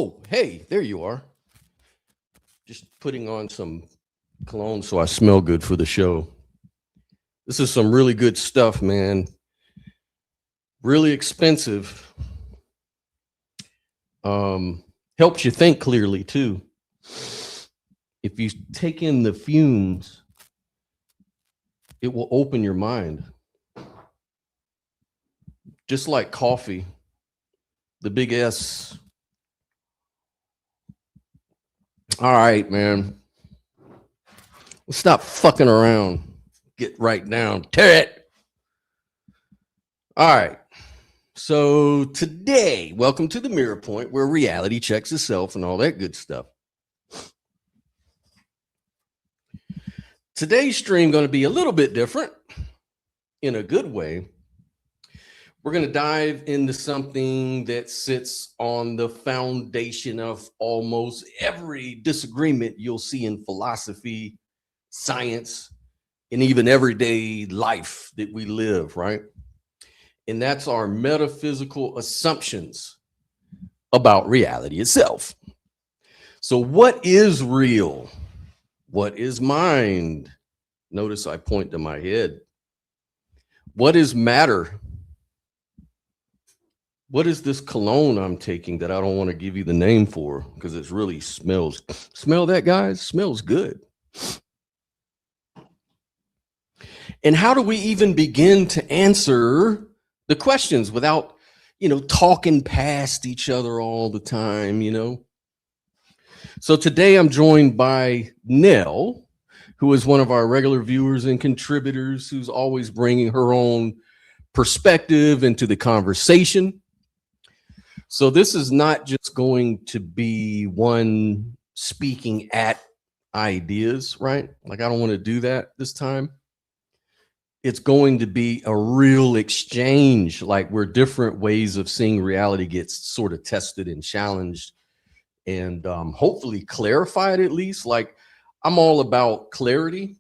Oh, hey, there you are. Just putting on some cologne so I smell good for the show. This is some really good stuff, man. Really expensive. Helps you think clearly too. If you take in the fumes, it will open your mind. Just like coffee, the big S. All right, man. Let's stop fucking around. Get right down to it. All right. So today, welcome to the Mirror Point, where reality checks itself and all that good stuff. Today's stream going to be a little bit different in a good way. We're going to dive into something that sits on the foundation of almost every disagreement you'll see in philosophy, science, and even everyday life that we live, right? And that's our metaphysical assumptions about reality itself. So what is real? What is mind? Notice I point to my head. What is matter? What is this cologne I'm taking that I don't want to give you the name for because it really smells. Smell that, guys? Smells good. And how do we even begin to answer the questions without, talking past each other all the time, So today I'm joined by Nell, who is one of our regular viewers and contributors, who's always bringing her own perspective into the conversation. So this is not just going to be one speaking at ideas, right? Like I don't want to do that this time. It's going to be a real exchange, like where different ways of seeing reality gets sort of tested and challenged and hopefully clarified at least. Like I'm all about clarity.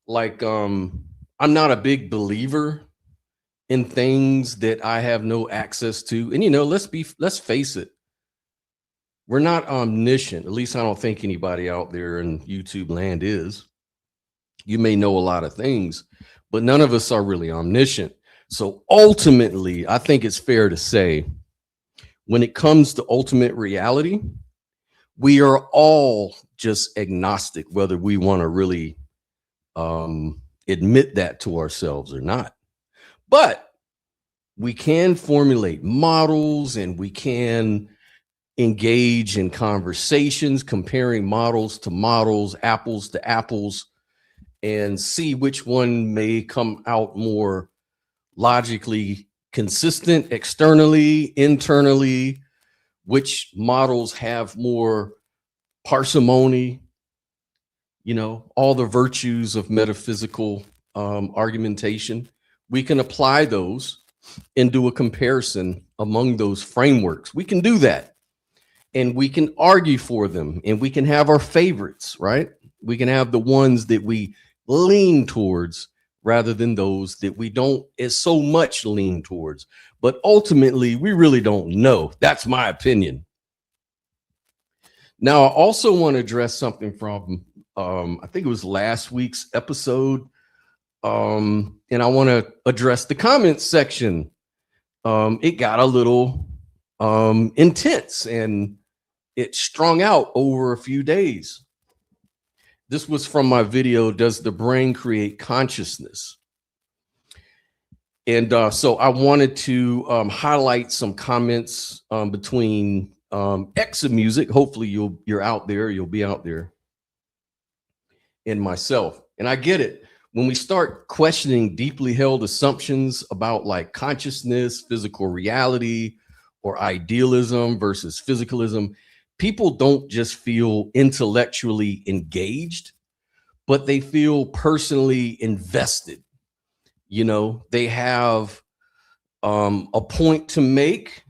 Like I'm not a big believer in things that I have no access to. And, let's face it. We're not omniscient. At least I don't think anybody out there in YouTube land is. You may know a lot of things, but none of us are really omniscient. So ultimately, I think it's fair to say when it comes to ultimate reality, we are all just agnostic, whether we want to really admit that to ourselves or not. But we can formulate models and we can engage in conversations, comparing models to models, apples to apples, and see which one may come out more logically consistent externally, internally, which models have more parsimony, all the virtues of metaphysical argumentation. We can apply those and do a comparison among those frameworks. We can do that. And we can argue for them. And we can have our favorites, right? We can have the ones that we lean towards rather than those that we don't as so much lean towards. But ultimately, we really don't know. That's my opinion. Now, I also want to address something from, I think it was last week's episode. And I want to address the comments section. It got a little intense and it strung out over a few days. This was from my video, Does the Brain Create Consciousness? And so I wanted to highlight some comments between X of Music. Hopefully you're out there, you'll be out there, and myself. And I get it. When we start questioning deeply held assumptions about like consciousness, physical reality, or idealism versus physicalism, people don't just feel intellectually engaged, but they feel personally invested. They have a point to make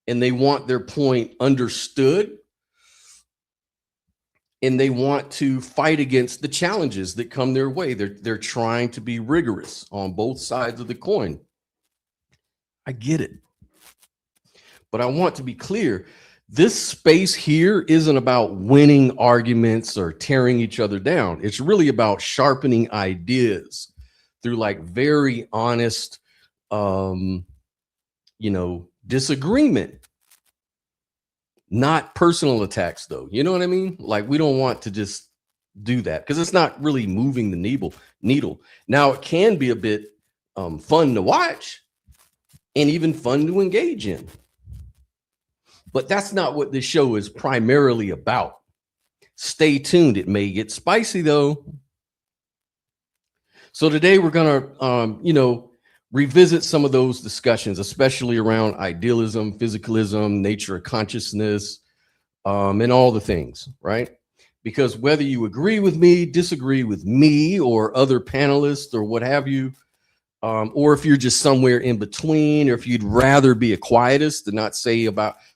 and they want their point understood. And they want to fight against the challenges that come their way. They're trying to be rigorous on both sides of the coin. I get it. But I want to be clear this space here isn't about winning arguments or tearing each other down. It's really about sharpening ideas through like very honest, disagreement, not personal attacks though. You know what I mean? Like we don't want to just do that because it's not really moving the needle. Now it can be a bit fun to watch and even fun to engage in. But that's not what this show is primarily about. Stay tuned. It may get spicy though. So today we're going to, revisit some of those discussions, especially around idealism, physicalism, nature of consciousness, and all the things, right? Because whether you agree with me, disagree with me or other panelists or what have you, or if you're just somewhere in between, or if you'd rather be a quietist and not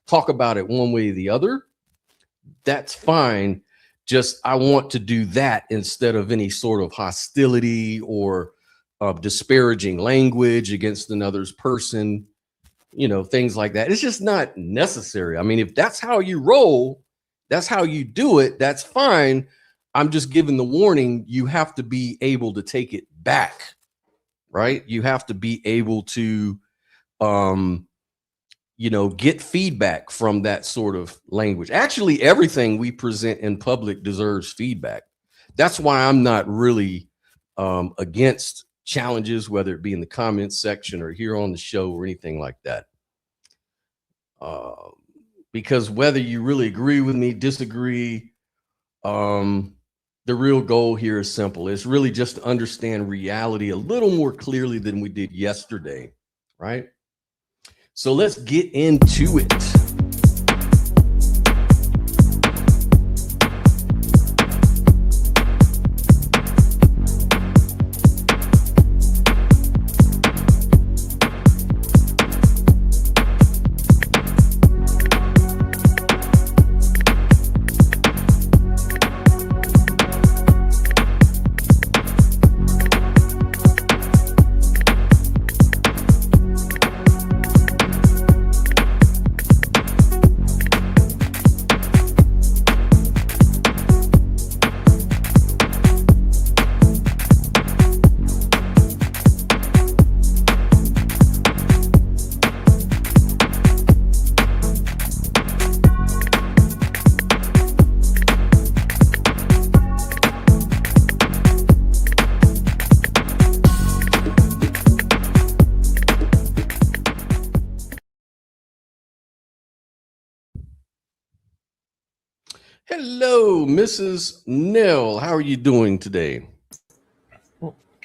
talk about it one way or the other, that's fine. Just I want to do that instead of any sort of hostility or disparaging language against another's person, things like that. It's just not necessary. I mean, if that's how you roll, that's how you do it, that's fine. I'm just giving the warning. You have to be able to take it back, right? You have to be able to get feedback from that sort of language. Actually, everything we present in public deserves feedback. That's why I'm not really against challenges, whether it be in the comments section or here on the show or anything like that. Because whether you really agree with me, disagree, the real goal here is simple. It's really just to understand reality a little more clearly than we did yesterday, right? So let's get into it. Hello, Mrs. Nell. How are you doing today?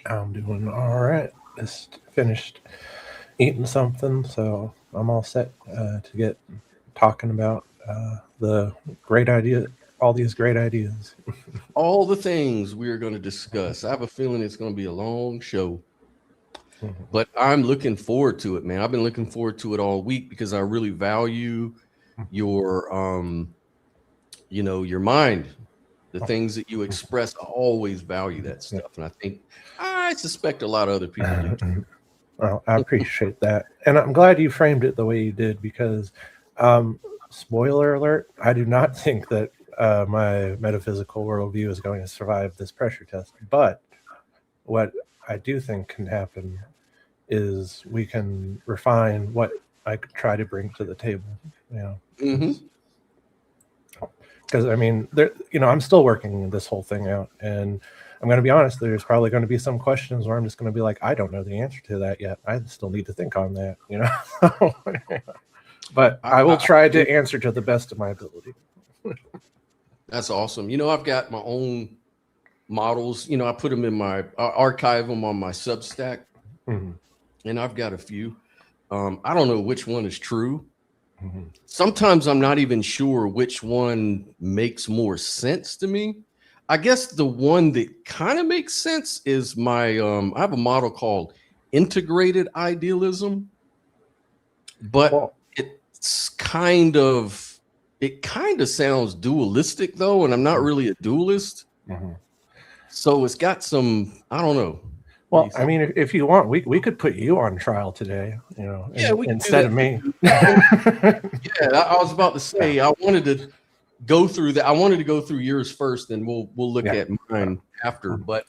I'm doing all right. Just finished eating something, so I'm all set to get talking about the great idea, all these great ideas. All the things we're going to discuss. I have a feeling it's going to be a long show, but I'm looking forward to it, man. I've been looking forward to it all week because I really value your your mind, the things that you express. I always value that stuff. And I suspect a lot of other people do. Well, I appreciate that. And I'm glad you framed it the way you did because, spoiler alert, I do not think that my metaphysical worldview is going to survive this pressure test. But what I do think can happen is we can refine what I could try to bring to the table. Because I mean, I'm still working this whole thing out, and I'm going to be honest. There's probably going to be some questions where I'm just going to be like, I don't know the answer to that yet. I still need to think on that, But I will try to answer to the best of my ability. That's awesome. I've got my own models. I put them in my archive them on my Substack, and I've got a few. I don't know which one is true. Sometimes I'm not even sure which one makes more sense to me. I guess the one that kind of makes sense is my I have a model called integrated idealism, but it kind of sounds dualistic though, and I'm not really a dualist. So it's got some, I don't know. Well, I mean, if you want, we could put you on trial today, you know, instead of me. Yeah, I was about to say I wanted to go through that. I wanted to go through yours first, and we'll look at mine after. But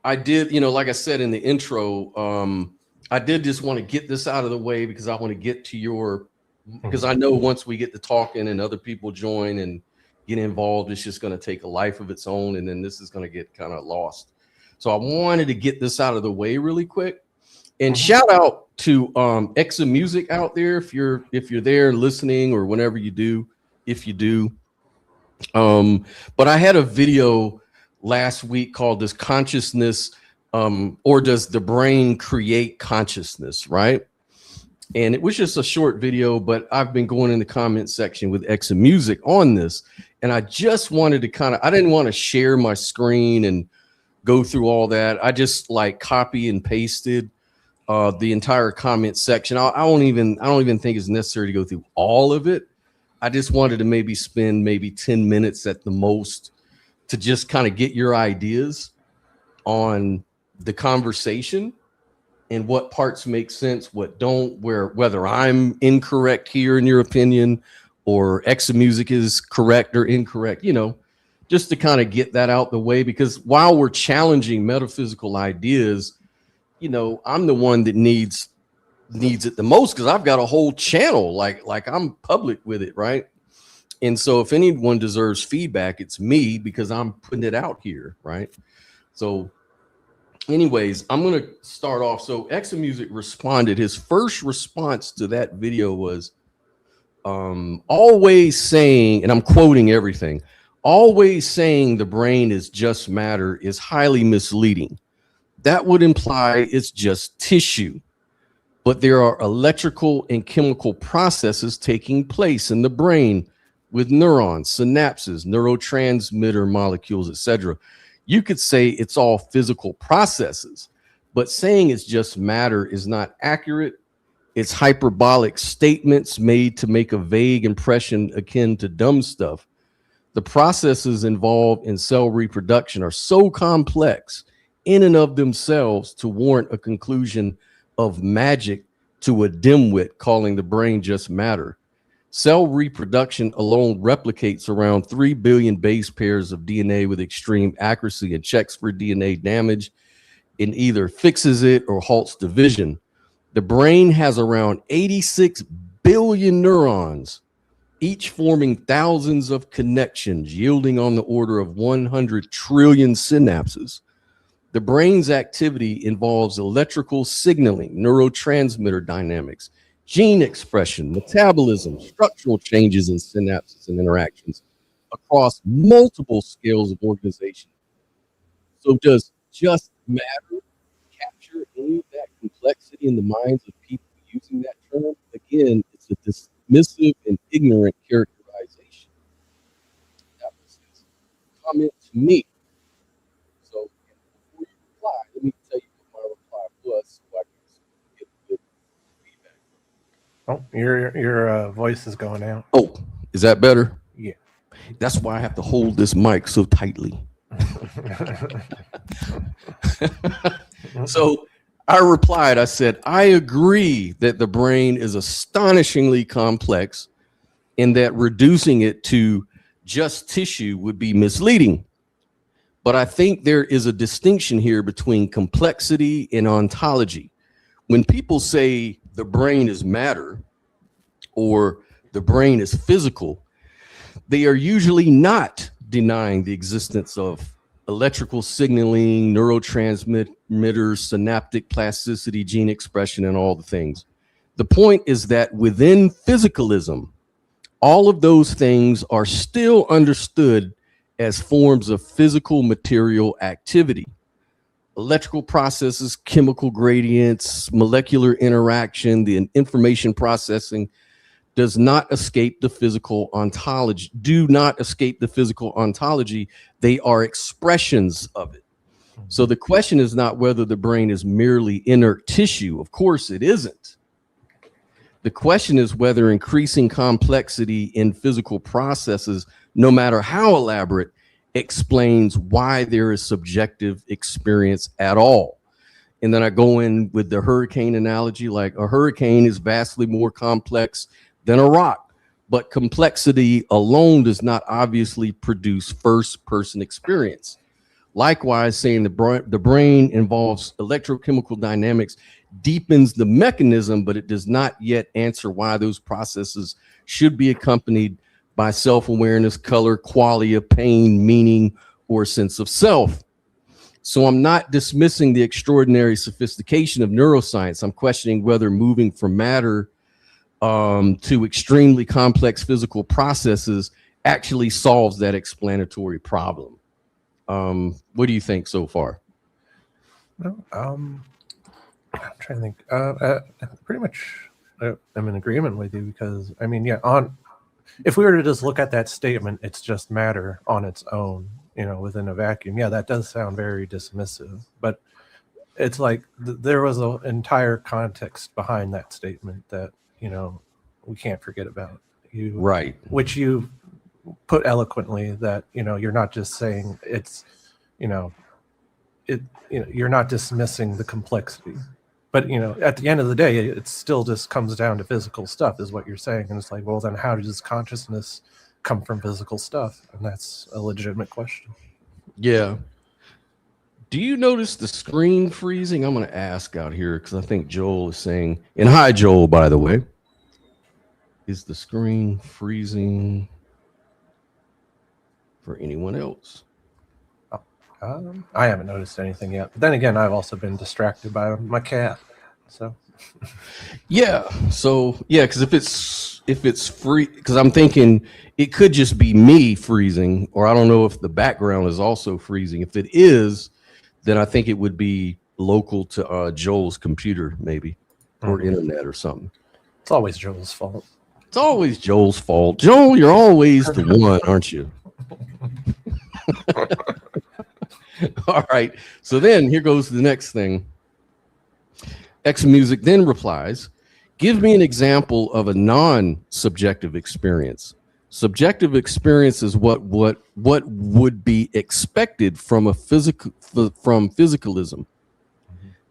I did, you know, like I said in the intro, I did just want to get this out of the way because I want to get to your, because I know once we get to talking and other people join and get involved, it's just going to take a life of its own, and then this is going to get kind of lost. So I wanted to get this out of the way really quick. And shout out to Exa Music out there if you're there listening or whenever you do, if you do. But I had a video last week called "Does Consciousness or Does the Brain Create Consciousness?" Right? And it was just a short video, but I've been going in the comment section with Exa Music on this, and I just wanted to I didn't want to share my screen and go through all that. I just like copy and pasted the entire comment section. I don't even think it's necessary to go through all of it. I just wanted to maybe spend 10 minutes at the most to just kind of get your ideas on the conversation and what parts make sense, what don't, whether I'm incorrect here in your opinion or Exa Music is correct or incorrect, you know, just to kind of get that out the way, because while we're challenging metaphysical ideas, you know, I'm the one that needs it the most because I've got a whole channel, like I'm public with it, right? And so if anyone deserves feedback, it's me because I'm putting it out here, right? So anyways, I'm going to start off. So Exa Music responded. His first response to that video was always saying, and I'm quoting everything, always saying the brain is just matter is highly misleading. That would imply it's just tissue. But there are electrical and chemical processes taking place in the brain with neurons, synapses, neurotransmitter molecules, etc. You could say it's all physical processes, but saying it's just matter is not accurate. It's hyperbolic statements made to make a vague impression akin to dumb stuff. The processes involved in cell reproduction are so complex in and of themselves to warrant a conclusion of magic to a dimwit calling the brain just matter. Cell reproduction alone replicates around 3 billion base pairs of DNA with extreme accuracy and checks for DNA damage and either fixes it or halts division. The brain has around 86 billion neurons, each forming thousands of connections, yielding on the order of 100 trillion synapses. The brain's activity involves electrical signaling, neurotransmitter dynamics, gene expression, metabolism, structural changes in synapses and interactions across multiple scales of organization. So does just matter capture any of that complexity in the minds of people using that term? Again, it's a dismissive and ignorant characterization. That was his comment to me. So before you reply, let me tell you what my reply was so I can get good feedback. Oh, your voice is going out. Oh, is that better? Yeah. That's why I have to hold this mic so tightly. So I replied, I said, I agree that the brain is astonishingly complex and that reducing it to just tissue would be misleading. But I think there is a distinction here between complexity and ontology. When people say the brain is matter or the brain is physical, they are usually not denying the existence of electrical signaling, neurotransmitters, synaptic plasticity, gene expression, and all the things. The point is that within physicalism, all of those things are still understood as forms of physical material activity. Electrical processes, chemical gradients, molecular interaction, the information processing does not escape the physical ontology. Do not escape the physical ontology. They are expressions of it. So the question is not whether the brain is merely inert tissue. Of course it isn't. The question is whether increasing complexity in physical processes, no matter how elaborate, explains why there is subjective experience at all. And then I go in with the hurricane analogy, like a hurricane is vastly more complex than a rock, but complexity alone does not obviously produce first person experience. Likewise, saying the brain involves electrochemical dynamics deepens the mechanism, but it does not yet answer why those processes should be accompanied by self-awareness, color, quality of pain, meaning, or sense of self. So I'm not dismissing the extraordinary sophistication of neuroscience. I'm questioning whether moving from matter to extremely complex physical processes actually solves that explanatory problem. What do you think so far? No, I'm trying to think. Pretty much, I'm in agreement with you because I mean, yeah. If we were to just look at that statement, it's just matter on its own, within a vacuum. Yeah, that does sound very dismissive, but it's like there was an entire context behind that statement that we can't forget about. Right. Which you put eloquently that you're not just saying it's you're not dismissing the complexity, but at the end of the day it still just comes down to physical stuff is what you're saying, and it's like, well, then how does consciousness come from physical stuff? And that's a legitimate question. Yeah. Do you notice the screen freezing? I'm going to ask out here because I think Joel is saying, and hi Joel, by the way, is the screen freezing for anyone else? I haven't noticed anything yet. But then again, I've also been distracted by my cat. So yeah. So yeah, because if it's free, because I'm thinking it could just be me freezing, or I don't know if the background is also freezing. If it is, then I think it would be local to Joel's computer, maybe, or internet or something. It's always Joel's fault. It's always Joel's fault. Joel, you're always the one, aren't you? All right. So then here goes the next thing. X Music then replies, give me an example of a non-subjective experience. Subjective experience is what would be expected from physicalism.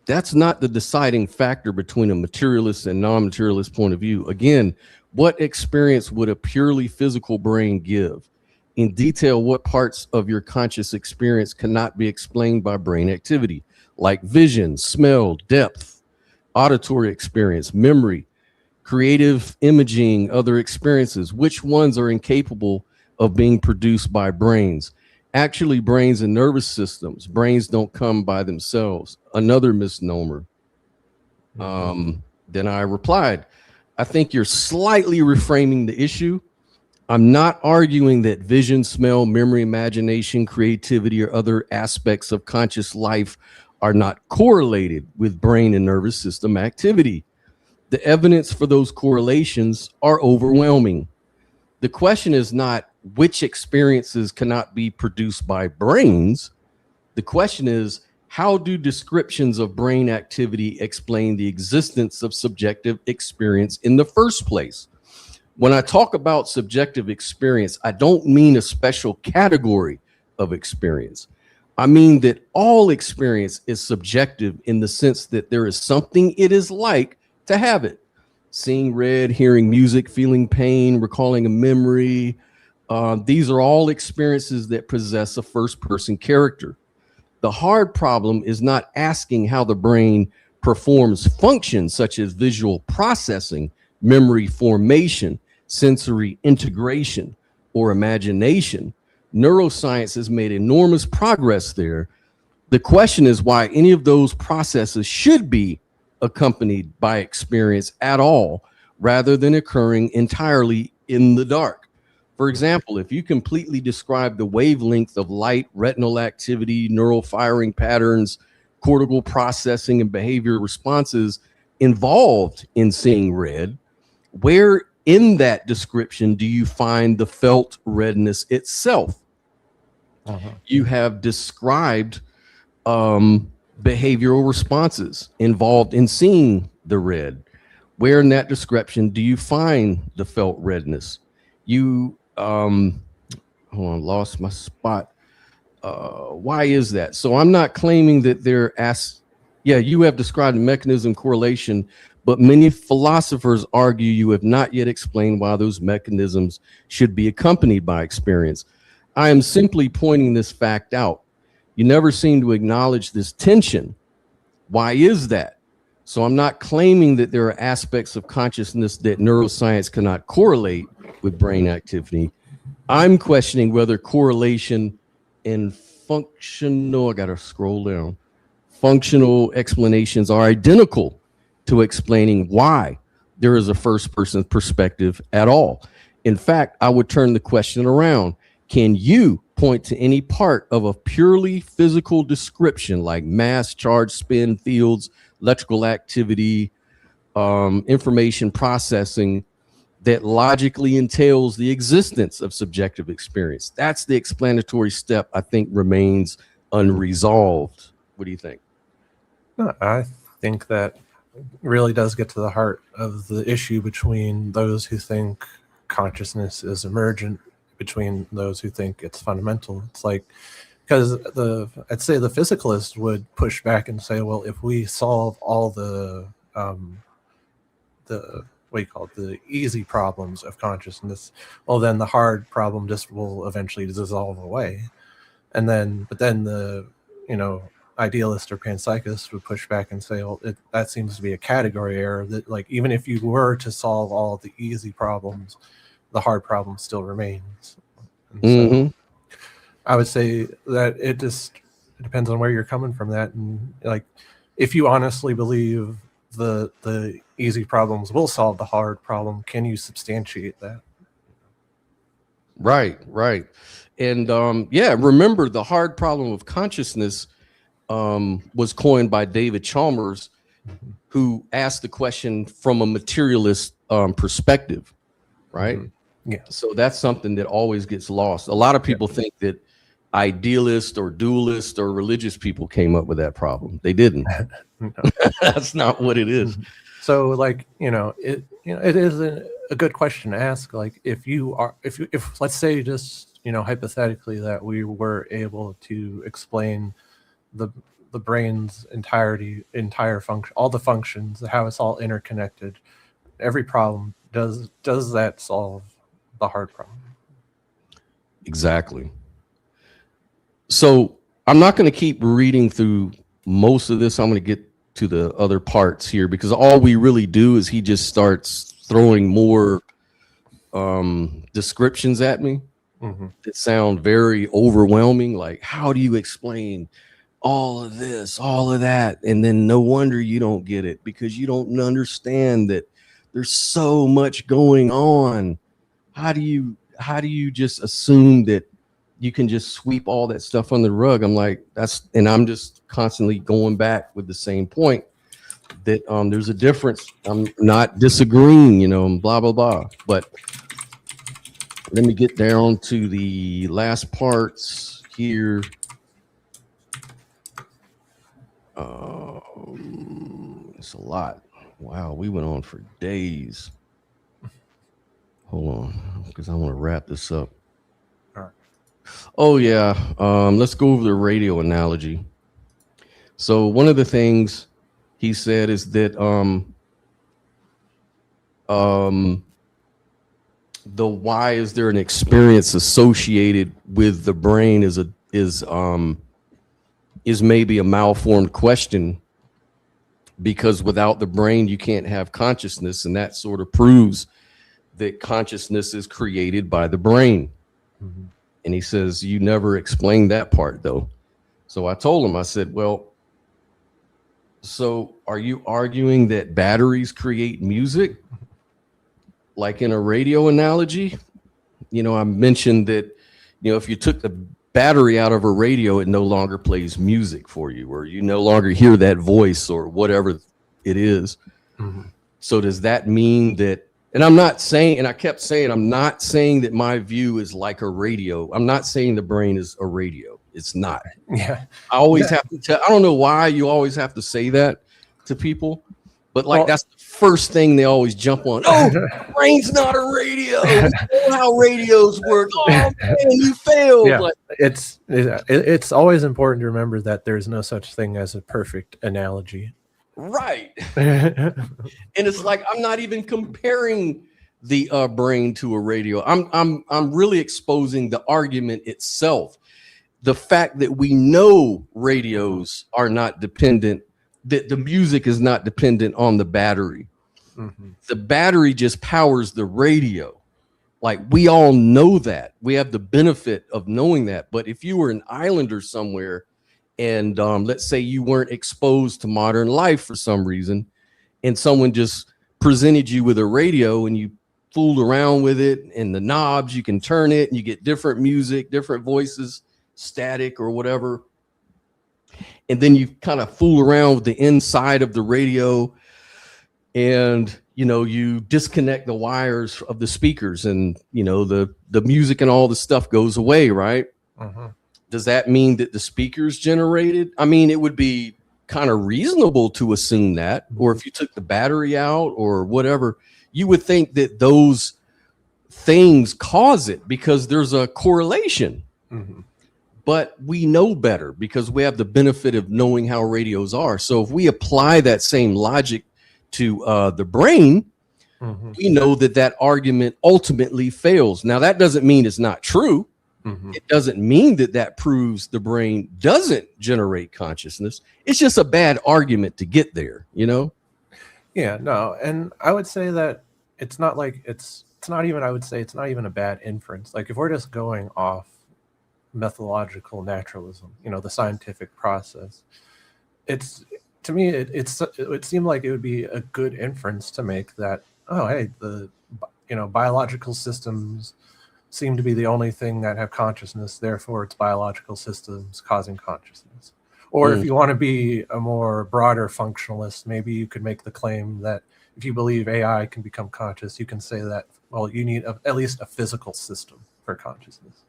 That's not the deciding factor between a materialist and non-materialist point of view. Again, what experience would a purely physical brain give? In detail, what parts of your conscious experience cannot be explained by brain activity, like vision, smell, depth, auditory experience, memory, creative imaging, other experiences? Which ones are incapable of being produced by brains? Actually, brains and nervous systems. Brains don't come by themselves. Another misnomer. Then I replied, I think you're slightly reframing the issue. I'm not arguing that vision, smell, memory, imagination, creativity, or other aspects of conscious life are not correlated with brain and nervous system activity. The evidence for those correlations are overwhelming. The question is not which experiences cannot be produced by brains. The question is, how do descriptions of brain activity explain the existence of subjective experience in the first place? When I talk about subjective experience, I don't mean a special category of experience. I mean that all experience is subjective in the sense that there is something it is like to have it. Seeing red, hearing music, feeling pain, recalling a memory. These are all experiences that possess a first-person character. The hard problem is not asking how the brain performs functions such as visual processing, memory formation, sensory integration, or imagination. Neuroscience has made enormous progress there. The question is why any of those processes should be accompanied by experience at all, rather than occurring entirely in the dark. For example, if you completely describe the wavelength of light, retinal activity, neural firing patterns, cortical processing, and behavior responses involved in seeing red, where in that description do you find the felt redness itself? You have described behavioral responses involved in seeing the red. Where in that description do you find the felt redness? You hold on, lost my spot. Why is that? So I'm not claiming that you have described mechanism correlation, but many philosophers argue you have not yet explained why those mechanisms should be accompanied by experience. I am simply pointing this fact out. You never seem to acknowledge this tension. Why is that? So I'm not claiming that there are aspects of consciousness that neuroscience cannot correlate with brain activity. I'm questioning whether correlation and functional explanations are identical to explaining why there is a first person perspective at all. In fact, I would turn the question around. Can you point to any part of a purely physical description like mass, charge, spin, fields, electrical activity, information processing that logically entails the existence of subjective experience? That's the explanatory step I think remains unresolved. What do you think? No, I think that really does get to the heart of the issue between those who think consciousness is emergent, between those who think it's fundamental. It's like, because I'd say the physicalist would push back and say, well, if we solve all the the easy problems of consciousness, well, then the hard problem just will eventually dissolve away. But then the idealist or panpsychist would push back and say, well, that seems to be a category error, that like even if you were to solve all the easy problems, the hard problem still remains. And so I would say that it depends on where you're coming from that. And like, if you honestly believe the easy problems will solve the hard problem, can you substantiate that? Right. And remember, the hard problem of consciousness was coined by David Chalmers, who asked the question from a materialist perspective, right? Yeah. So that's something that always gets lost. A lot of people think that idealist or dualist or religious people came up with that problem. They didn't. That's not what it is. So like, it is a good question to ask. Like if let's say just, hypothetically that we were able to explain the brain's entire function, all the functions, how it's all interconnected, every problem, does that solve the hard problem? Exactly. So I'm not going to keep reading through most of this. I'm going to get to the other parts here, because all we really do is he just starts throwing more descriptions at me that sound very overwhelming. Like, how do you explain all of this, all of that? And then no wonder you don't get it, because you don't understand that there's so much going on. How do you just assume that you can just sweep all that stuff on the rug? I'm like, and I'm just constantly going back with the same point that there's a difference. I'm not disagreeing, blah, blah, blah. But let me get down to the last parts here. It's a lot. Wow, we went on for days. Hold on, because I want to wrap this up. All right. Oh yeah, let's go over the radio analogy. So one of the things he said is that the why is there an experience associated with the brain is maybe a malformed question, because without the brain you can't have consciousness, and that sort of proves that consciousness is created by the brain. And he says, you never explained that part though. So I told him, I said, well, so are you arguing that batteries create music? Like in a radio analogy? I mentioned that, if you took the battery out of a radio, it no longer plays music for you, or you no longer hear that voice or whatever it is. So does that mean that, and I'm not saying, and I kept saying, I'm not saying that my view is like a radio. I'm not saying the brain is a radio. It's not. Yeah. I always have to tell, I don't know why you always have to say that to people, But like, that's the first thing they always jump on. Oh, brain's not a radio. We know how radios work. Oh man, you failed. Yeah, like, it's always important to remember that there's no such thing as a perfect analogy. Right. And it's like, I'm not even comparing the brain to a radio. I'm really exposing the argument itself. The fact that we know radios are not dependent, that the music is not dependent on the battery. Mm-hmm. The battery just powers the radio. Like, we all know that. We have the benefit of knowing that. But if you were an islander somewhere and let's say you weren't exposed to modern life for some reason, and someone just presented you with a radio and you fooled around with it, and the knobs, you can turn it and you get different music, different voices, static or whatever. And then you kind of fool around with the inside of the radio, and you disconnect the wires of the speakers, and the music and all the stuff goes away, right? Uh-huh. Does that mean that the speakers generated? I mean, it would be kind of reasonable to assume that. Or if you took the battery out or whatever, you would think that those things cause it because there's a correlation. Mm-hmm. But we know better because we have the benefit of knowing how radios are. So if we apply that same logic to the brain, mm-hmm. we know that argument ultimately fails. Now, that doesn't mean it's not true. Mm-hmm. It doesn't mean that proves the brain doesn't generate consciousness. It's just a bad argument to get there, Yeah, no. And I would say that it's not even a bad inference. Like, if we're just going off methodological naturalism, the scientific process, to me it seemed like it would be a good inference to make that, oh, hey, the biological systems seem to be the only thing that have consciousness, therefore it's biological systems causing consciousness. Or if you want to be a more broader functionalist, maybe you could make the claim that if you believe AI can become conscious, you can say that, well, you need at least a physical system for consciousness.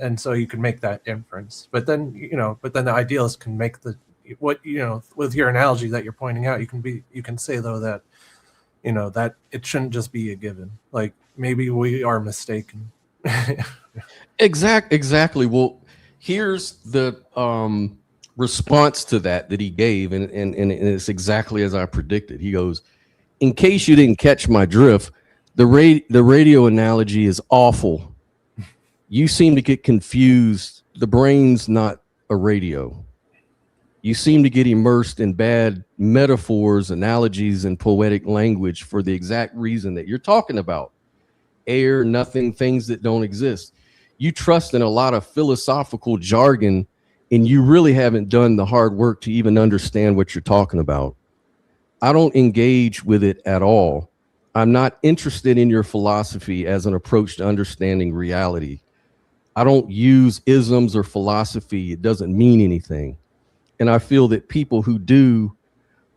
And so you can make that inference. But then the idealist can make with your analogy that you're pointing out, you can say though that, that it shouldn't just be a given. Like, maybe we are mistaken. Exactly. Well, here's the response to that he gave, and it's exactly as I predicted. He goes, in case you didn't catch my drift, the radio analogy is awful. You seem to get confused. The brain's not a radio. You seem to get immersed in bad metaphors, analogies, and poetic language for the exact reason that you're talking about. Air, nothing, things that don't exist. You trust in a lot of philosophical jargon, and you really haven't done the hard work to even understand what you're talking about. I don't engage with it at all. I'm not interested in your philosophy as an approach to understanding reality. I don't use isms or philosophy. It doesn't mean anything. And I feel that people who do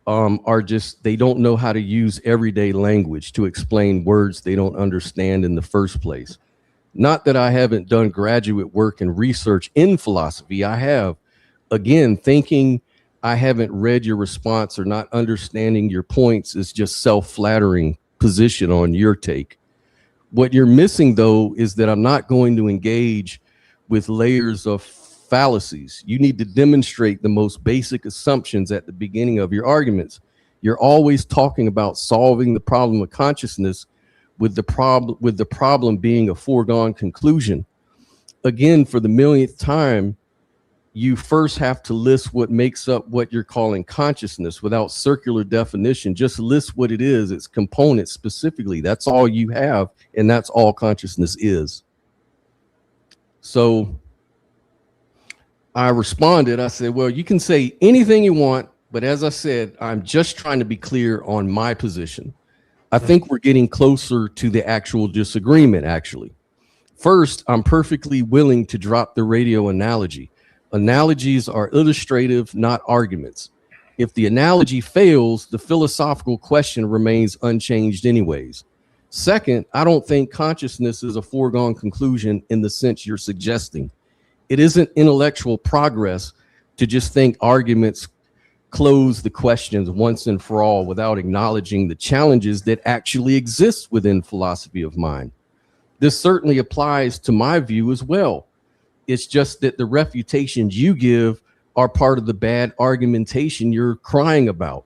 they don't know how to use everyday language to explain words they don't understand in the first place. Not that I haven't done graduate work and research in philosophy. I have. Again, thinking I haven't read your response or not understanding your points is just self-flattering position on your take. What you're missing, though, is that I'm not going to engage with layers of fallacies. You need to demonstrate the most basic assumptions at the beginning of your arguments. You're always talking about solving the problem of consciousness with the problem being a foregone conclusion. Again, for the millionth time, you first have to list what makes up what you're calling consciousness without circular definition. Just list what it is, its components specifically. That's all you have, and that's all consciousness is. So I responded, I said, well, you can say anything you want, but as I said, I'm just trying to be clear on my position. I think we're getting closer to the actual disagreement, actually. First, I'm perfectly willing to drop the radio analogy. Analogies are illustrative, not arguments. If the analogy fails, the philosophical question remains unchanged anyways. Second, I don't think consciousness is a foregone conclusion in the sense you're suggesting. It isn't intellectual progress to just think arguments close the questions once and for all without acknowledging the challenges that actually exist within philosophy of mind. This certainly applies to my view as well. It's just that the refutations you give are part of the bad argumentation you're crying about.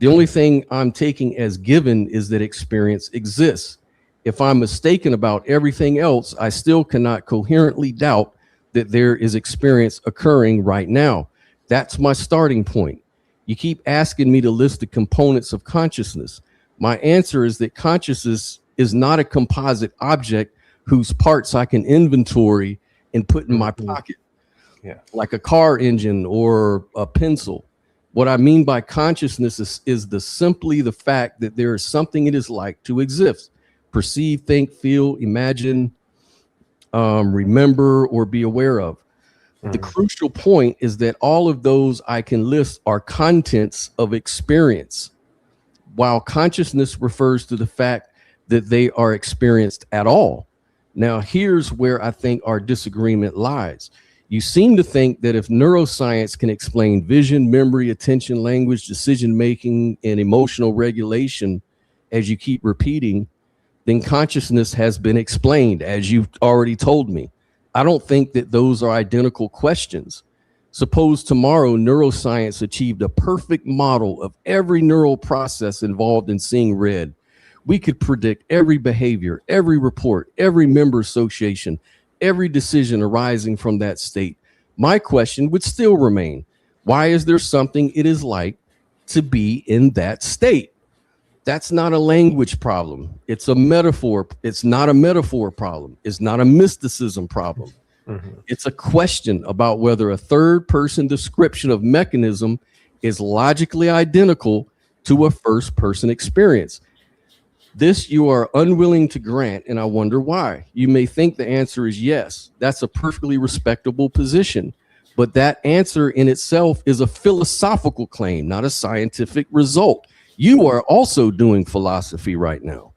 The only thing I'm taking as given is that experience exists. If I'm mistaken about everything else, I still cannot coherently doubt that there is experience occurring right now. That's my starting point. You keep asking me to list the components of consciousness. My answer is that consciousness is not a composite object whose parts I can inventory and put in my pocket, like a car engine or a pencil. What I mean by consciousness is simply the fact that there is something it is like to exist, perceive, think, feel, imagine, remember, or be aware of. The crucial point is that all of those I can list are contents of experience, while consciousness refers to the fact that they are experienced at all. Now, here's where I think our disagreement lies. You seem to think that if neuroscience can explain vision, memory, attention, language, decision-making, and emotional regulation, as you keep repeating, then consciousness has been explained, as you've already told me. I don't think that those are identical questions. Suppose tomorrow neuroscience achieved a perfect model of every neural process involved in seeing red. We could predict every behavior, every report, every member association, every decision arising from that state. My question would still remain, why is there something it is like to be in that state? That's not a language problem. It's a metaphor. It's not a metaphor problem. It's not a mysticism problem. It's a question about whether a third person description of mechanism is logically identical to a first person experience. This you are unwilling to grant, and I wonder why. You may think the answer is yes. That's a perfectly respectable position. But that answer in itself is a philosophical claim, not a scientific result. You are also doing philosophy right now.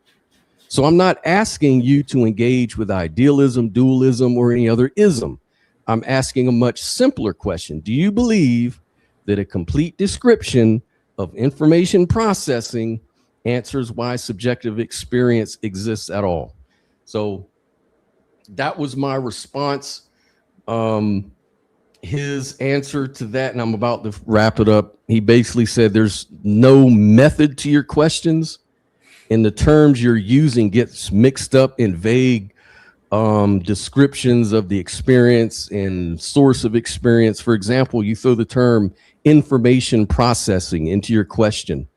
So I'm not asking you to engage with idealism, dualism, or any other ism. I'm asking a much simpler question. Do you believe that a complete description of information processing answers why subjective experience exists at all? So that was my response. His answer to that, and I'm about to wrap it up, he basically said there's no method to your questions, and the terms you're using gets mixed up in vague descriptions of the experience and source of experience. For example, you throw the term information processing into your question.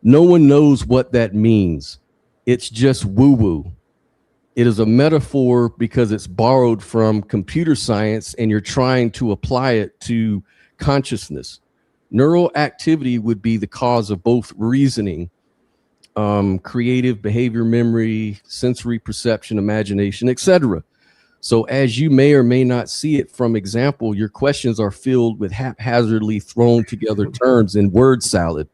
No one knows what that means. It's just woo-woo. It is a metaphor because it's borrowed from computer science and you're trying to apply it to consciousness. Neural activity would be the cause of both reasoning, creative behavior, memory, sensory perception, imagination, etc. So as you may or may not see it from example, your questions are filled with haphazardly thrown together terms in word salad.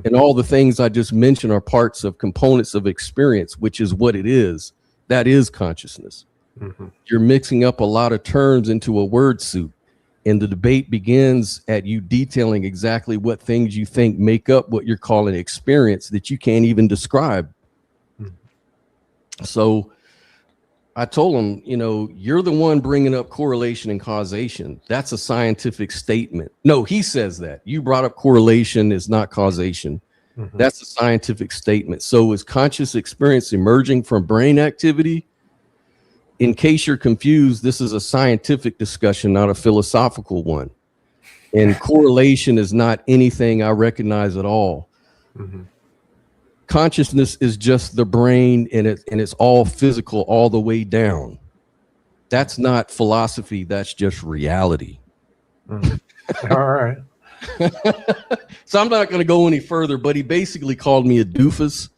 And all the things I just mentioned are parts of components of experience, which is what it is. That is consciousness. You're mixing up a lot of terms into a word soup, and the debate begins at you detailing exactly what things you think make up what you're calling experience that you can't even describe. So I told him, you know, you're the one bringing up correlation and causation. That's a scientific statement. No, he says that. You brought up correlation is not causation. That's a scientific statement. So is conscious experience emerging from brain activity? In case you're confused, this is a scientific discussion, not a philosophical one. And correlation is not anything I recognize at all. Consciousness is just the brain, and it's all physical all the way down. That's not philosophy. That's just reality. All right. So I'm not going to go any further, but he basically called me a doofus.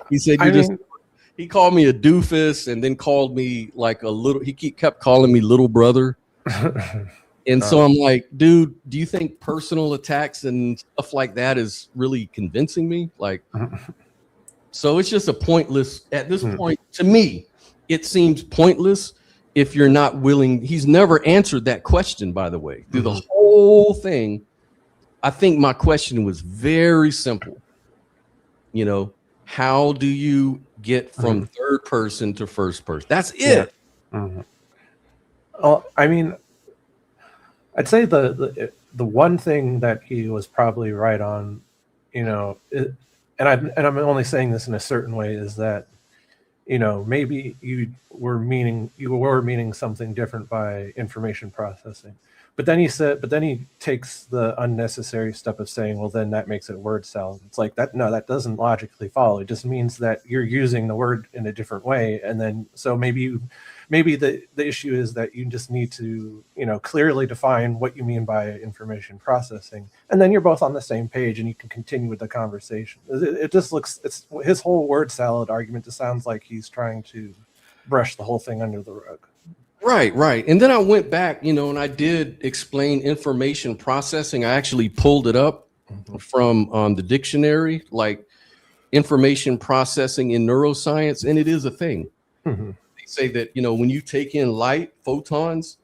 He said, he called me a doofus and then called me like a little, he kept calling me little brother. And so I'm like, dude, do you think personal attacks and stuff like that is really convincing me? Like, so it's just a pointless, at this point, to me, it seems pointless if you're not willing. He's never answered that question, by the way, through the whole thing. I think my question was very simple. You know, how do you get from third person to first person? That's it. Well, I mean, I'd say the one thing that he was probably right on, you know, and I'm only saying this in a certain way, is that, you know, maybe you were meaning something different by information processing. But then he takes the unnecessary step of saying, well, then that makes it word salad. It's like that. No, that doesn't logically follow. It just means that you're using the word in a different way. And then, so maybe the issue is that you just need to, you know, clearly define what you mean by information processing. And then you're both on the same page and you can continue with the conversation. It just looks, it's his whole word salad argument just sounds like he's trying to brush the whole thing under the rug. Right. And then I went back, you know, and I did explain information processing. I actually pulled it up from the dictionary, like information processing in neuroscience, and it is a thing. They say that, you know, when you take in light, photons,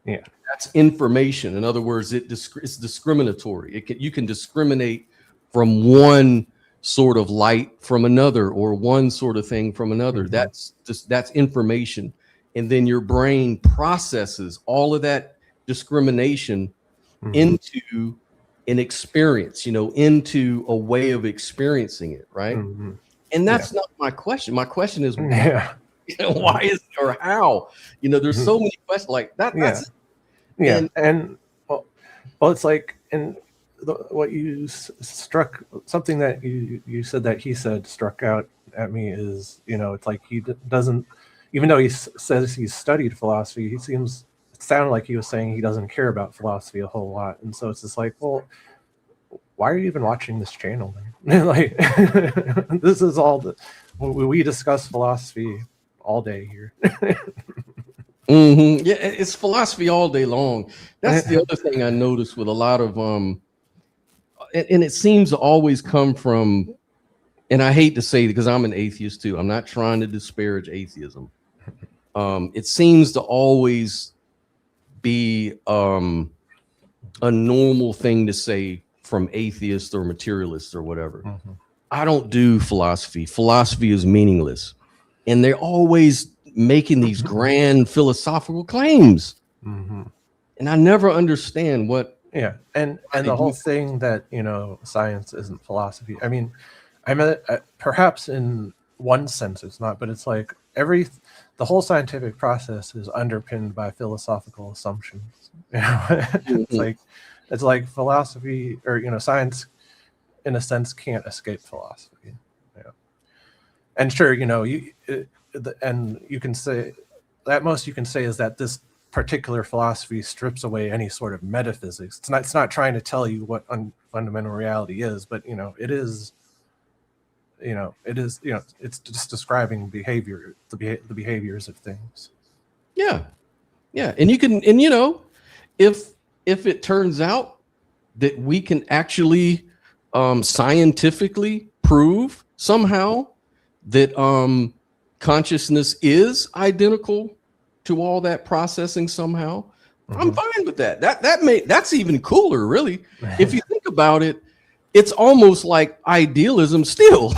that's information. In other words, it's discriminatory. You can discriminate from one sort of light from another, or one sort of thing from another. That's information. And then your brain processes all of that discrimination into an experience, you know, into a way of experiencing it, right? And that's not my question. My question is, why, you know, why is it, or how? You know, there's so many questions like that. That's it. And well, it's like, and what you struck, something that you said that he said struck out at me is, you know, it's like he doesn't. Even though he says he's studied philosophy, it sounded like he was saying he doesn't care about philosophy a whole lot. And so it's just like, well, why are you even watching this channel then? Like, this is all we discuss philosophy all day here. Yeah, it's philosophy all day long. That's the other thing I noticed with a lot of and it seems to always come from, and I hate to say it because I'm an atheist too. I'm not trying to disparage atheism. It seems to always be a normal thing to say from atheists or materialists or whatever. I don't do philosophy. Philosophy is meaningless. And they're always making these grand philosophical claims. And I never understand what. Yeah. And the whole thing that, you know, science isn't philosophy. I mean, perhaps in one sense it's not, but it's like the whole scientific process is underpinned by philosophical assumptions. You know? It's like philosophy, or, you know, science in a sense can't escape philosophy. Yeah. And sure, you know, and you can say that most you can say is that this particular philosophy strips away any sort of metaphysics. It's not trying to tell you what fundamental reality is, but, you know, it is, you know, it's just describing behavior, the behaviors of things. Yeah. And you can, and, you know, if it turns out that we can actually scientifically prove somehow that consciousness is identical to all that processing somehow, I'm fine with that. That's even cooler, really. If you think about it, it's almost like idealism still,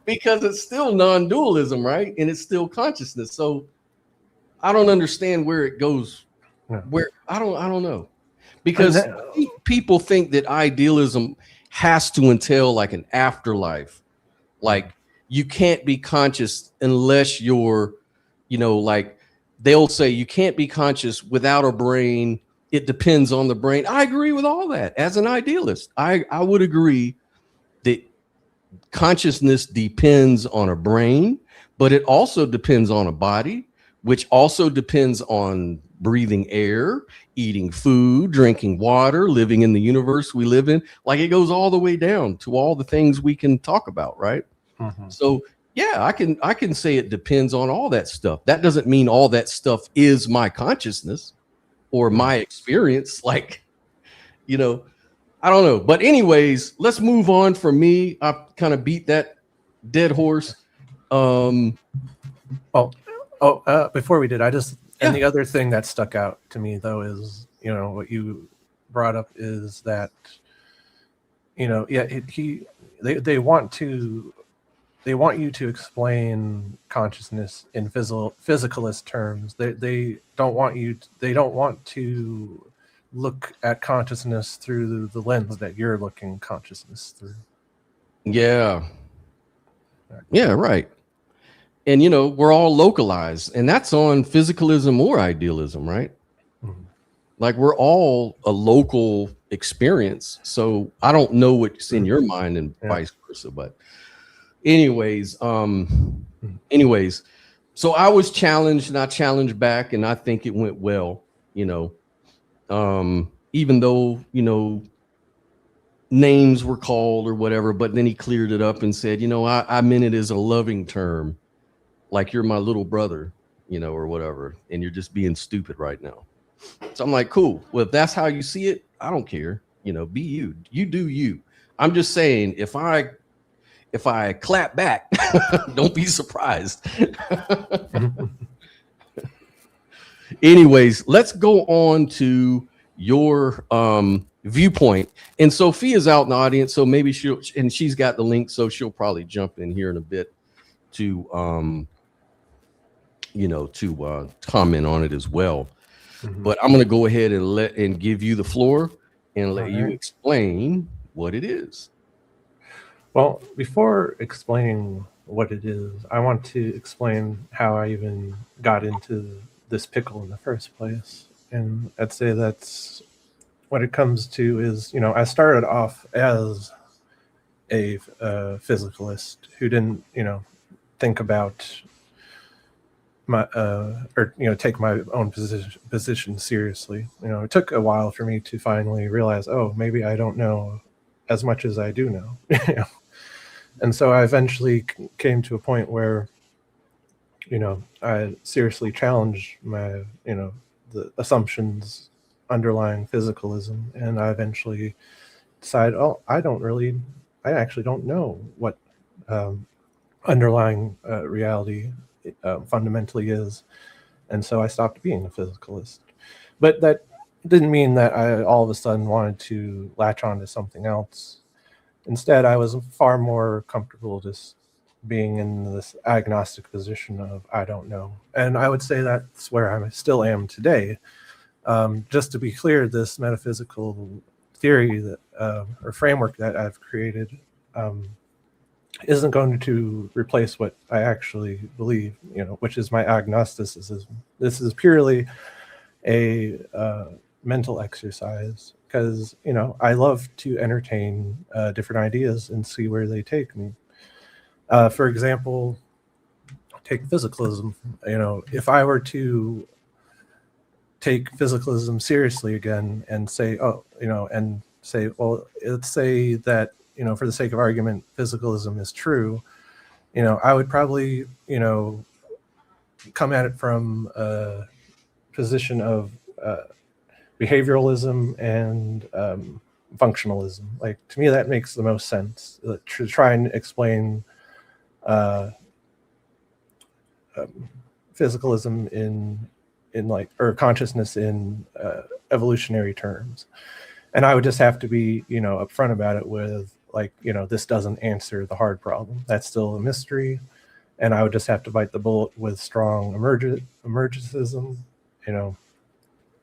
because it's still non-dualism, right? And it's still consciousness. So I don't understand where it goes. Where I don't know, because people think that idealism has to entail like an afterlife. Like, you can't be conscious unless you're, you know, like they'll say you can't be conscious without a brain. It depends on the brain. I agree with all that. As an idealist, I would agree that consciousness depends on a brain, but it also depends on a body, which also depends on breathing air, eating food, drinking water, living in the universe we live in. Like, it goes all the way down to all the things we can talk about, right? So yeah, I can say it depends on all that stuff. That doesn't mean all that stuff is my consciousness or my experience. Like, you know, I don't know. But anyways, let's move on. For me, I kind of beat that dead horse. Before we did, and the other thing that stuck out to me though is, you know, what you brought up is that, they want you to explain consciousness in physicalist terms. They don't want to look at consciousness through the lens that you're looking consciousness through. Yeah. Yeah, right. And, we're all localized, and that's on physicalism or idealism, right? Mm-hmm. Like, we're all a local experience. So I don't know what's in your mind and vice versa. But anyways, so I was challenged and I challenged back, and I think it went well, even though, names were called or whatever, but then he cleared it up and said, I meant it as a loving term, like you're my little brother, or whatever, and you're just being stupid right now. So I'm like, cool. Well, if that's how you see it, I don't care. Be you. You do you. I'm just saying, if I clap back, don't be surprised. Anyways, let's go on to your viewpoint. And Sophia's out in the audience, so maybe she's got the link, so she'll probably jump in here in a bit to comment on it as well. But I'm going to go ahead and give you the floor and let you explain what it is. Well, before explaining what it is, I want to explain how I even got into this pickle in the first place. And I'd say that's what it comes to is, I started off as a physicalist who didn't, think about my take my own position seriously. It took a while for me to finally realize, oh, maybe I don't know as much as I do know. And so I eventually came to a point where I seriously challenged my the assumptions underlying physicalism, and I eventually decided, oh, I actually don't know what underlying reality fundamentally is. And so I stopped being a physicalist. But that didn't mean that I all of a sudden wanted to latch on to something else. Instead, I was far more comfortable just being in this agnostic position of I don't know. And I would say that's where I still am today. Just to be clear, this metaphysical theory that or framework that I've created isn't going to replace what I actually believe, which is my agnosticism. This is purely a mental exercise because, I love to entertain different ideas and see where they take me. For example, take physicalism. If I were to take physicalism seriously again and say, well, let's say that, for the sake of argument, physicalism is true, I would probably, come at it from a position of behavioralism and functionalism. Like, to me, that makes the most sense to try and explain physicalism in or consciousness in evolutionary terms. And I would just have to be, upfront about it with this doesn't answer the hard problem. That's still a mystery. And I would just have to bite the bullet with strong emergentism,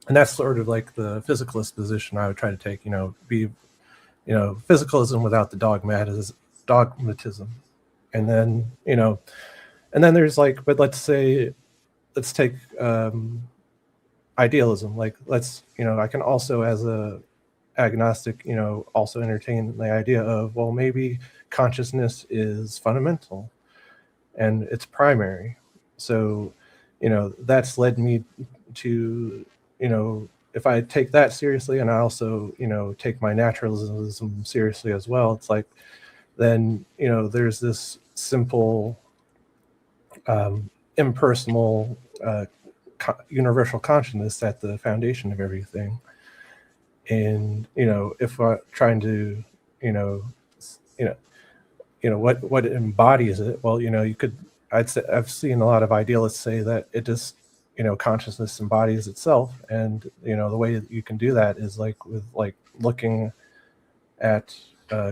and that's sort of like the physicalist position I would try to take, be, physicalism without the dogmatism. And then, there's but let's take idealism. I can also, as a agnostic, also entertain the idea of, well, maybe consciousness is fundamental and it's primary. So, that's led me to, if I take that seriously and I also, take my naturalism seriously as well, it's then, there's this simple, impersonal, universal consciousness at the foundation of everything. And, if we're trying to, what embodies it? Well, I've seen a lot of idealists say that it just, consciousness embodies itself. And the way that you can do that is with looking at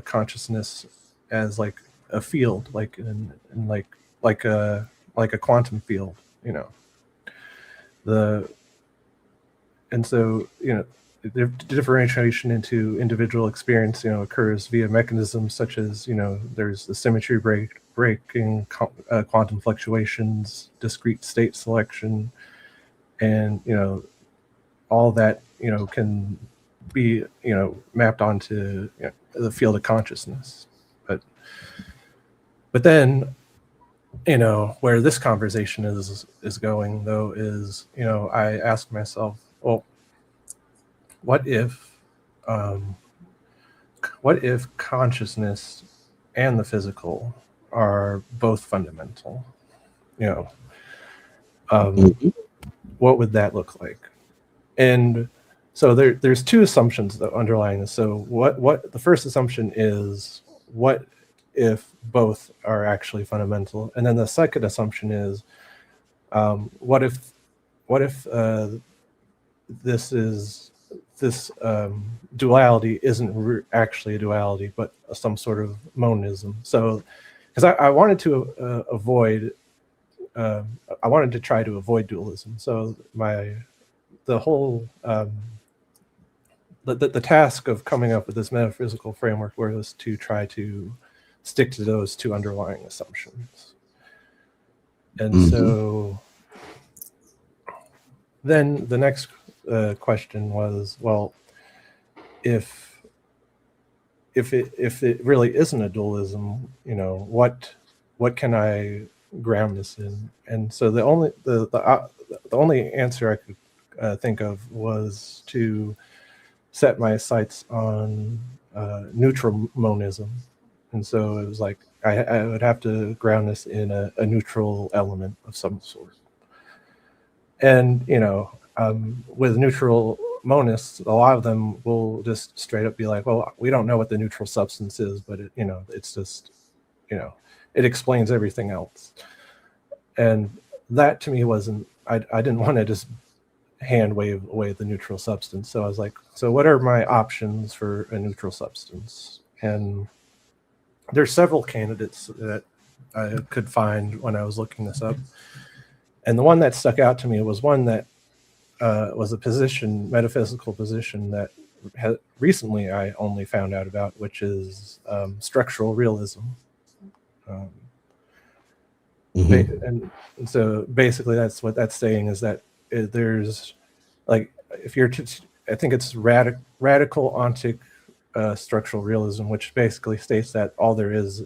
consciousness as like a field, like in like a quantum field, and so the differentiation into individual experience occurs via mechanisms such as there's the symmetry breaking, quantum fluctuations, discrete state selection, and all that can be mapped onto the field of consciousness. But then where this conversation is going though is I ask myself, well, what if consciousness and the physical are both fundamental? What would that look like? And so there's two assumptions that underlying this. So what the first assumption is, what if both are actually fundamental? And then the second assumption is, what if this duality isn't actually a duality, but some sort of monism? So, because I wanted to I wanted to try to avoid dualism. So the whole the task of coming up with this metaphysical framework was to try to stick to those two underlying assumptions. And so then the next question was, well, if it really isn't a dualism, what can I ground this in? And so the only answer I could think of was to set my sights on neutral monism. And so it was like I would have to ground this in a neutral element of some sort. And with neutral monists, a lot of them will just straight up be like, well, we don't know what the neutral substance is, but it's just it explains everything else. And that to me wasn't, I didn't want to just hand wave away the neutral substance. So I was like, so what are my options for a neutral substance? And there's several candidates that I could find when I was looking this up. And the one that stuck out to me was one that was a metaphysical position that recently I only found out about, which is structural realism. And so basically that's what that's saying, is that there's like, I think it's radical ontic structural realism, which basically states that all there is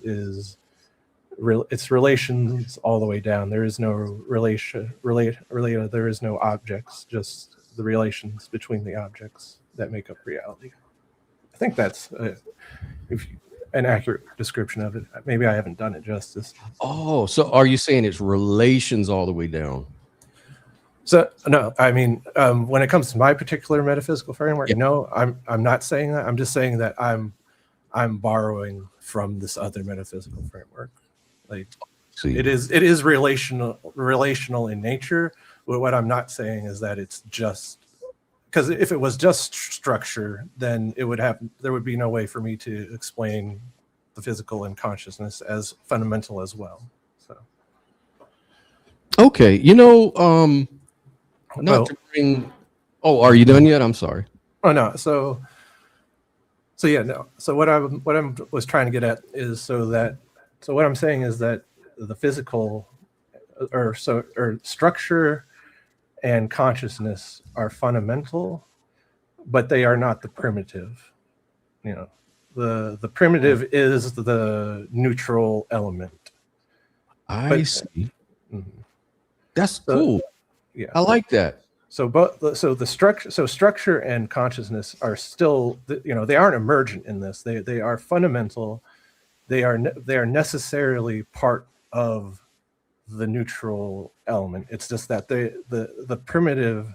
it's relations all the way down. There is no there is no objects, just the relations between the objects that make up reality. I think that's an accurate description of it. Maybe I haven't done it justice. Oh, so are you saying it's relations all the way down? So no, I mean, when it comes to my particular metaphysical framework, Yeah. no, I'm not saying that. I'm just saying that I'm borrowing from this other metaphysical framework. Like, it is relational in nature. But what I'm not saying is that it's just, because if it was just structure, then there would be no way for me to explain the physical and consciousness as fundamental as well. So okay, to bring. Oh, are you done yet? I'm sorry. Oh no. So yeah, no. So what I was trying to get at is so what I'm saying is that the physical or structure and consciousness are fundamental, but they are not the primitive. The primitive is the neutral element. I see. That's cool. Yeah, I like that. So structure and consciousness are still, they aren't emergent in this. They are fundamental. They are necessarily part of the neutral element. It's just that the primitive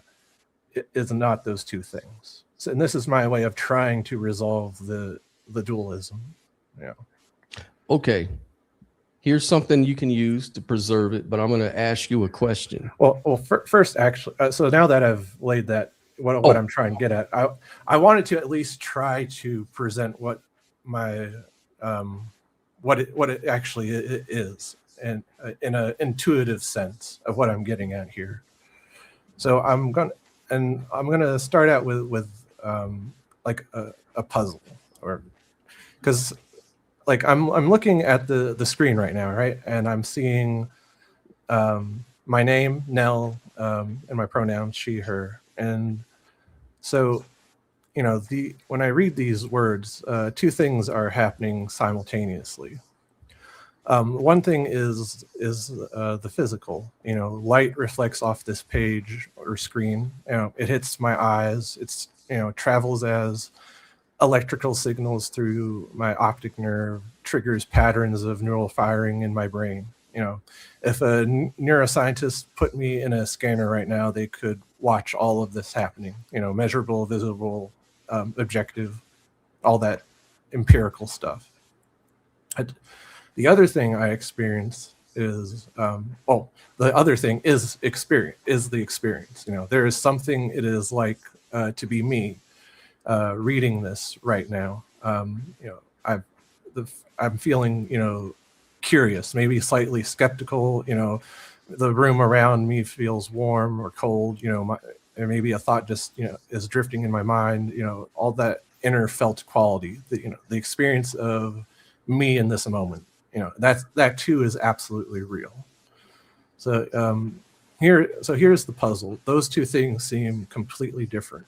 is not those two things. So, and this is my way of trying to resolve the dualism. Yeah. Okay. Here's something you can use to preserve it, but I'm going to ask you a question. Well, first, actually, so now that I've laid that, what I'm trying to get at, I wanted to at least try to present what my what it actually is, and in an intuitive sense of what I'm getting at here. So I'm gonna start out with like a puzzle, or because like I'm looking at the screen right now, right, and I'm seeing my name, Nell, and my pronouns, she, her. And so, you know, when I read these words, two things are happening simultaneously. One thing is the physical. You know, light reflects off this page or screen. You know, it hits my eyes. It's, you know, travels as electrical signals through my optic nerve, triggers patterns of neural firing in my brain. You know, if a neuroscientist put me in a scanner right now, they could watch all of this happening. You know, measurable, visible, objective, all that empirical stuff. The other thing I experience is, the other thing is the experience. You know, there is something it is like to be me reading this right now. You know, I'm feeling, you know, curious, maybe slightly skeptical. You know, the room around me feels warm or cold. You know, and maybe a thought just, you know, is drifting in my mind. You know, all that inner felt quality, you know, the experience of me in this moment. You know, that too is absolutely real. So here's the puzzle. Those two things seem completely different.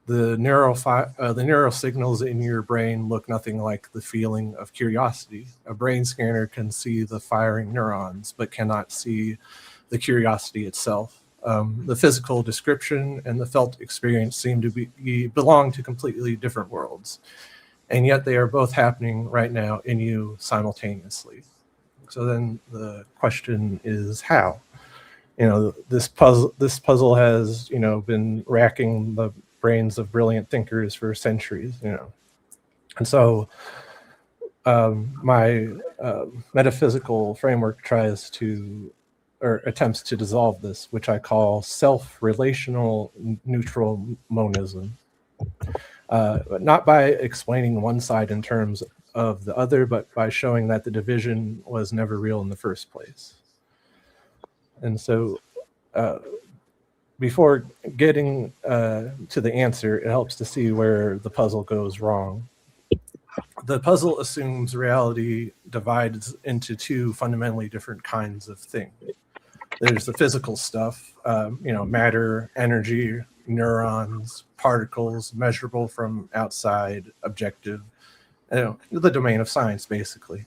The neural signals in your brain look nothing like the feeling of curiosity. A brain scanner can see the firing neurons, but cannot see the curiosity itself. The physical description and the felt experience seem to belong to completely different worlds, and yet they are both happening right now in you simultaneously. So then the question is how? You know, this puzzle has, you know, been racking the brains of brilliant thinkers for centuries, you know. And so my metaphysical framework tries to, or attempts to dissolve this, which I call self-relational neutral monism. But not by explaining one side in terms of the other, but by showing that the division was never real in the first place. And so before getting to the answer, it helps to see where the puzzle goes wrong. The puzzle assumes reality divides into two fundamentally different kinds of things. There's the physical stuff, you know, matter, energy, neurons, particles, measurable from outside, objective, you know, the domain of science, basically.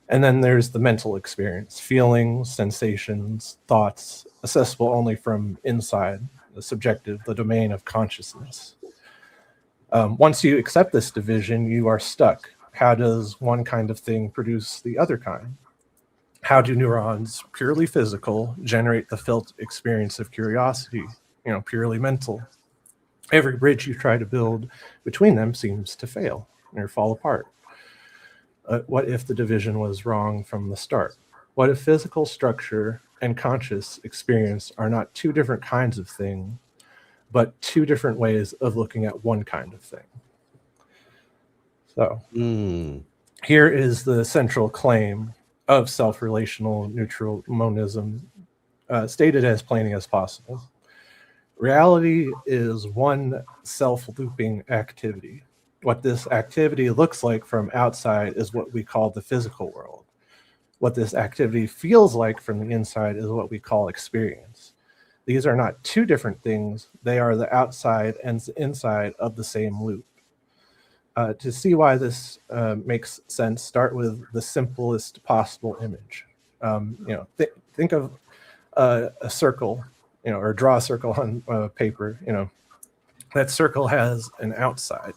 And then there's the mental experience, feelings, sensations, thoughts, accessible only from inside, the subjective, the domain of consciousness. Once you accept this division, you are stuck. How does one kind of thing produce the other kind? How do neurons, purely physical, generate the felt experience of curiosity, you know, purely mental? Every bridge you try to build between them seems to fail or fall apart. What if the division was wrong from the start? What if physical structure and conscious experience are not two different kinds of thing, but two different ways of looking at one kind of thing? So here is the central claim of self-relational neutral monism, stated as plainly as possible. Reality is one self-looping activity. What this activity looks like from outside is what we call the physical world. What this activity feels like from the inside is what we call experience. These are not two different things. They are the outside and the inside of the same loop. To see why this makes sense, start with the simplest possible image. You know, think of a circle, you know, or draw a circle on paper. You know, that circle has an outside,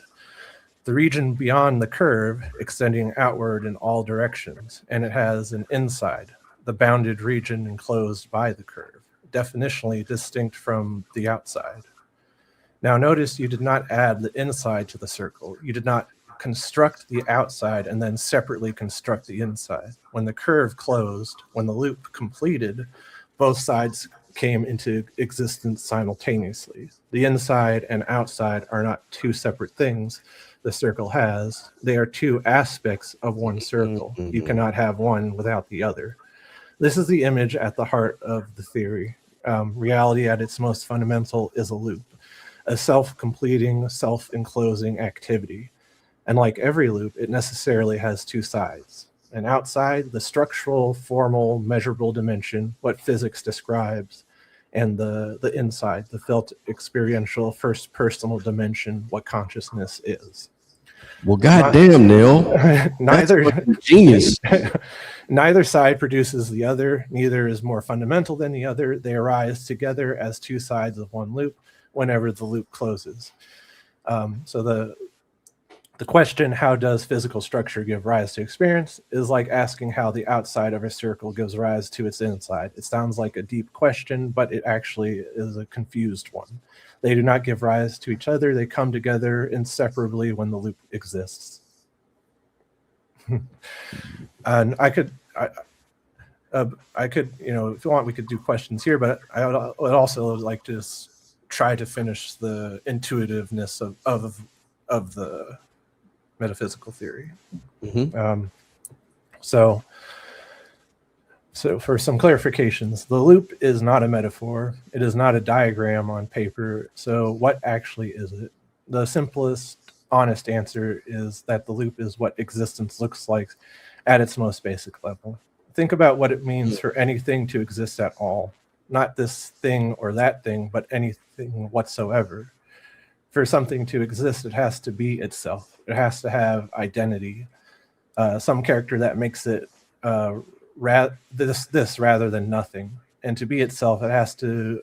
the region beyond the curve extending outward in all directions, and it has an inside, the bounded region enclosed by the curve, definitionally distinct from the outside. Now notice you did not add the inside to the circle. You did not construct the outside and then separately construct the inside. When the curve closed, when the loop completed, both sides came into existence simultaneously. The inside and outside are not two separate things the circle has. They are two aspects of one circle. You cannot have one without the other. This is the image at the heart of the theory. Reality at its most fundamental is a loop, a self-completing, self-enclosing activity. And like every loop, it necessarily has two sides. An outside, the structural, formal, measurable dimension, what physics describes, and the inside, the felt, experiential, first personal dimension, what consciousness is. Well, goddamn, Neil. Neither genius. Neither side produces the other. Neither is more fundamental than the other. They arise together as two sides of one loop whenever the loop closes. So the question, how does physical structure give rise to experience, is like asking how the outside of a circle gives rise to its inside. It sounds like a deep question, but it actually is a confused one. They do not give rise to each other. They come together inseparably when the loop exists. And I could, you know, if you want, we could do questions here, but I would also like to try to finish the intuitiveness of the metaphysical theory. So for some clarifications, the loop is not a metaphor. It is not a diagram on paper. So what actually is it? The simplest, honest answer is that the loop is what existence looks like at its most basic level. Think about what it means for anything to exist at all. Not this thing or that thing, but anything whatsoever. For something to exist, it has to be itself. It has to have identity, some character that makes it this rather than nothing. And to be itself, it has to,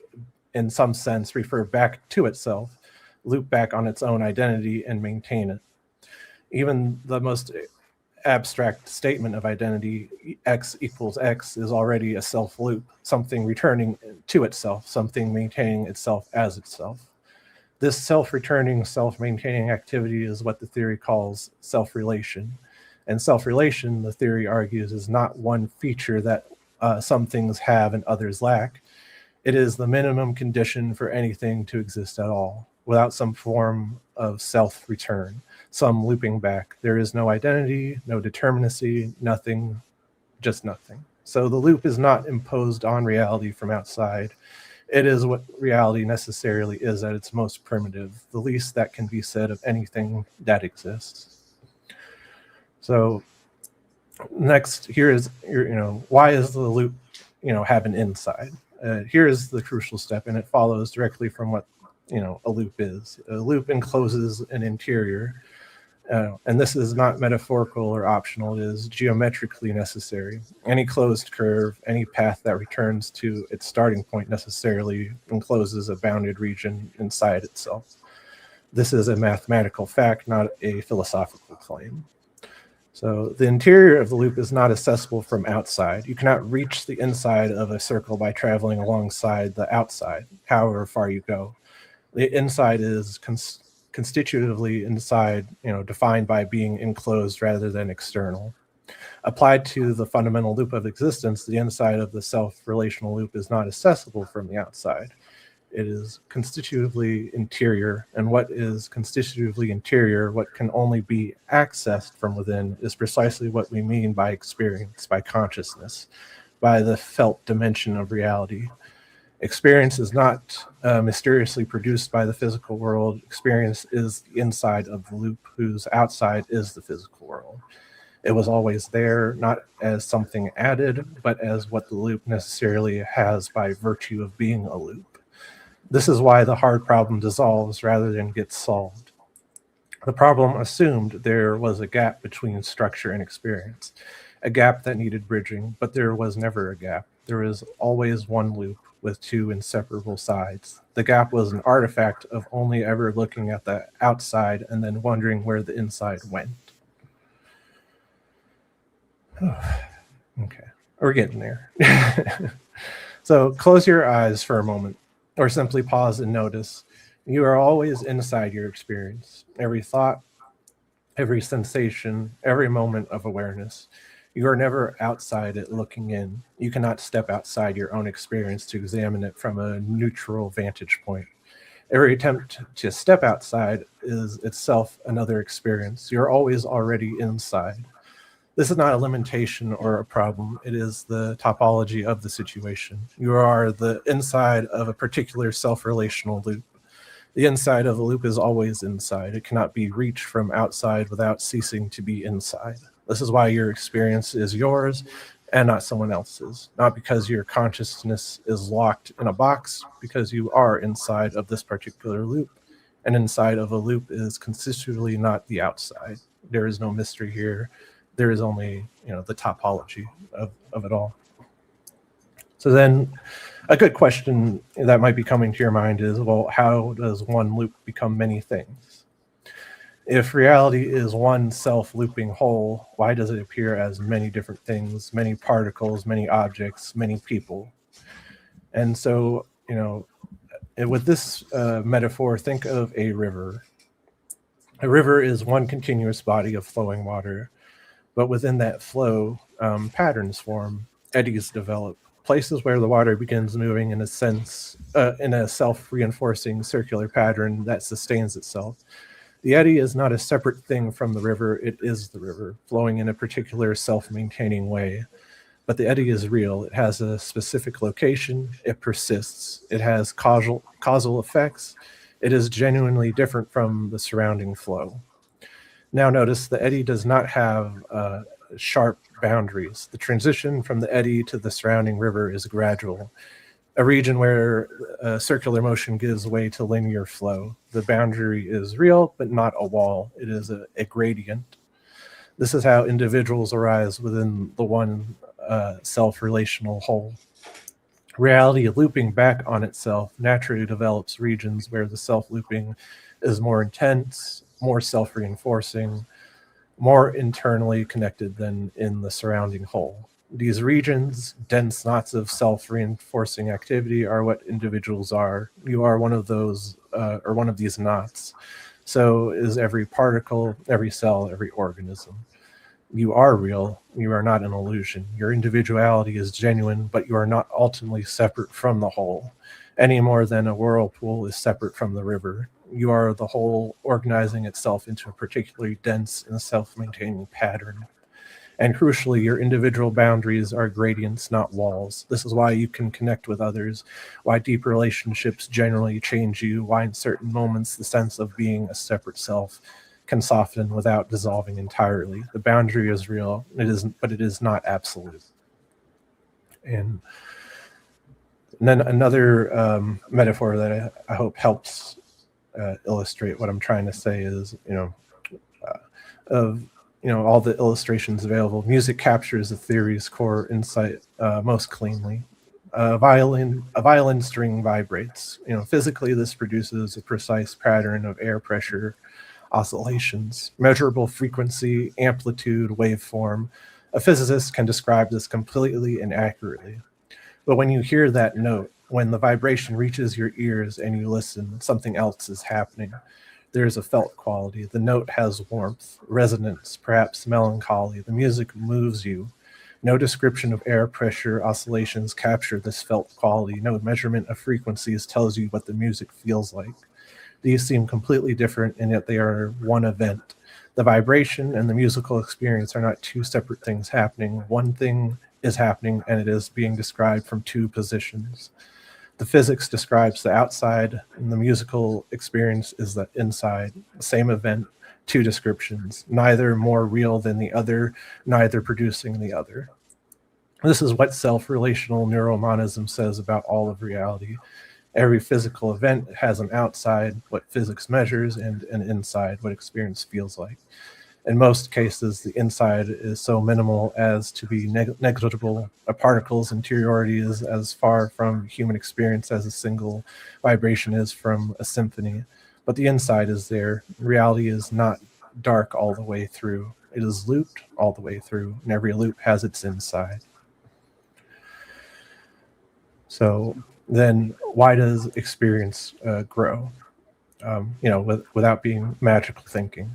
in some sense, refer back to itself, loop back on its own identity and maintain it. Even the most abstract statement of identity, X equals X, is already a self loop, something returning to itself, something maintaining itself as itself. This self-returning, self-maintaining activity is what the theory calls self-relation. And self-relation, the theory argues, is not one feature that some things have and others lack. It is the minimum condition for anything to exist at all. Without some form of self-return, some looping back, there is no identity, no determinacy, nothing, just nothing. So the loop is not imposed on reality from outside. It is what reality necessarily is at its most primitive, the least that can be said of anything that exists. So next, here is, why is the loop, have an inside? Here is the crucial step, and it follows directly from what, a loop is. A loop encloses an interior, and this is not metaphorical or optional. It is geometrically necessary. Any closed curve, any path that returns to its starting point necessarily encloses a bounded region inside itself. This is a mathematical fact, not a philosophical claim. So the interior of the loop is not accessible from outside. You cannot reach the inside of a circle by traveling alongside the outside, however far you go. The inside is constitutively inside, defined by being enclosed rather than external. Applied to the fundamental loop of existence, the inside of the self-relational loop is not accessible from the outside. It is constitutively interior, and what is constitutively interior, what can only be accessed from within, is precisely what we mean by experience, by consciousness, by the felt dimension of reality. Experience is not mysteriously produced by the physical world. Experience is the inside of the loop, whose outside is the physical world. It was always there, not as something added, but as what the loop necessarily has by virtue of being a loop. This is why the hard problem dissolves rather than gets solved. The problem assumed there was a gap between structure and experience, a gap that needed bridging, but there was never a gap. There is always one loop with two inseparable sides. The gap was an artifact of only ever looking at the outside and then wondering where the inside went. Okay, we're getting there. So close your eyes for a moment, or simply pause and notice. You are always inside your experience. Every thought, every sensation, every moment of awareness. You are never outside it looking in. You cannot step outside your own experience to examine it from a neutral vantage point. Every attempt to step outside is itself another experience. You're always already inside. This is not a limitation or a problem. It is the topology of the situation. You are the inside of a particular self-relational loop. The inside of a loop is always inside. It cannot be reached from outside without ceasing to be inside. This is why your experience is yours and not someone else's. Not because your consciousness is locked in a box, because you are inside of this particular loop. And inside of a loop is consistently not the outside. There is no mystery here. There is only, the topology of it all. So then a good question that might be coming to your mind is, well, how does one loop become many things? If reality is one self-looping whole, why does it appear as many different things, many particles, many objects, many people? And so, with this metaphor, think of a river. A river is one continuous body of flowing water, but within that flow, patterns form, eddies develop, places where the water begins moving in a self-reinforcing circular pattern that sustains itself. The eddy is not a separate thing from the river, it is the river, flowing in a particular self-maintaining way. But the eddy is real. It has a specific location, it persists, it has causal effects, it is genuinely different from the surrounding flow. Now notice the eddy does not have sharp boundaries. The transition from the eddy to the surrounding river is gradual, a region where circular motion gives way to linear flow. The boundary is real, but not a wall. It is a gradient. This is how individuals arise within the one self-relational whole. Reality looping back on itself naturally develops regions where the self-looping is more intense, more self-reinforcing, more internally connected than in the surrounding whole. These regions, dense knots of self-reinforcing activity, are what individuals are. You are one of those, or one of these knots. So is every particle, every cell, every organism. You are real. You are not an illusion. Your individuality is genuine, but you are not ultimately separate from the whole, any more than a whirlpool is separate from the river. You are the whole organizing itself into a particularly dense and self-maintaining pattern. And crucially, your individual boundaries are gradients, not walls. This is why you can connect with others, why deep relationships generally change you, why in certain moments the sense of being a separate self can soften without dissolving entirely. The boundary is real, but it is not absolute. And then another metaphor that I hope helps illustrate what I'm trying to say is, all the illustrations available, music captures the theory's core insight most cleanly. A violin string vibrates. Physically, this produces a precise pattern of air pressure oscillations, measurable frequency, amplitude, waveform. A physicist can describe this completely and accurately. But when you hear that note, when the vibration reaches your ears and you listen, something else is happening. There's a felt quality. The note has warmth, resonance, perhaps melancholy. The music moves you. No description of air pressure oscillations capture this felt quality. No measurement of frequencies tells you what the music feels like. These seem completely different, and yet they are one event. The vibration and the musical experience are not two separate things happening. One thing is happening, and it is being described from two positions. The physics describes the outside, and the musical experience is the inside. The same event, two descriptions, neither more real than the other, neither producing the other. This is what self-relational neuromonism says about all of reality. Every physical event has an outside, what physics measures, and an inside, what experience feels like. In most cases, the inside is so minimal as to be negligible. A particle's interiority is as far from human experience as a single vibration is from a symphony. But the inside is there. Reality is not dark all the way through. It is looped all the way through, and every loop has its inside. So then why does experience grow? Without being magical thinking.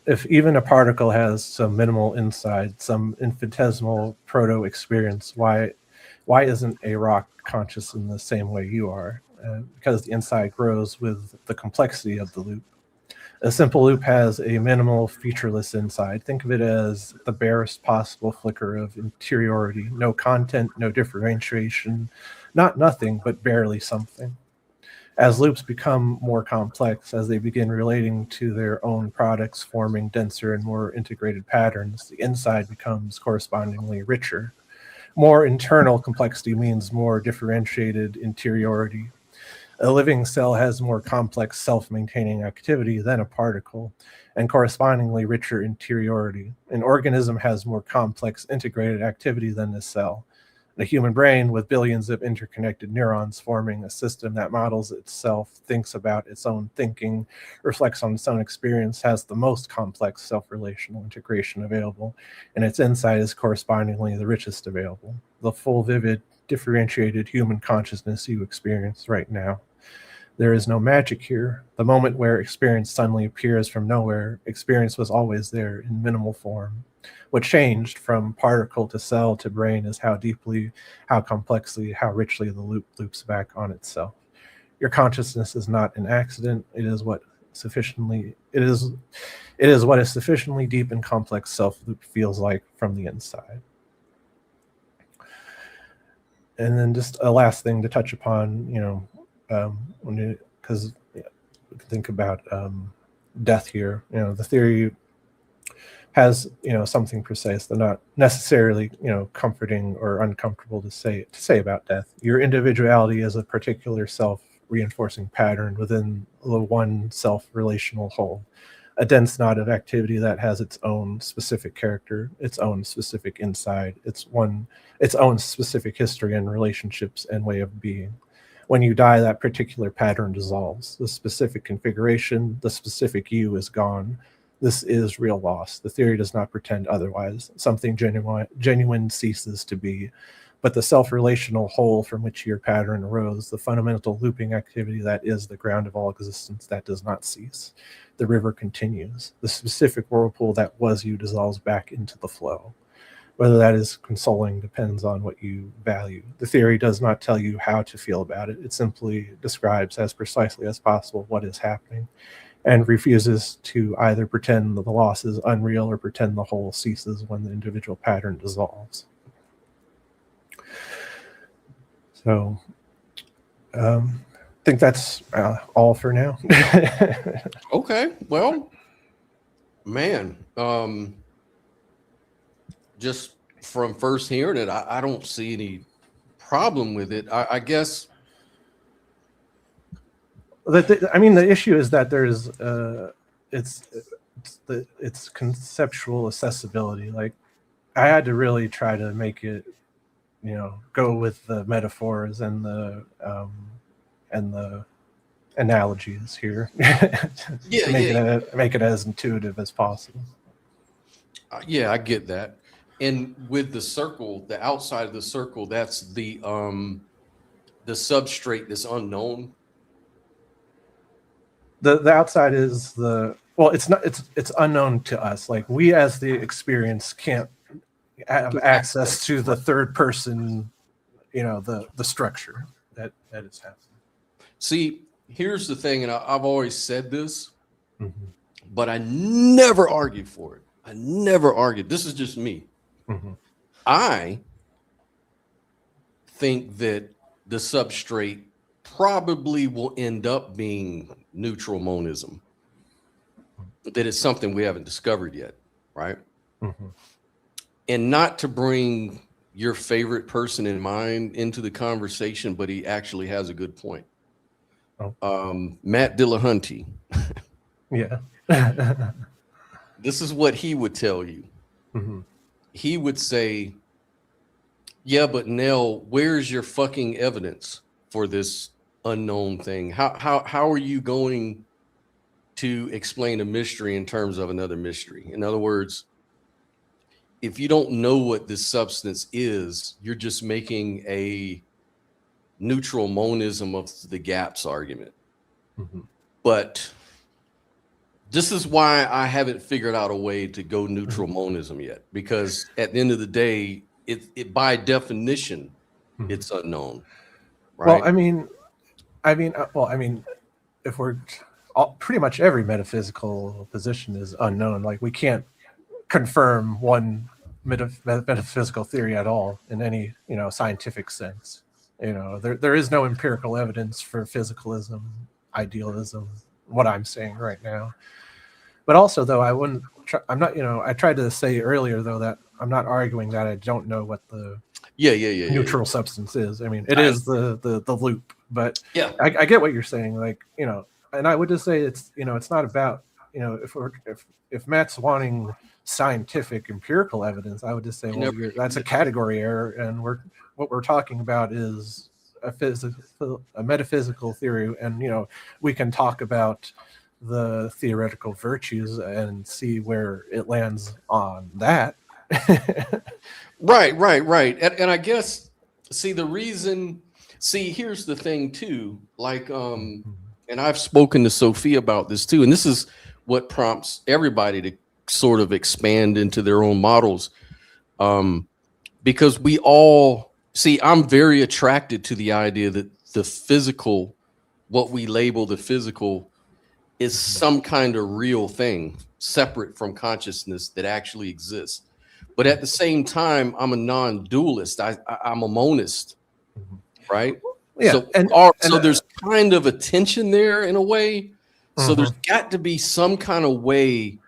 if even a particle has some minimal inside, some infinitesimal proto experience, why isn't a rock conscious in the same way you are? Because the inside grows with the complexity of the loop. A simple loop has a minimal featureless inside. Think of it as the barest possible flicker of interiority. No content, no differentiation, not nothing, but barely something. As loops become more complex, as they begin relating to their own products, forming denser and more integrated patterns, the inside becomes correspondingly richer. More internal complexity means more differentiated interiority. A living cell has more complex self-maintaining activity than a particle, and correspondingly richer interiority. An organism has more complex integrated activity than a cell. The human brain, with billions of interconnected neurons forming a system that models itself, thinks about its own thinking, reflects on its own experience, has the most complex self-relational integration available, and its insight is correspondingly the richest available. The full, vivid, differentiated human consciousness you experience right now. There is no magic here. The moment where experience suddenly appears from nowhere, experience was always there in minimal form. What changed from particle to cell to brain is how deeply, how complexly, how richly the loop loops back on itself. Your consciousness is not an accident. It is what what a sufficiently deep and complex self loop feels like from the inside. And then just a last thing to touch upon, because we can think about death here. The theory has something precise, though not necessarily comforting or uncomfortable to say about death. Your individuality is a particular self-reinforcing pattern within the one self-relational whole, a dense knot of activity that has its own specific character, its own specific inside, its own specific history and relationships and way of being. When you die, that particular pattern dissolves. The specific configuration, the specific you is gone. This is real loss. The theory does not pretend otherwise. Something genuine ceases to be. But the self-relational whole from which your pattern arose, the fundamental looping activity that is the ground of all existence, that does not cease. The river continues. The specific whirlpool that was you dissolves back into the flow. Whether that is consoling depends on what you value. The theory does not tell you how to feel about it. It simply describes as precisely as possible what is happening and refuses to either pretend that the loss is unreal or pretend the whole ceases when the individual pattern dissolves. So I think that's all for now. Okay, well, man, just from first hearing it, I don't see any problem with it. I guess. The issue is that there's it's conceptual accessibility. Like, I had to really try to make it, go with the metaphors and the analogies here to make it as intuitive as possible. Yeah, I get that. And with the circle, the outside of the circle, that's the substrate that's unknown. The outside is it's unknown to us. Like, we as the experience can't have access to the third person, the structure that is happening. See, here's the thing, and I've always said this, but I never argued for it. I never argued. This is just me. I think that the substrate probably will end up being neutral monism. That it's something we haven't discovered yet, right? And not to bring your favorite person in mind into the conversation, but he actually has a good point. Matt Dillahunty. Yeah. This is what he would tell you. He would say, yeah, but Nell, where's your fucking evidence for this unknown thing? How are you going to explain a mystery in terms of another mystery? In other words, if you don't know what this substance is, you're just making a neutral monism of the gaps argument. But This is why I haven't figured out a way to go neutral monism yet, because at the end of the day, it by definition, it's unknown, Well, right? I mean, if we're pretty much every metaphysical position is unknown. Like we can't confirm one metaphysical theory at all in any scientific sense. There is no empirical evidence for physicalism, idealism, what I'm saying right now. But also, though, I'm not, I tried to say earlier, though, that I'm not arguing that I don't know what the neutral substance is. I mean, it is the loop, but I get what you're saying. Like, and I would just say it's not about, if Matt's wanting scientific empirical evidence, I would just say, well, that's a category error, and what we're talking about is a metaphysical theory, and we can talk about the theoretical virtues and see where it lands on that. Right. And I guess, here's the thing too, like, and I've spoken to Sophie about this too, and this is what prompts everybody to sort of expand into their own models. Because we all I'm very attracted to the idea that the physical, what we label the physical, is some kind of real thing separate from consciousness that actually exists. But at the same time, I'm a non-dualist. I'm a monist, right? Yeah. So there's kind of a tension there in a way. So there's got to be some kind of way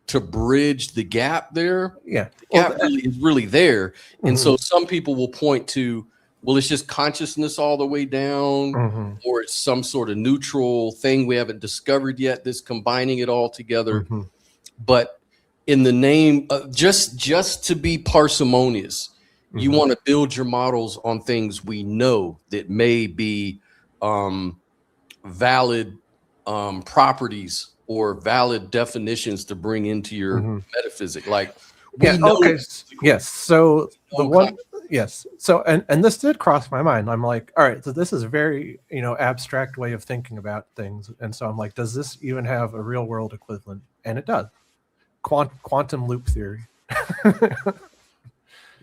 to bridge the gap there. Yeah. The gap is really there. And so some people will point to, well, it's just consciousness all the way down, or it's some sort of neutral thing we haven't discovered yet that's combining it all together. But in the name of just to be parsimonious, you want to build your models on things we know that may be valid properties or valid definitions to bring into your metaphysic. Like, yes. So the one. Yes. So, and this did cross my mind. I'm like, all right, so this is a very, abstract way of thinking about things. And so I'm like, does this even have a real world equivalent? And it does. Quantum loop theory.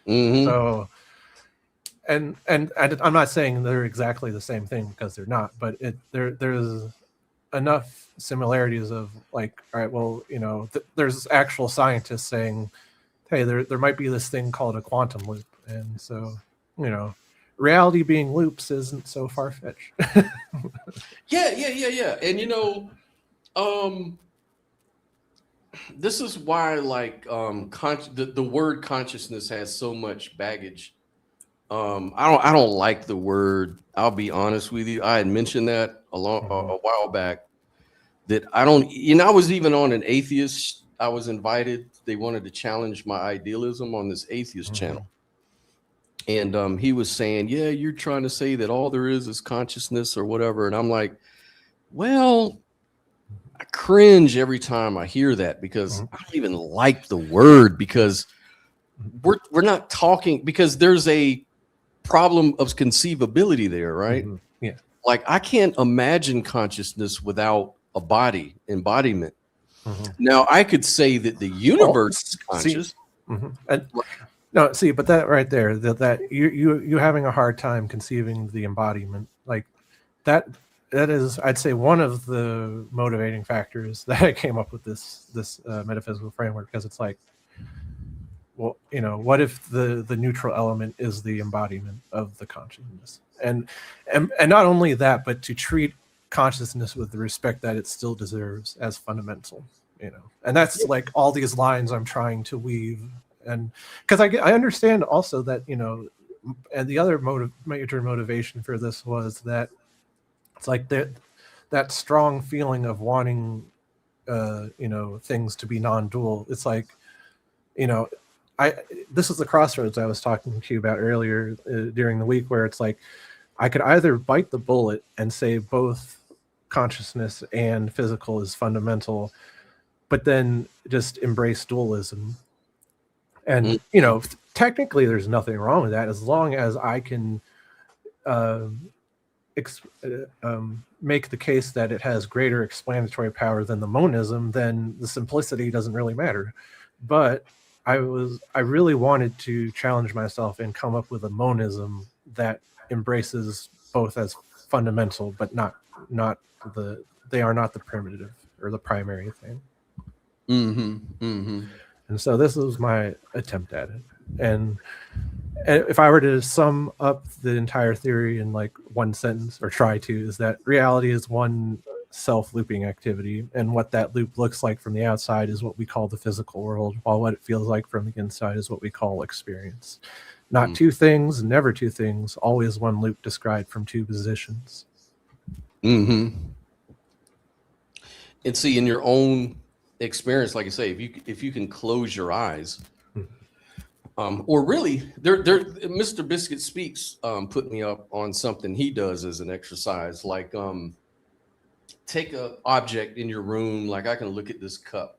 So, and I'm not saying they're exactly the same thing, because they're not, but there's enough similarities of like, all right, well, there's actual scientists saying, hey, there might be this thing called a quantum loop. And so, reality being loops isn't so far-fetched. Yeah. And this is why, like, the word consciousness has so much baggage. I don't like the word. I'll be honest with you. I had mentioned that a while back, that I don't. I was even on an atheist. I was invited. They wanted to challenge my idealism on this atheist channel. And he was saying, yeah, you're trying to say that all there is consciousness or whatever. And I'm like, well, I cringe every time I hear that, because I don't even like the word, because we're not talking, because there's a problem of conceivability there, right? Yeah. Like, I can't imagine consciousness without a body, embodiment. Now, I could say that the universe is conscious. No, see, but that right there, that you having a hard time conceiving the embodiment, like that is, I'd say, one of the motivating factors that I came up with this metaphysical framework, because it's like, well, what if the neutral element is the embodiment of the consciousness, and not only that, but to treat consciousness with the respect that it still deserves as fundamental, and that's like all these lines I'm trying to weave. And because I understand also that, and the other major motivation for this was that it's like that strong feeling of wanting, things to be non-dual. It's like, this is the crossroads I was talking to you about earlier during the week, where it's like, I could either bite the bullet and say both consciousness and physical is fundamental, but then just embrace dualism. And, technically there's nothing wrong with that, as long as I can make the case that it has greater explanatory power than the monism, then the simplicity doesn't really matter. But I really wanted to challenge myself and come up with a monism that embraces both as fundamental, but they are not the primitive or the primary thing. And so this was my attempt at it. And if I were to sum up the entire theory in like one sentence, or try to, is that reality is one self-looping activity, and what that loop looks like from the outside is what we call the physical world, while what it feels like from the inside is what we call experience. Not two things, never two things, always one loop described from two positions. And see, in your own experience, like I say, if you can close your eyes, or really, Mr. Biscuit Speaks put me up on something he does as an exercise, like take an object in your room, like I can look at this cup.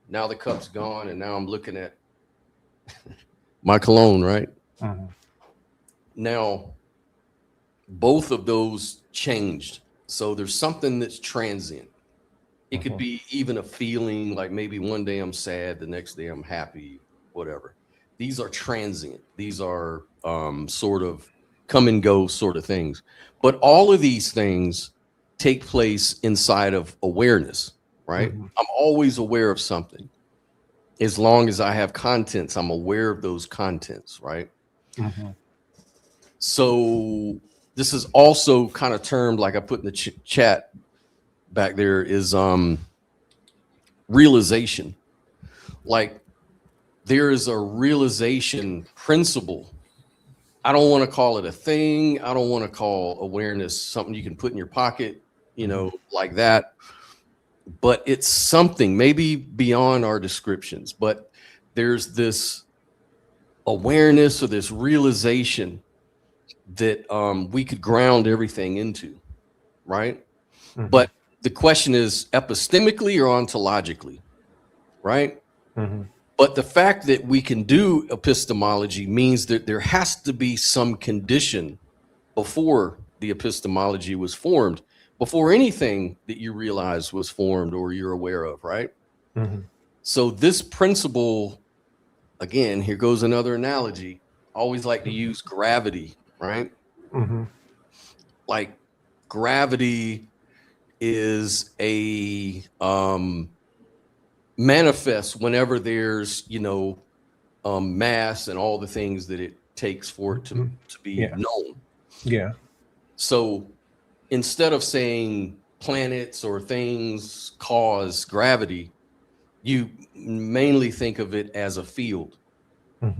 Now the cup's gone, and now I'm looking at my cologne, right? Now, both of those changed. So there's something that's transient. It could be even a feeling, like maybe one day I'm sad, the next day I'm happy, whatever. These are transient. These are sort of come and go sort of things. But all of these things take place inside of awareness, right? I'm always aware of something. As long as I have contents, I'm aware of those contents, right? So this is also kind of termed, like I put in the chat back there, is realization. Like there is a realization principle. I don't want to call it a thing. I don't want to call awareness something you can put in your pocket, you know, like that. But it's something maybe beyond our descriptions, but there's this awareness or this realization that we could ground everything into, right? But the question is epistemically or ontologically, right? But the fact that we can do epistemology means that there has to be some condition before the epistemology was formed, before anything that you realize was formed or you're aware of, right? So this principle, again, here goes another analogy. I always like to use gravity, right? Like gravity is a manifest whenever there's, you know, mass and all the things that it takes for it to be known. So instead of saying planets or things cause gravity, you mainly think of it as a field.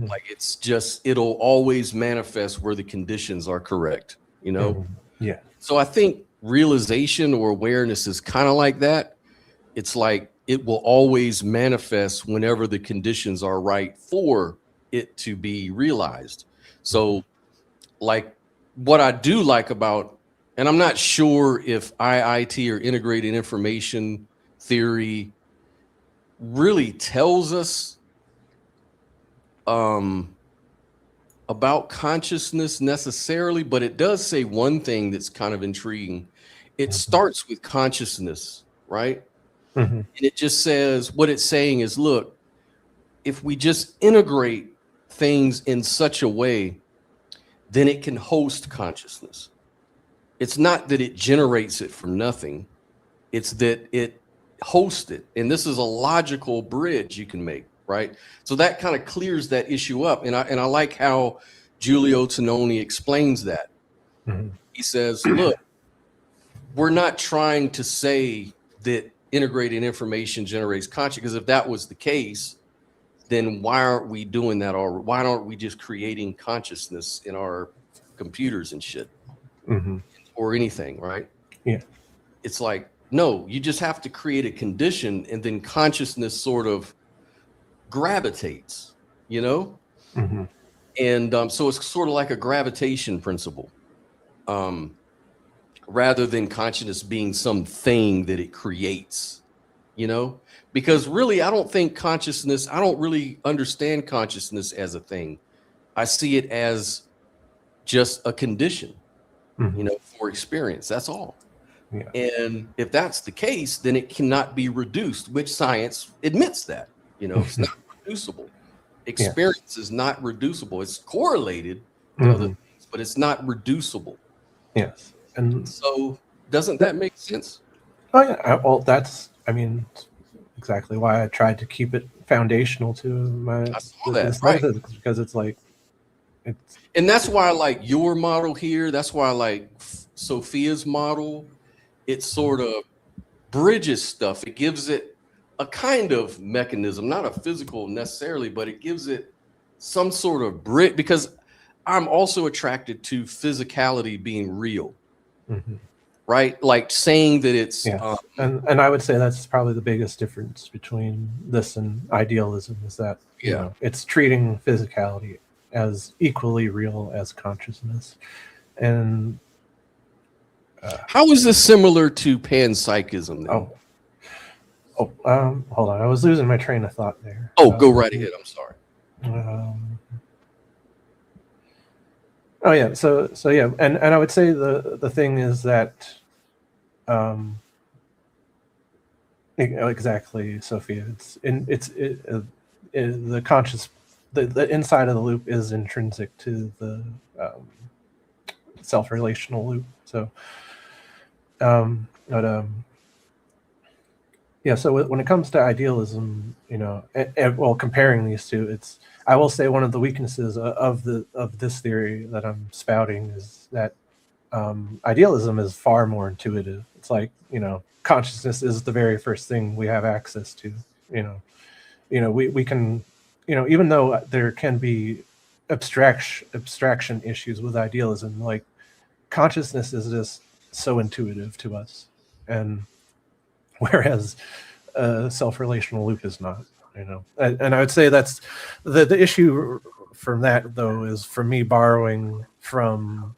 Like it's just, it'll always manifest where the conditions are correct, you know? So I think realization or awareness is kind of like that. It's like it will always manifest whenever the conditions are right for it to be realized. So like what I do like about, and I'm not sure if IIT or integrated information theory really tells us about consciousness necessarily, but it does say one thing that's kind of intriguing. It starts with consciousness, right? And it just says, what it's saying is, look, if we just integrate things in such a way, then it can host consciousness. It's not that it generates it from nothing. It's that it hosts it. And this is a logical bridge you can make, right? So that kind of clears that issue up. And I like how Giulio Tononi explains that. He says, look, we're not trying to say that integrated information generates consciousness, because if that was the case, then why aren't we doing that? Or why aren't we just creating consciousness in our computers and shit or anything, right? It's like, no, you just have to create a condition, and then consciousness sort of gravitates, you know? And so it's sort of like a gravitation principle, rather than consciousness being something that it creates, you know? Because really, I don't think consciousness, I don't really understand consciousness as a thing. I see it as just a condition. Mhm. for experience. That's all. Yeah. And if that's the case, then it cannot be reduced, which science admits that. It's not reducible. Yeah. Experience is not reducible. It's correlated to other Mhm. things, but it's not reducible. Yes. And So doesn't that make sense? oh yeah, well, that's, I mean, exactly why I tried to keep it foundational to I saw that, this right. metaphysics, because it's like, it's, And that's why I like your model here. That's why I like Sophia's model. It sort of bridges stuff. It gives it a kind of mechanism, not a physical necessarily, but it gives it some sort of bridge, because I'm also attracted to physicality being real, mhm. right? Like saying that it's Yes. And I would say that's probably the biggest difference between this and idealism, is that, yeah. it's treating physicality as equally real as consciousness. And How is this similar to panpsychism then? hold on, I was losing my train of thought there. Go right ahead. I'm sorry. Oh yeah, so yeah, and I would say the thing is that, exactly, Sophia. The conscious, the inside of the loop is intrinsic to the self-relational loop. So, yeah. So when it comes to idealism, well, comparing these two, I will say one of the weaknesses of this theory that I'm spouting is that idealism is far more intuitive. It's like, consciousness is the very first thing we have access to. We can, even though there can be abstraction issues with idealism, like consciousness is just so intuitive to us, and whereas a self-relational loop is not. And I would say that's the issue from that, though, is for me borrowing from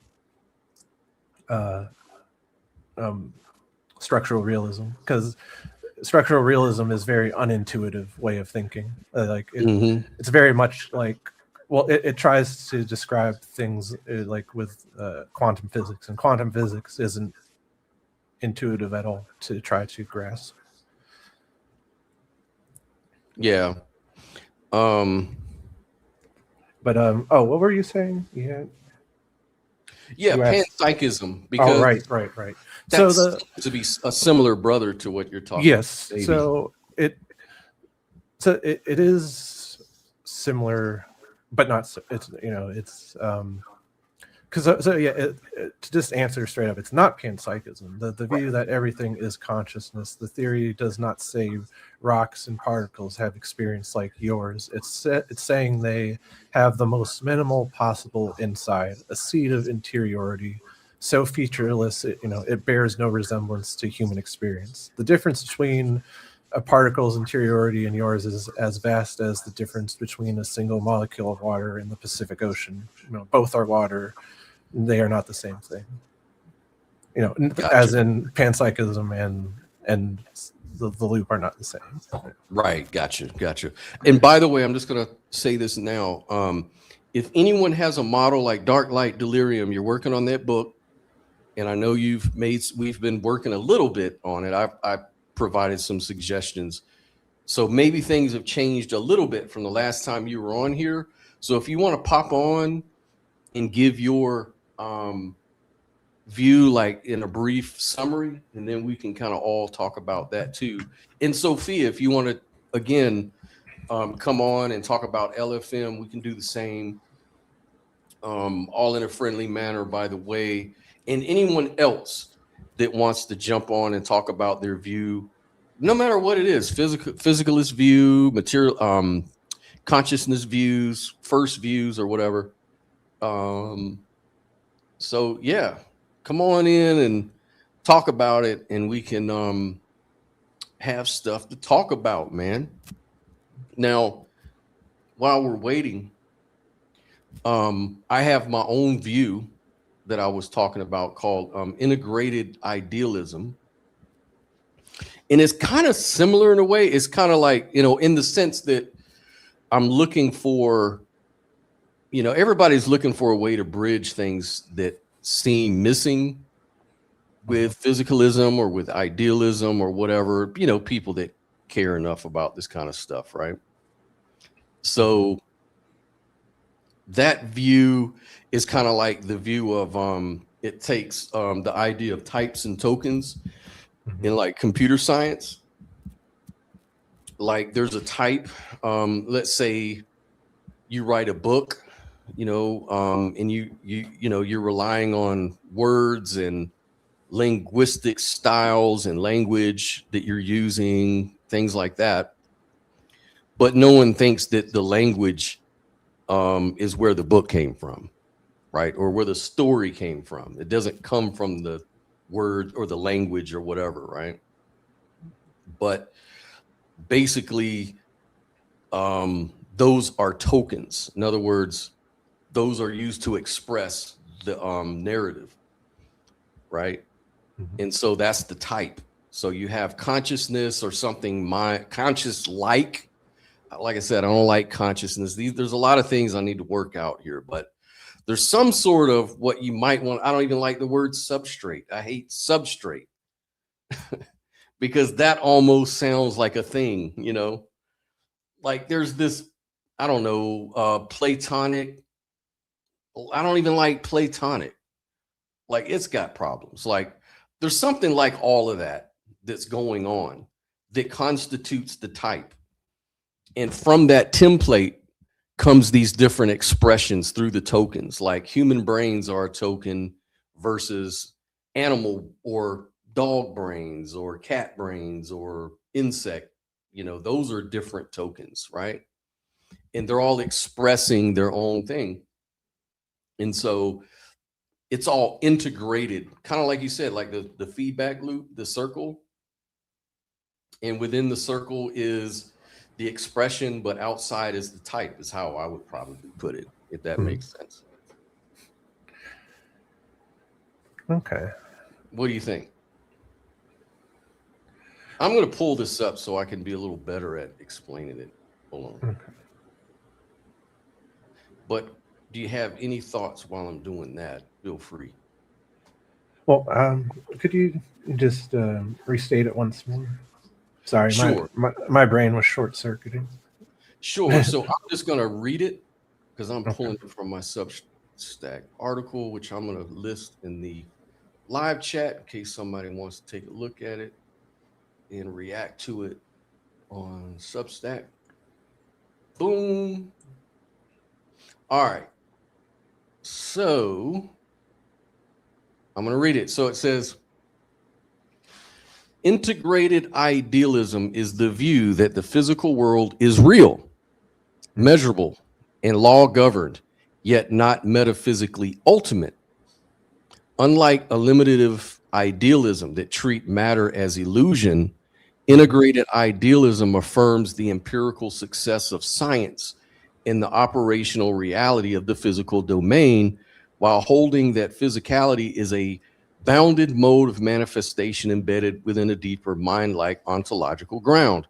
structural realism, because structural realism is very unintuitive way of thinking. It's very much like, well, it tries to describe things like with quantum physics, and quantum physics isn't intuitive at all to try to grasp. Yeah. But what were you saying? Yeah, panpsychism, because right. That seems to be a similar brother to what you're talking about. Yes. So it is similar, but not. It's because to just answer straight up, it's not panpsychism. The view that everything is consciousness. The theory does not say rocks and particles have experience like yours. It's saying they have the most minimal possible inside, a seed of interiority, so featureless it bears no resemblance to human experience. The difference between a particle's interiority and yours is as vast as the difference between a single molecule of water in the Pacific Ocean. Both are water. They are not the same thing. Gotcha. As in panpsychism and the loop are not the same. Right. Gotcha. And by the way, I'm just going to say this now. If anyone has a model like Dark Light Delirium, you're working on that book, and I know we've been working a little bit on it. I provided some suggestions. So maybe things have changed a little bit from the last time you were on here. So if you want to pop on and give your view, like in a brief summary, and then we can kind of all talk about that too. And Sophia, if you want to, again, come on and talk about LFM, we can do the same, all in a friendly manner, by the way. And anyone else that wants to jump on and talk about their view, no matter what it is, physicalist view, material, consciousness views, first views, or whatever. So yeah, come on in and talk about it, and we can have stuff to talk about, man. Now, while we're waiting, I have my own view that I was talking about called integrated idealism. And it's kind of similar in a way. It's kind of like, in the sense that I'm looking for, everybody's looking for a way to bridge things that seem missing with physicalism or with idealism or whatever, you know, people that care enough about this kind of stuff, right? So that view is kind of like the view of it takes the idea of types and tokens in like computer science. Like there's a type, let's say you write a book, you know, and you're relying on words and linguistic styles and language that you're using, things like that. But no one thinks that the language is where the book came from, right? Or where the story came from. It doesn't come from the word or the language or whatever, right? But basically, those are tokens. In other words, those are used to express the narrative, right? And so that's the type. So you have consciousness or something conscious like I said, I don't like consciousness. There's a lot of things I need to work out here, but there's some sort of what you might want. I don't even like the word substrate. I hate substrate because that almost sounds like a thing, you know, like there's this, I don't know, Platonic. I don't even like Platonic. Like it's got problems. Like there's something like all of that that's going on that constitutes the type. And from that template comes these different expressions through the tokens, like human brains are a token versus animal or dog brains or cat brains or insect, you know, those are different tokens, right? And they're all expressing their own thing. And so it's all integrated, kind of like you said, like the feedback loop, the circle. And within the circle is the expression, but outside is the type, is how I would probably put it, if that makes sense. Okay. What do you think? I'm going to pull this up so I can be a little better at explaining it. Hold on. Okay. But do you have any thoughts while I'm doing that? Feel free. Well, could you just restate it once more? Sorry, sure. My brain was short-circuiting. Sure. So I'm just going to read it because I'm pulling it from my Substack article, which I'm going to list in the live chat in case somebody wants to take a look at it and react to it on Substack. Boom. All right. So I'm going to read it. So it says, integrated idealism is the view that the physical world is real, measurable, and law-governed, yet not metaphysically ultimate. Unlike eliminative idealism that treat matter as illusion, integrated idealism affirms the empirical success of science in the operational reality of the physical domain, while holding that physicality is a bounded mode of manifestation embedded within a deeper mind-like ontological ground.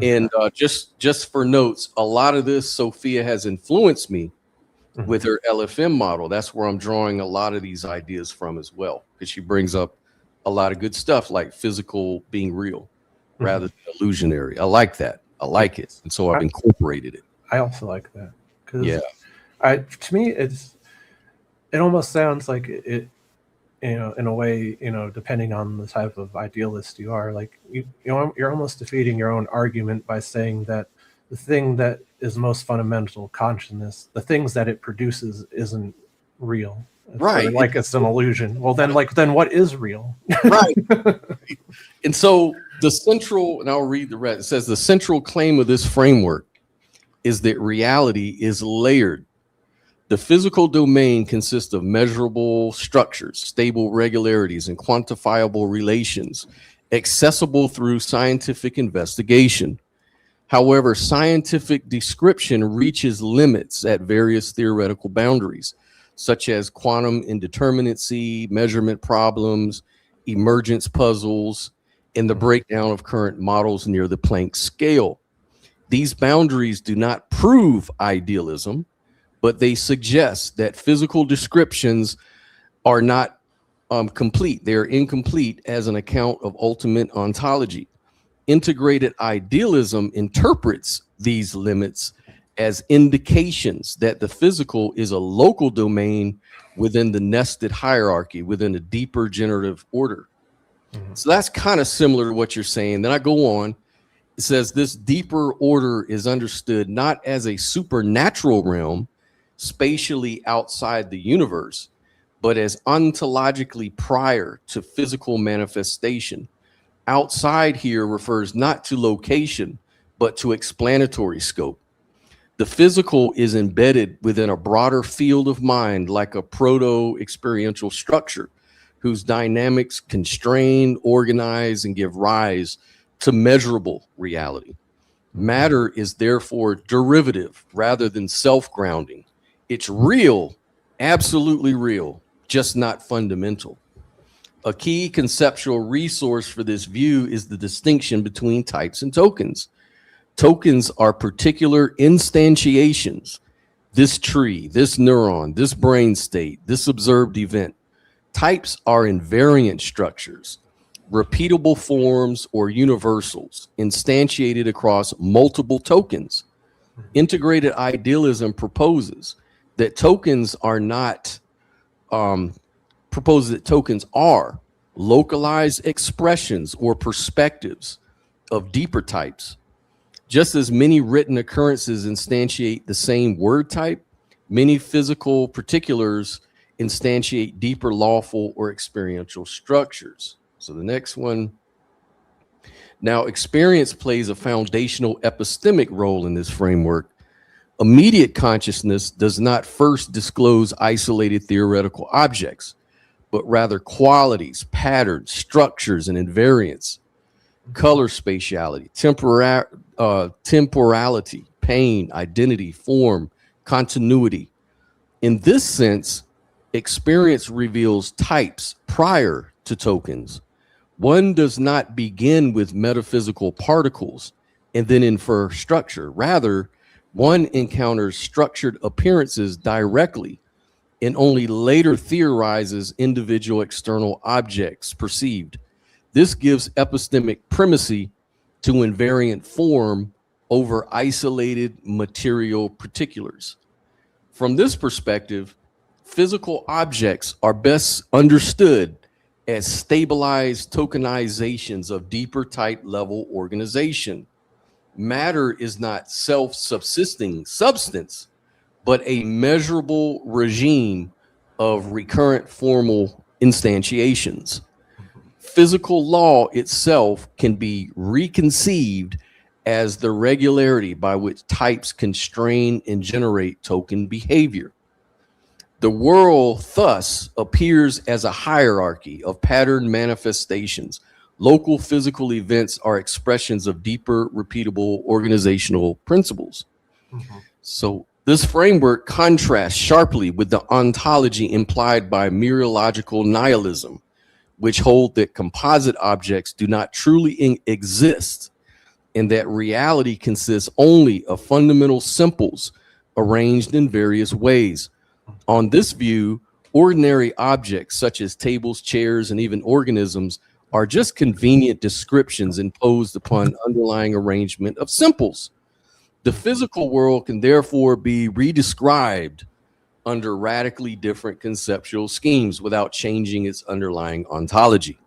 And just for notes, a lot of this, Sophia has influenced me with her LFM model. That's where I'm drawing a lot of these ideas from as well, because she brings up a lot of good stuff like physical being real rather than illusionary. I like that. I like it. And so I've incorporated it. I also like that. Because to me, it almost sounds like it, you know, in a way, you know, depending on the type of idealist you are, like you're almost defeating your own argument by saying that the thing that is most fundamental, consciousness, the things that it produces isn't real. Right. Like it's an illusion. Well, then what is real? Right. And so the central, and I'll read the rest. It says the central claim of this framework is that reality is layered. The physical domain consists of measurable structures, stable regularities, and quantifiable relations, accessible through scientific investigation. However, scientific description reaches limits at various theoretical boundaries, such as quantum indeterminacy, measurement problems, emergence puzzles, and the breakdown of current models near the Planck scale. These boundaries do not prove idealism, but they suggest that physical descriptions are not complete. They are incomplete as an account of ultimate ontology. Integrated idealism interprets these limits as indications that the physical is a local domain within the nested hierarchy, within a deeper generative order. So that's kind of similar to what you're saying. Then I go on. It says this deeper order is understood not as a supernatural realm, spatially outside the universe, but as ontologically prior to physical manifestation. Outside here refers not to location, but to explanatory scope. The physical is embedded within a broader field of mind, like a proto-experiential structure whose dynamics constrain, organize, and give rise to measurable reality. Matter is therefore derivative rather than self-grounding. It's real, absolutely real, just not fundamental. A key conceptual resource for this view is the distinction between types and tokens. Tokens are particular instantiations. This tree, this neuron, this brain state, this observed event. Types are invariant structures, repeatable forms or universals, instantiated across multiple tokens. Integrated idealism proposes that tokens are not, proposes that tokens are localized expressions or perspectives of deeper types. Just as many written occurrences instantiate the same word type, many physical particulars instantiate deeper lawful or experiential structures. So the next one. Now, experience plays a foundational epistemic role in this framework. Immediate consciousness does not first disclose isolated theoretical objects, but rather qualities, patterns, structures, and invariants, color spatiality, temporality, pain, identity, form, continuity. In this sense, experience reveals types prior to tokens. One does not begin with metaphysical particles and then infer structure. Rather, one encounters structured appearances directly and only later theorizes individual external objects perceived. This gives epistemic primacy to invariant form over isolated material particulars. From this perspective, physical objects are best understood as stabilized tokenizations of deeper type level organization. Matter is not self-subsisting substance, but a measurable regime of recurrent formal instantiations. Physical law itself can be reconceived as the regularity by which types constrain and generate token behavior. The world thus appears as a hierarchy of pattern manifestations. Local physical events are expressions of deeper, repeatable organizational principles. So this framework contrasts sharply with the ontology implied by mereological nihilism, which hold that composite objects do not truly exist and that reality consists only of fundamental simples arranged in various ways. On this view, ordinary objects such as tables, chairs, and even organisms are just convenient descriptions imposed upon underlying arrangement of simples. The physical world can therefore be redescribed under radically different conceptual schemes without changing its underlying ontology.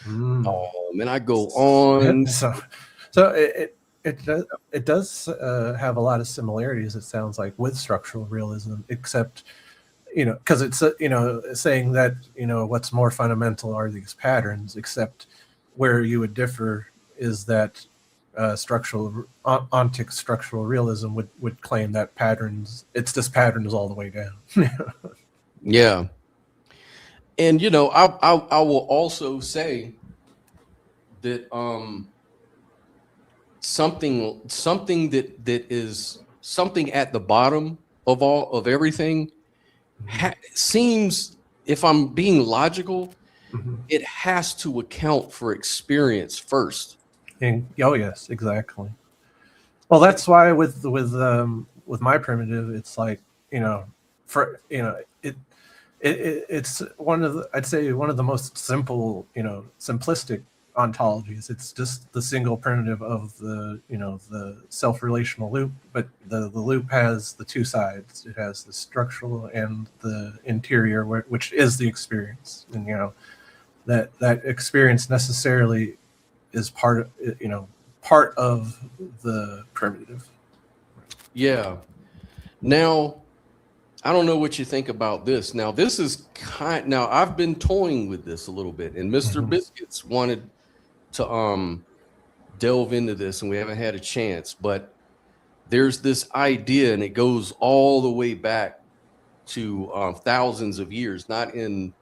And I go on. So it does have a lot of similarities, it sounds like, with structural realism, except, because it's, saying that, what's more fundamental are these patterns, except where you would differ is that ontic structural realism would claim that it's just patterns all the way down. Yeah. And, I will also say that something that is something at the bottom of everything seems, if I'm being logical, it has to account for experience first. Oh yes, exactly. Well, that's why with my primitive, it's like, it it's one of the, I'd say one of the most simple, simplistic ontologies. It's just the single primitive of the, the self-relational loop, but the loop has the two sides. It has the structural and the interior, which is the experience. And, that experience necessarily is part of the primitive. Yeah. Now, I don't know what you think about this. Now, this is now I've been toying with this a little bit, and Mr. Biscuits wanted to delve into this, and we haven't had a chance, but there's this idea, and it goes all the way back to thousands of years, not in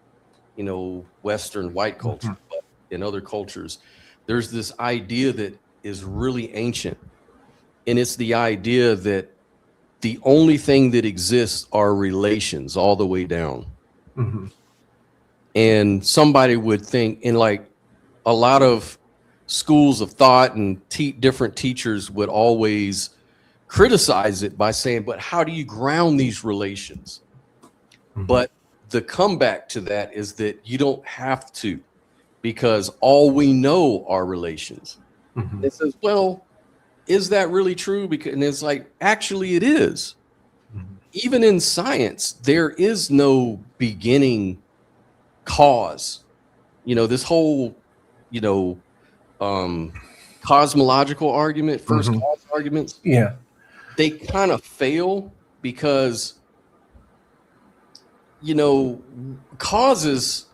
Western white culture, but in other cultures. There's this idea that is really ancient, and it's the idea that the only thing that exists are relations all the way down. And somebody would think, in like a lot of schools of thought and different teachers would always criticize it by saying, but how do you ground these relations? But the comeback to that is that you don't have to, because all we know are relations. It says, well, is that really true? Because, and it's like, actually it is. Even in science, there is no beginning cause. This whole, cosmological argument, first cause arguments. Yeah. They kind of fail because, causes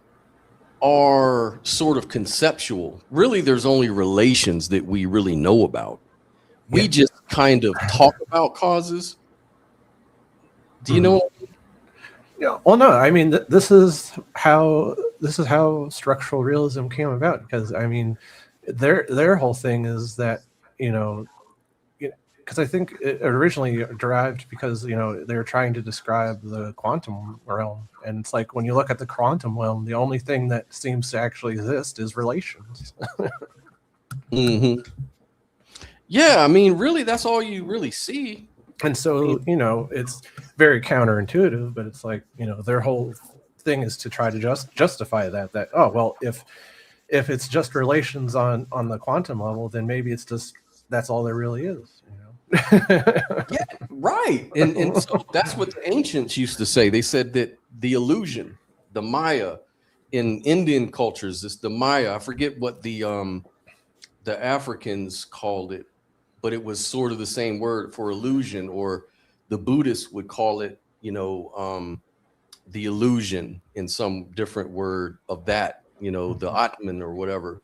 are sort of conceptual. Really, there's only relations that we really know about. We just kind of talk about causes. Do you know? Yeah. Well, no. I mean, this is how structural realism came about. Because I mean, their whole thing is that because I think it originally derived because they were trying to describe the quantum realm, and it's like when you look at the quantum realm, the only thing that seems to actually exist is relations. Yeah, I mean, really, that's all you really see. And so, it's very counterintuitive, but it's like, their whole thing is to try to justify that, oh, well, if it's just relations on the quantum level, then maybe it's just, that's all there really is, Yeah, right. And so that's what the ancients used to say. They said that the illusion, the Maya, in Indian cultures, the Maya, I forget what the Africans called it, but it was sort of the same word for illusion, or the Buddhists would call it, the illusion in some different word of that, the Atman or whatever.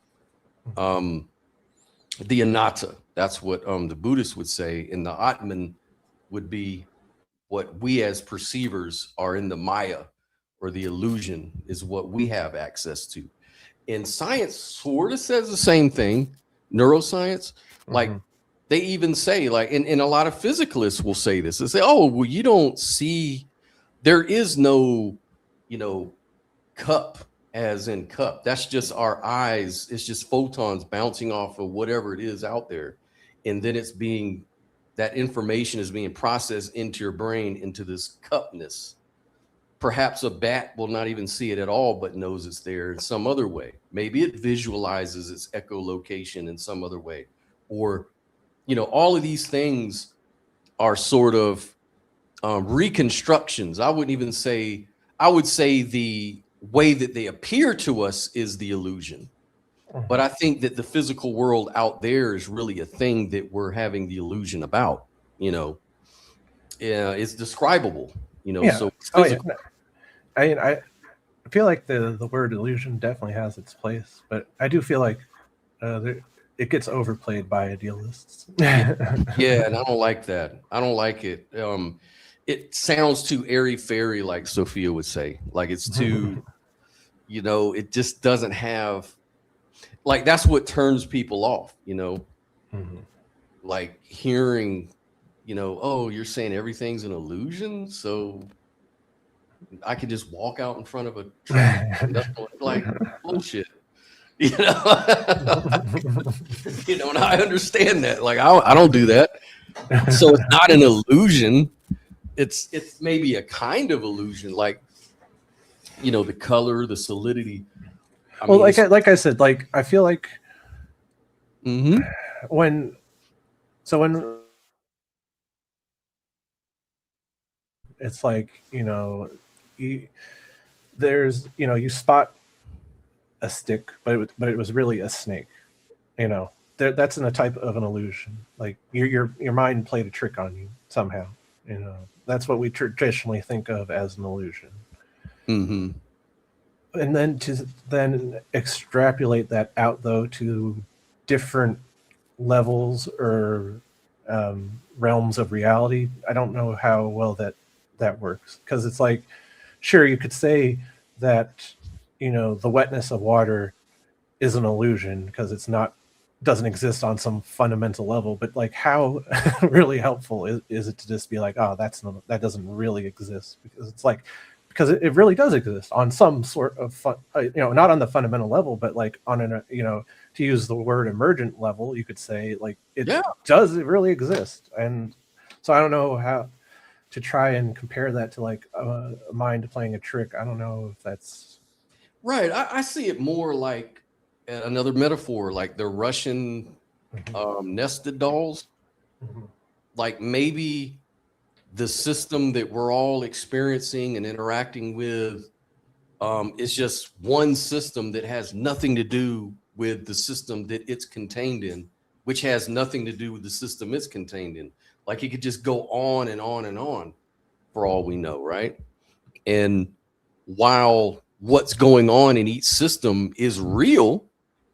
The anatta, that's what the Buddhists would say, and the Atman would be what we as perceivers are in the Maya, or the illusion is what we have access to. And science sort of says the same thing, neuroscience, like they even say, like, and a lot of physicalists will say this. They say, oh, well, you don't see, there is no, cup as in cup. That's just our eyes. It's just photons bouncing off of whatever it is out there. And then that information is being processed into your brain, into this cupness. Perhaps a bat will not even see it at all, but knows it's there in some other way. Maybe it visualizes its echolocation in some other way. Or, all of these things are sort of reconstructions. I wouldn't even say, I would say the way that they appear to us is the illusion. But I think that the physical world out there is really a thing that we're having the illusion about, it's describable, so it's physical. I mean, I feel like the word illusion definitely has its place, but I do feel like it gets overplayed by idealists. Yeah, and I don't like that. I don't like it. It sounds too airy-fairy, like Sophia would say. Like it's too, it just doesn't have, like that's what turns people off, like hearing, oh, you're saying everything's an illusion, so I could just walk out in front of a train. That's like bullshit. And I understand that. Like I don't do that. So it's not an illusion. It's maybe a kind of illusion. Like you know, the color, the solidity. I Well, mean, like I said, like I feel like when it's like, you know, you spot a stick, but it was really a snake. You know, that's in a type of an illusion. Like your mind played a trick on you somehow. You know, that's what we traditionally think of as an illusion. Mm-hmm. And then to then extrapolate that out though to different levels or realms of reality, I don't know how well that works, because it's like, sure, you could say that, you know, the wetness of water is an illusion because doesn't exist on some fundamental level, but like how really helpful is it to just be like, oh, that doesn't really exist? Because it really does exist on some sort of you know, not on the fundamental level, but like on an, you know, to use the word emergent level, you could say like it really exist. And so I don't know how to try and compare that to like a mind playing a trick. I don't know if that's right. I see it more like another metaphor, like the Russian nested dolls. Like maybe the system that we're all experiencing and interacting with is just one system that has nothing to do with the system that it's contained in, which has nothing to do with the system it's contained in. Like it could just go on and on and on for all we know, right? And while what's going on in each system is real,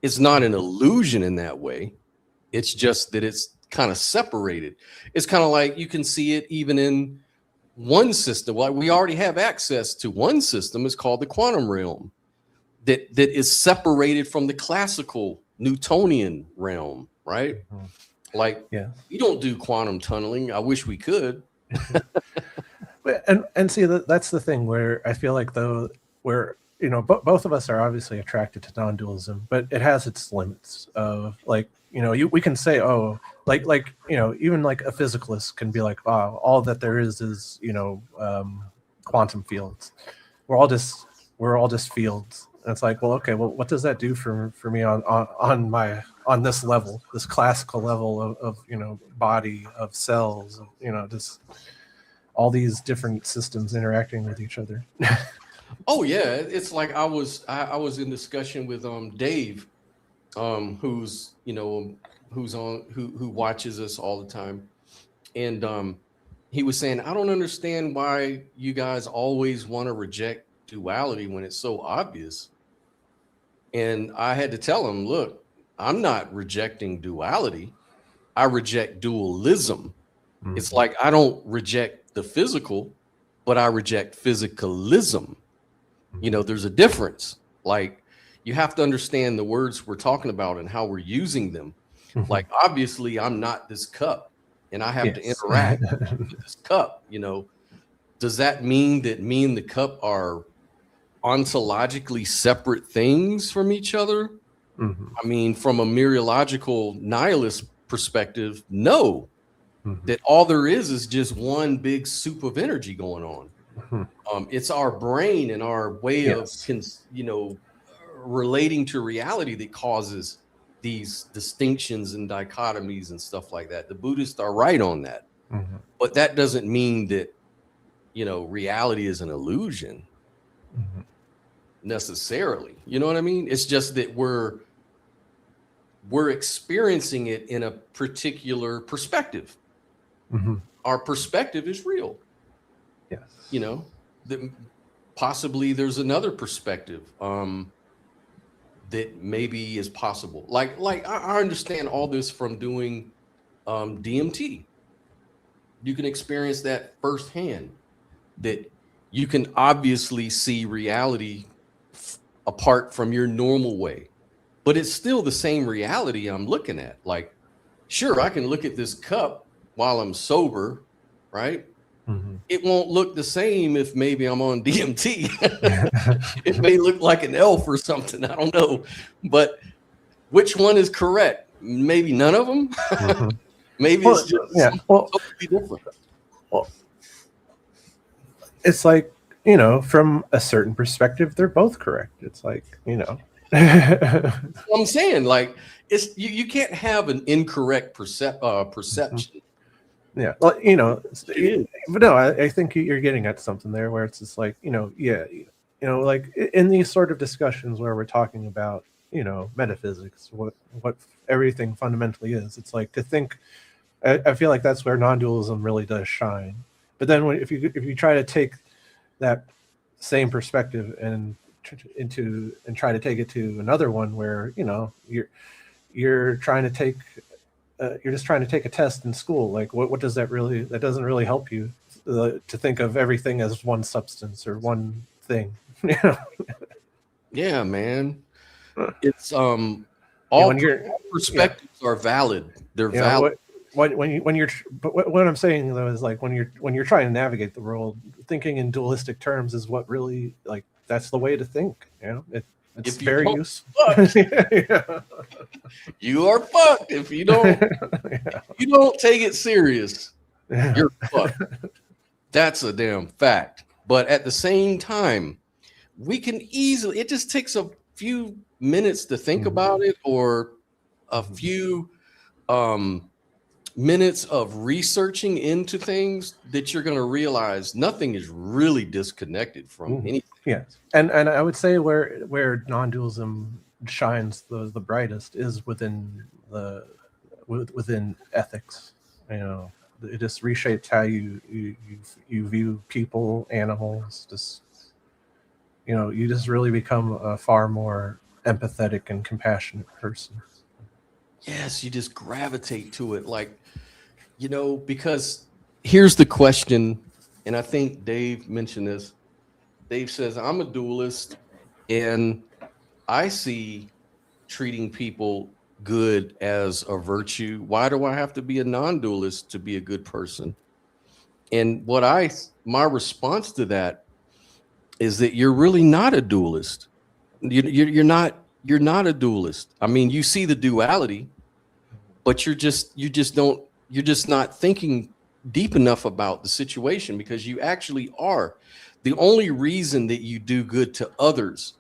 it's not an illusion in that way. It's just that it's kind of separated. It's kind of like you can see it even in one system. Like we already have access to one system. It's called the quantum realm that is separated from the classical Newtonian realm, right? Like we don't do quantum tunneling. I wish we could. And see, that's the thing where I feel like though, where, you know, both of us are obviously attracted to non-dualism, but it has its limits of like, you know, we can say, oh, like, you know, even like a physicalist can be like, oh, all that there is, you know, quantum fields. We're all just fields. And it's like, well, okay, well, what does that do for me on this level, this classical level of, you know, body, of cells, of, you know, just all these different systems interacting with each other. Oh yeah, it's like I was in discussion with Dave, who's, you know, who watches us all the time, and he was saying, I don't understand why you guys always want to reject duality when it's so obvious. And I had to tell him, look, I'm not rejecting duality. I reject dualism. Mm-hmm. It's like I don't reject the physical, but I reject physicalism. You know, there's a difference. Like you have to understand the words we're talking about and how we're using them. Like obviously I'm not this cup and I have to interact with this cup. You know, does that mean that me and the cup are ontologically separate things from each other? I mean, from a mereological nihilist perspective, no. That all there is just one big soup of energy going on. It's our brain and our way of, you know, relating to reality that causes these distinctions and dichotomies and stuff like that. The Buddhists are right on that. But that doesn't mean that, you know, reality is an illusion necessarily. You know what I mean? It's just that we're experiencing it in a particular perspective. Our perspective is real. You know, possibly there's another perspective that maybe is possible. Like I understand all this from doing DMT. You can experience that firsthand, that you can obviously see reality apart from your normal way, but it's still the same reality I'm looking at. Like, sure, I can look at this cup while I'm sober, right? It won't look the same if maybe I'm on DMT. It may look like an elf or something. I don't know. But which one is correct? Maybe none of them. Maybe it's just totally different. Well, it's like you know, from a certain perspective, they're both correct. It's like, you know. I'm saying, like, it's you can't have an incorrect perception. Yeah, well, you know, It is. but no, I think you're getting at something there where it's just like, you know, yeah, you know, like in these sort of discussions where we're talking about, you know, metaphysics, what everything fundamentally is. It's like to think. I feel like that's where non-dualism really does shine. But then if you try to take that same perspective and try to take it to another one where, you know, you're trying to take you're just trying to take a test in school. Like, what does that really? That doesn't really help you to think of everything as one substance or one thing. You know? Yeah, man. It's all perspectives are valid. They're valid. When you're, but what I'm saying though is like when you're trying to navigate the world, thinking in dualistic terms is what really, like, that's the way to think. You know, it's very useful. Yeah. You are fucked if you don't. If you don't take it serious. Yeah. You're fucked. That's a damn fact. But at the same time, we can easily. It just takes a few minutes to think about it, or a few minutes of researching into things that you're going to realize nothing is really disconnected from anything. Yes, and I would say where non-dualism shines the brightest is within ethics. You know, it just reshapes how you view people, animals. Just, you know, you just really become a far more empathetic and compassionate person. Yes, you just gravitate to it, like, you know, because here's the question, and I think Dave mentioned this. Dave says, I'm a dualist, and I see treating people good as a virtue. Why do I have to be a non-dualist to be a good person? And my response to that is that you're really not a dualist. You're not a dualist. I mean, you see the duality, but you're just not thinking deep enough about the situation, because you actually are. The only reason that you do good to others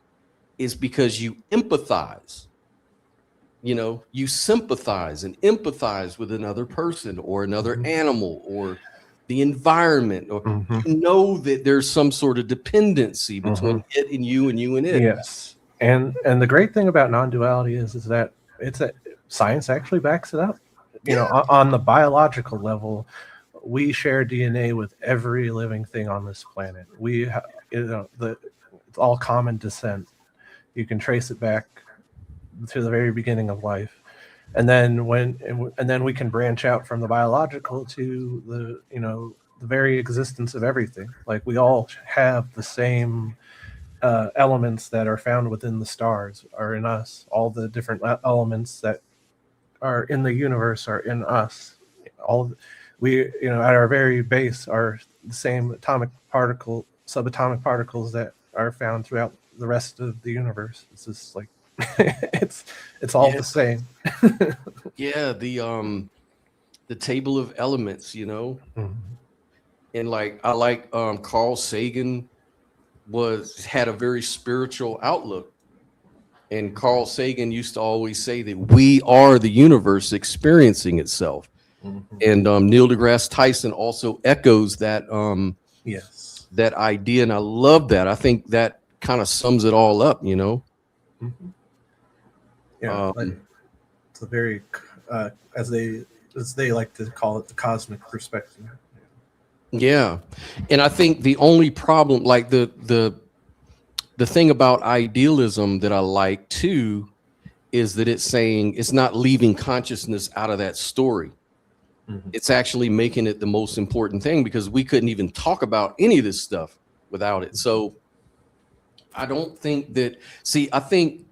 is because you empathize. You know, you sympathize and empathize with another person or another animal or the environment, or you know that there's some sort of dependency between it and you and it. Yes. And the great thing about non-duality is that science actually backs it up. You know, on the biological level, we share DNA with every living thing on this planet. It's all common descent. You can trace it back to the very beginning of life, and then we can branch out from the biological to the very existence of everything. Like, we all have the same elements that are found within the stars are in us. All the different elements that are in the universe are in us. We, at our very base, are the same subatomic particles that are found throughout the rest of the universe. It's just like it's all the same. Yeah, the table of elements, you know. And like, I like Carl Sagan had a very spiritual outlook. And Carl Sagan used to always say that we are the universe experiencing itself. And Neil deGrasse Tyson also echoes that that idea, and I love that. I think that kind of sums it all up, you know. Yeah, it's a very as they like to call it, the cosmic perspective. Yeah, and I think the only problem, like the thing about idealism that I like too, is that it's saying it's not leaving consciousness out of that story. It's actually making it the most important thing, because we couldn't even talk about any of this stuff without it. So I don't think that, I think,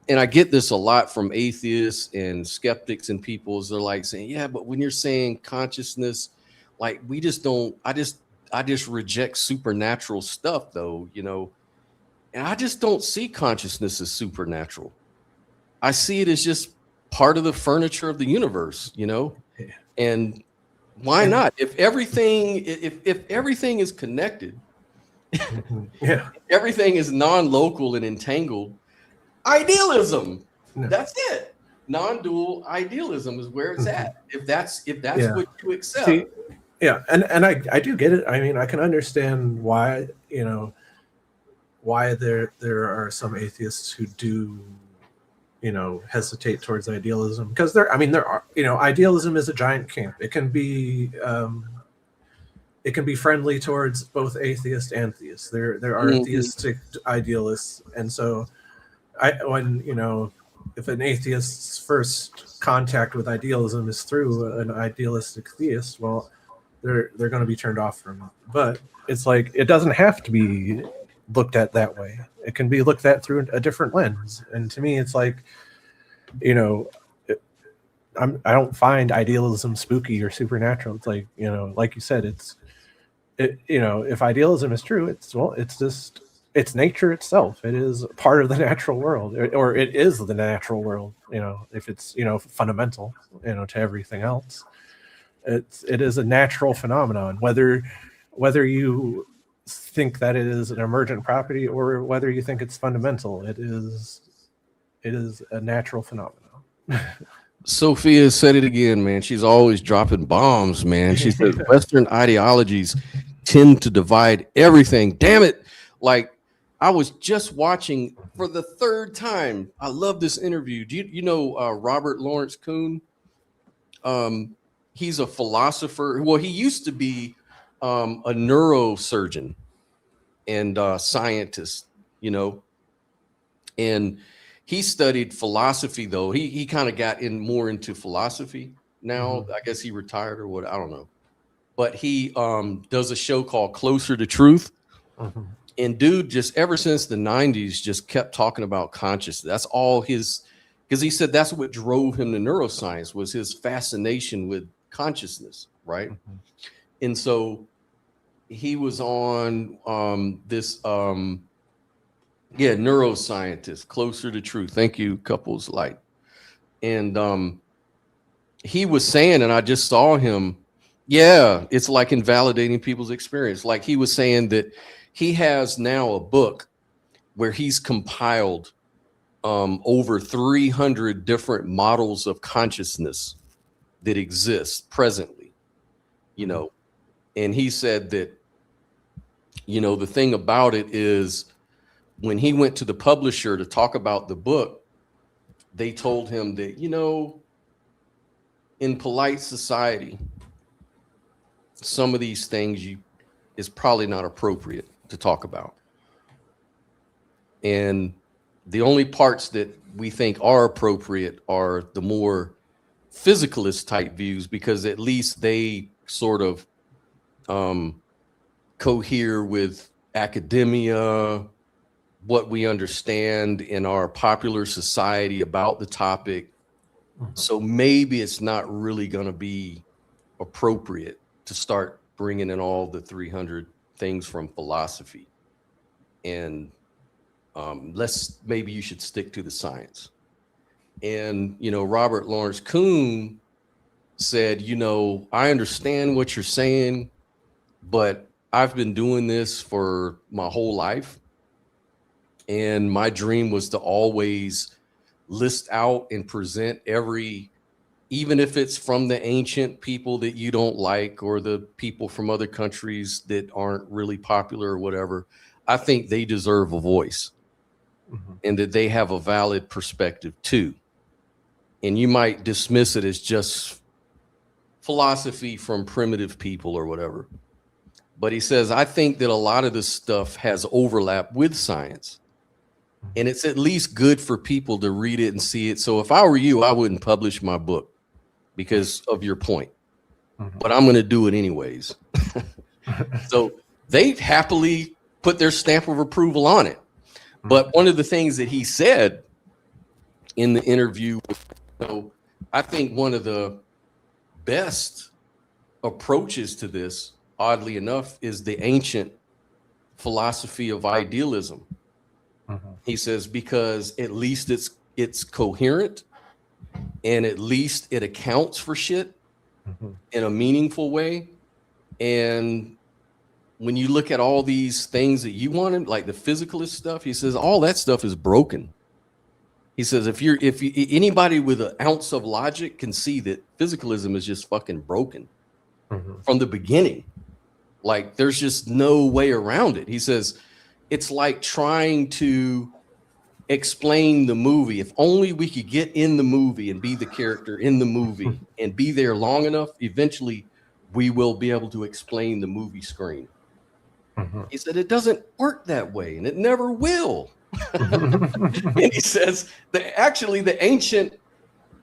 and I get this a lot from atheists and skeptics and people, they're like saying, yeah, but when you're saying consciousness, like, we just don't, I just reject supernatural stuff though, you know. And I just don't see consciousness as supernatural. I see it as just part of the furniture of the universe, you know. And why not? If everything is connected, Yeah. Everything is non-local and entangled. Idealism. No. That's it. Non-dual idealism is where it's at. If that's Yeah. what you accept. See, yeah, and I do get it. I mean, I can understand why, why there are some atheists who do, hesitate towards idealism, because there are, idealism is a giant camp. It can be friendly towards both atheist and theist. There are theistic idealists, and so if an atheist's first contact with idealism is through an idealistic theist, well, they're going to be turned off from it. But it's like, it doesn't have to be looked at that way. It can be looked at through a different lens. And to me, it's like, I don't find idealism spooky or supernatural. It's like, like you said, if idealism is true, it's nature itself. It is part of the natural world, or it is the natural world, if it's, fundamental, to everything else. It is a natural phenomenon, whether you think that it is an emergent property or whether you think it's fundamental. It is a natural phenomenon. Sophia said it again, man. She's always dropping bombs, man. She said Western ideologies tend to divide everything. Damn it. Like, I was just watching for the third time. I love this interview. Do you know Robert Lawrence Kuhn? He's a philosopher. Well, he used to be a neurosurgeon and scientist, and he studied philosophy, though. He kind of got more into philosophy now. I guess he retired or what, I don't know. But he does a show called Closer to Truth. And dude, just ever since the 90s, just kept talking about consciousness. That's all his, because he said that's what drove him to neuroscience, was his fascination with consciousness, right? And so he was on this neuroscientist, Closer to Truth. Thank you, Couples Light. And he was saying, and I just saw him, it's like invalidating people's experience. Like, he was saying that he has now a book where he's compiled over 300 different models of consciousness that exist presently, and he said that, the thing about it is, when he went to the publisher to talk about the book, they told him that, in polite society, some of these things is probably not appropriate to talk about. And the only parts that we think are appropriate are the more physicalist type views, because at least they sort of cohere with academia, what we understand in our popular society about the topic. So maybe it's not really going to be appropriate to start bringing in all the 300 things from philosophy. And maybe you should stick to the science. And, Robert Lawrence Kuhn said, I understand what you're saying, but I've been doing this for my whole life. And my dream was to always list out and present even if it's from the ancient people that you don't like, or the people from other countries that aren't really popular or whatever, I think they deserve a voice, and that they have a valid perspective too. And you might dismiss it as just philosophy from primitive people or whatever. But he says, I think that a lot of this stuff has overlap with science, and it's at least good for people to read it and see it. So if I were you, I wouldn't publish my book because of your point, but I'm going to do it anyways. So they happily put their stamp of approval on it. But one of the things that he said in the interview, I think one of the best approaches to this, oddly enough, is the ancient philosophy of idealism. He says, because at least it's coherent, and at least it accounts for shit in a meaningful way. And when you look at all these things that you wanted, like the physicalist stuff, he says all that stuff is broken. He says if anybody with an ounce of logic can see that physicalism is just fucking broken from the beginning. Like there's just no way around it. He says it's like trying to explain the movie. If only we could get in the movie and be the character in the movie and be there long enough, eventually we will be able to explain the movie screen. He said it doesn't work that way, and it never will. And he says that actually the ancient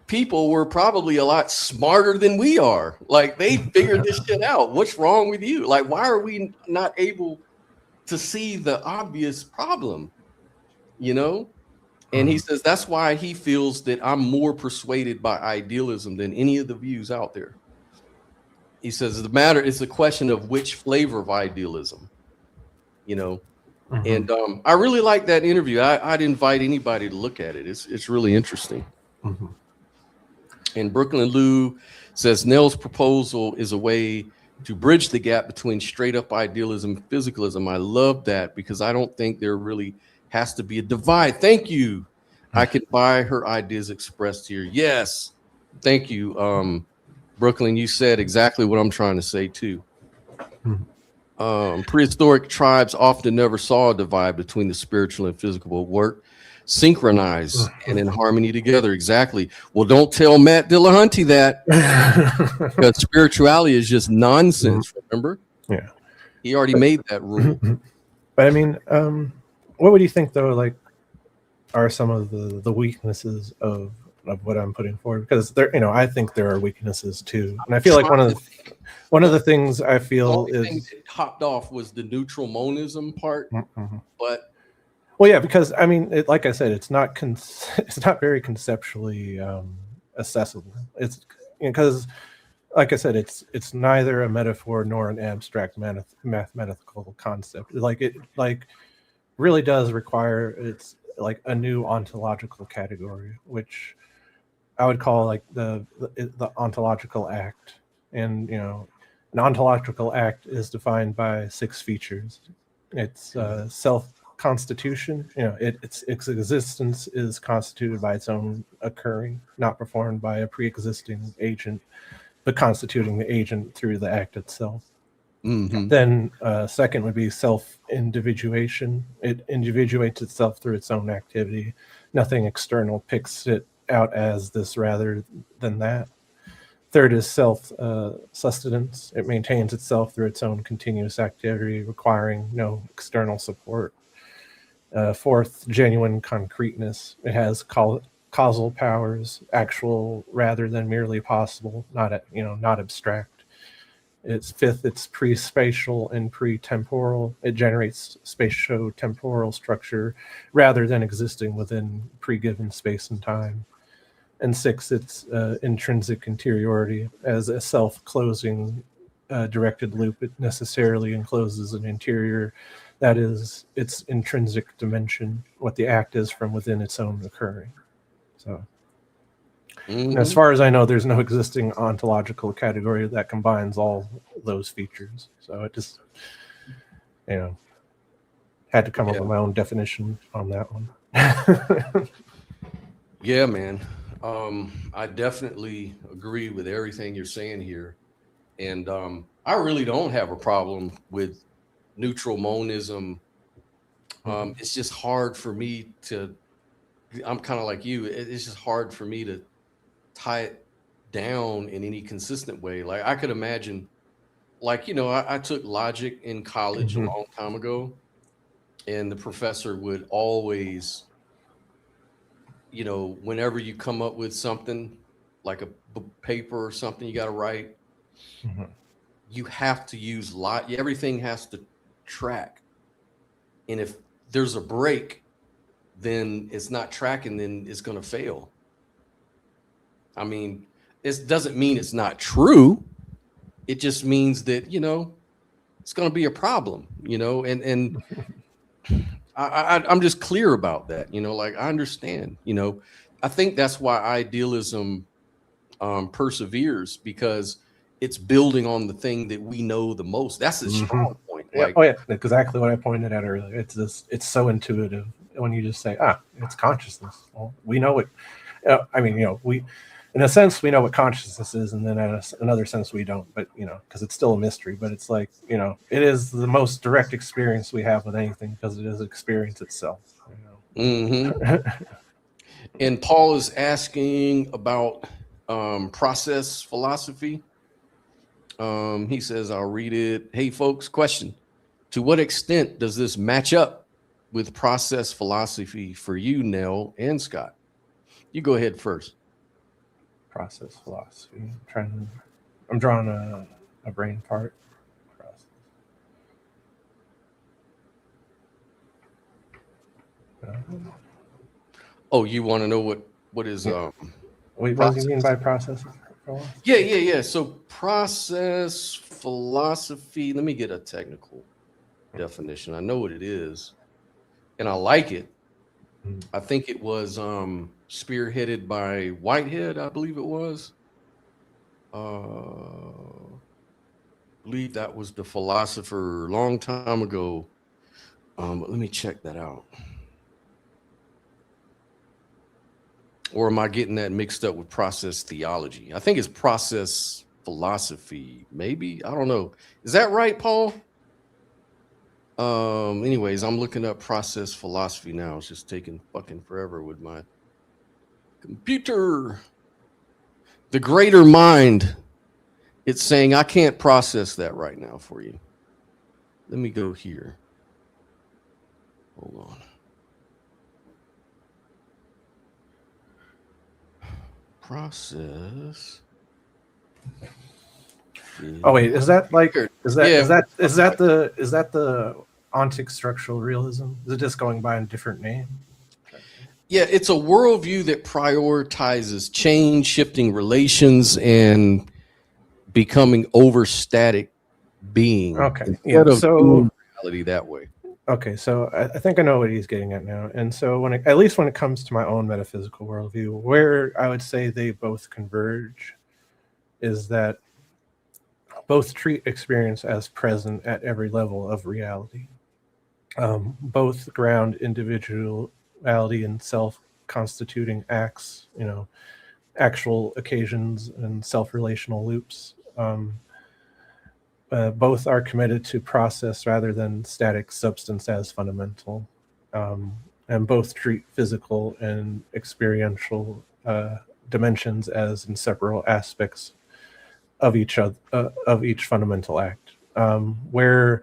people were probably a lot smarter than we are. Like they figured this shit out. What's wrong with you? Like, why are we not able to see the obvious problem? You know? And he says that's why he feels that I'm more persuaded by idealism than any of the views out there. He says it's a question of which flavor of idealism, you know. And I really like that interview. I'd invite anybody to look at it. It's really interesting. And Brooklyn Lou says Nell's proposal is a way to bridge the gap between straight up idealism and physicalism. I love that because I don't think there really has to be a divide. Thank you. I can buy her ideas expressed here. Yes. Thank you. Brooklyn, you said exactly what I'm trying to say too. Prehistoric tribes often never saw a divide between the spiritual and physical, but work synchronized and in harmony together. Exactly. Well, don't tell Matt Dillahunty that because spirituality is just nonsense. Remember? Yeah. He already made that rule. But I mean, what would you think though? Like, are some of the weaknesses of what I'm putting forward? Because there, you know, I think there are weaknesses too, and I feel like one of the things I feel is thing that hopped off was the neutral monism part, but. Well, yeah, because I mean, like I said, it's not very conceptually accessible. It's because, like I said, it's neither a metaphor nor an abstract mathematical concept. It really does require it's like a new ontological category, which I would call like the ontological act. And you know, an ontological act is defined by 6 features. It's self-constitution. You know, its existence is constituted by its own occurring, not performed by a pre-existing agent, but constituting the agent through the act itself. Then second would be self-individuation. It individuates itself through its own activity. Nothing external picks it out as this rather than that. Third is self-sustenance. It maintains itself through its own continuous activity, requiring no external support. Fourth, genuine concreteness. It has causal powers, actual rather than merely possible, not abstract. It's fifth, it's pre-spatial and pre-temporal. It generates spatio-temporal structure rather than existing within pre-given space and time. And sixth, it's intrinsic interiority. As a self-closing directed loop, it necessarily encloses an interior that is its intrinsic dimension, what the act is from within its own occurring. So. And as far as I know, there's no existing ontological category that combines all those features. So it just, you know, had to come up with my own definition on that one. Yeah, man. I definitely agree with everything you're saying here. And I really don't have a problem with neutral monism. It's just hard for me to, I'm kind of like you, it's just hard for me to tie it down in any consistent way. Like I could imagine, like, you know, I took logic in college a long time ago, and the professor would always, you know, whenever you come up with something like a paper or something you got to write, you have to use everything has to track. And if there's a break, then it's not tracking, then it's going to fail. I mean, it doesn't mean it's not true. It just means that, you know, it's going to be a problem, you know, and I'm just clear about that, you know, like I understand, you know, I think that's why idealism perseveres, because it's building on the thing that we know the most. That's its strong point. Yeah. Oh, yeah. Exactly what I pointed out earlier. It's so intuitive when you just say, it's consciousness. Well, we know it. I mean, we, in a sense, we know what consciousness is, and then in another sense, we don't. But because it's still a mystery. But it's like, it is the most direct experience we have with anything because it is experience itself. And Paul is asking about process philosophy. He says, I'll read it. Hey, folks, question. To what extent does this match up with process philosophy for you, Nell and Scott? You go ahead first. Process philosophy. I'm drawing a brain part. Oh, you want to know what is Wait, what do you mean by process? Yeah. So process philosophy, let me get a technical definition. I know what it is, and I like it. I think it was spearheaded by Whitehead, I believe it was. I believe that was the philosopher a long time ago. But let me check that out. Or am I getting that mixed up with process theology? I think it's process philosophy, maybe. I don't know. Is that right, Paul? Anyways, I'm looking up process philosophy now. It's just taking fucking forever with my computer. The greater mind. It's saying I can't process that right now for you. Let me go here. Hold on. Process. Oh wait, is that the ontic structural realism? Is it just going by a different name? Yeah, it's a worldview that prioritizes change, shifting relations, and becoming overstatic being. Okay, Instead of so reality that way. Okay, so I think I know what he's getting at now. And so at least when it comes to my own metaphysical worldview, where I would say they both converge is that both treat experience as present at every level of reality. Both ground individuality in self-constituting acts, actual occasions and self-relational loops. Both are committed to process rather than static substance as fundamental. And both treat physical and experiential dimensions as inseparable aspects of each fundamental act. Where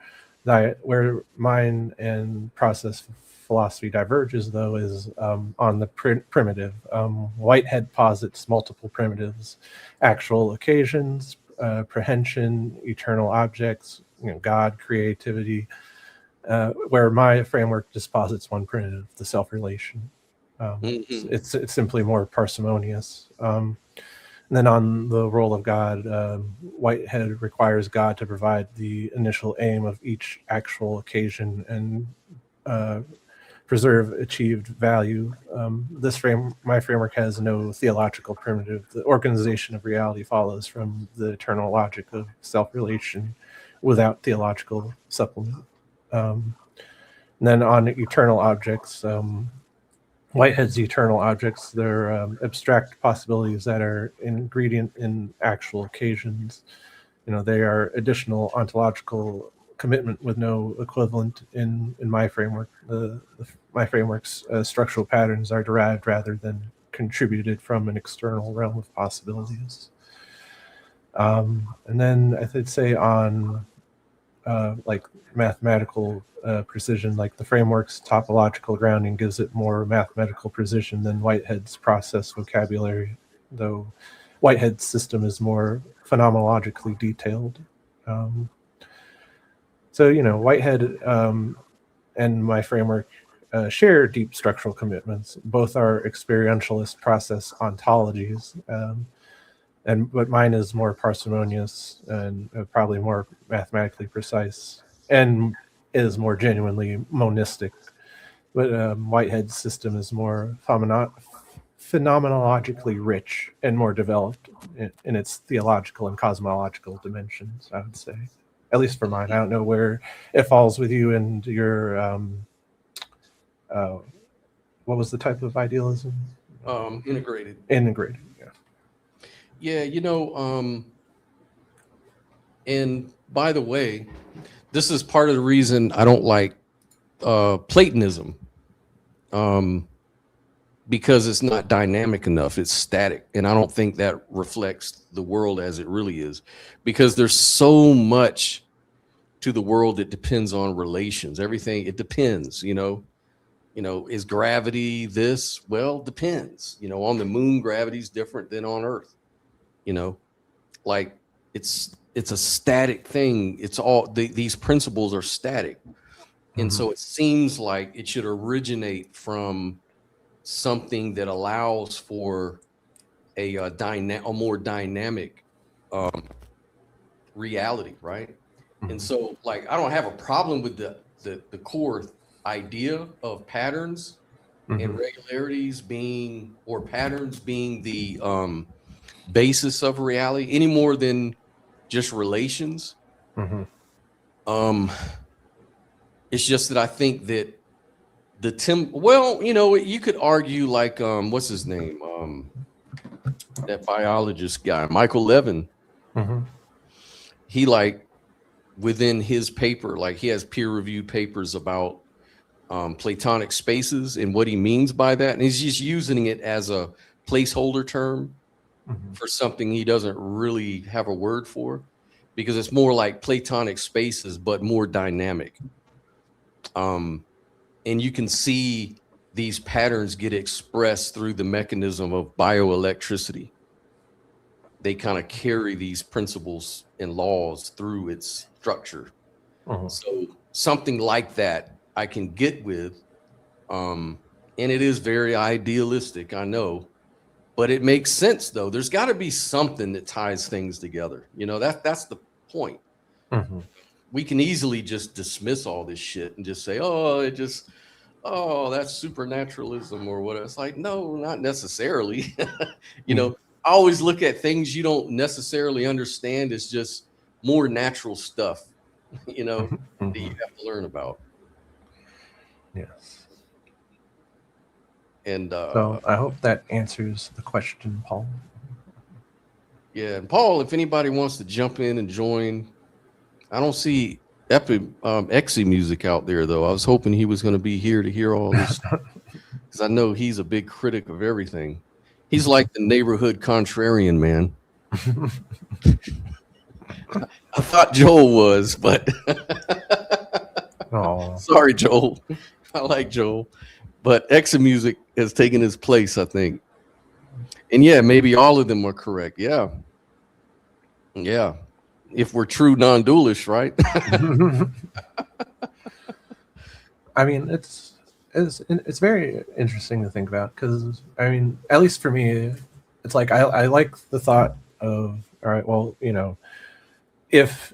mind and process philosophy diverges, though, is on the primitive. Whitehead posits multiple primitives: actual occasions, prehension, eternal objects, God, creativity. Where my framework just posits one primitive, the self-relation. It's simply more parsimonious. And then on the role of God, Whitehead requires God to provide the initial aim of each actual occasion and preserve achieved value. My framework has no theological primitive. The organization of reality follows from the eternal logic of self-relation without theological supplement. And then on eternal objects, Whitehead's eternal objects, they're abstract possibilities that are ingredient in actual occasions. They are additional ontological commitment with no equivalent in my framework. My framework's structural patterns are derived rather than contributed from an external realm of possibilities. And then I'd say on like mathematical precision, like the framework's topological grounding gives it more mathematical precision than Whitehead's process vocabulary, though Whitehead's system is more phenomenologically detailed. So Whitehead and my framework share deep structural commitments. Both are experientialist process ontologies, but mine is more parsimonious and probably more mathematically precise and is more genuinely monistic. But Whitehead's system is more phenomenologically rich and more developed in its theological and cosmological dimensions, I would say. at least for mine. I don't know where it falls with you and your what was the type of idealism? Integrated. Integrated, yeah. Yeah, and by the way, this is part of the reason I don't like Platonism, because it's not dynamic enough. It's static, and I don't think that reflects the world as it really is, because there's so much to the world that depends on relations. Everything, it depends, is gravity this? Well, depends. On the moon, gravity's different than on Earth. Like it's a static thing. It's all these principles are static. And so it seems like it should originate from something that allows for a more dynamic reality, right? And so, like, I don't have a problem with the core idea of patterns and regularities being, or patterns being the basis of reality any more than just relations. It's just that I think that you could argue, like, what's his name? That biologist guy, Michael Levin. He, like, within his paper, like, he has peer-reviewed papers about Platonic spaces and what he means by that. And he's just using it as a placeholder term for something he doesn't really have a word for, because it's more like Platonic spaces, but more dynamic. And you can see these patterns get expressed through the mechanism of bioelectricity. They kind of carry these principles and laws through its structure. So something like that I can get with, and it is very idealistic, I know, but it makes sense though. There's got to be something that ties things together. That's the point. We can easily just dismiss all this shit and just say, that's supernaturalism or whatever. It's like, no, not necessarily. I always look at things you don't necessarily understand as just more natural stuff, that you have to learn about. Yes. And so I hope that answers the question, Paul. Yeah, and Paul, if anybody wants to jump in and join, I don't see Exy music out there though. I was hoping he was going to be here to hear all this, because I know he's a big critic of everything. He's like the neighborhood contrarian, man. I thought Joel was, but sorry, Joel. I like Joel, but Exy music has taken his place, I think. And yeah, maybe all of them are correct. Yeah. If we're true non-dualists, right? I mean, it's very interesting to think about, because I mean, at least for me, it's like I like the thought of, all right, well, if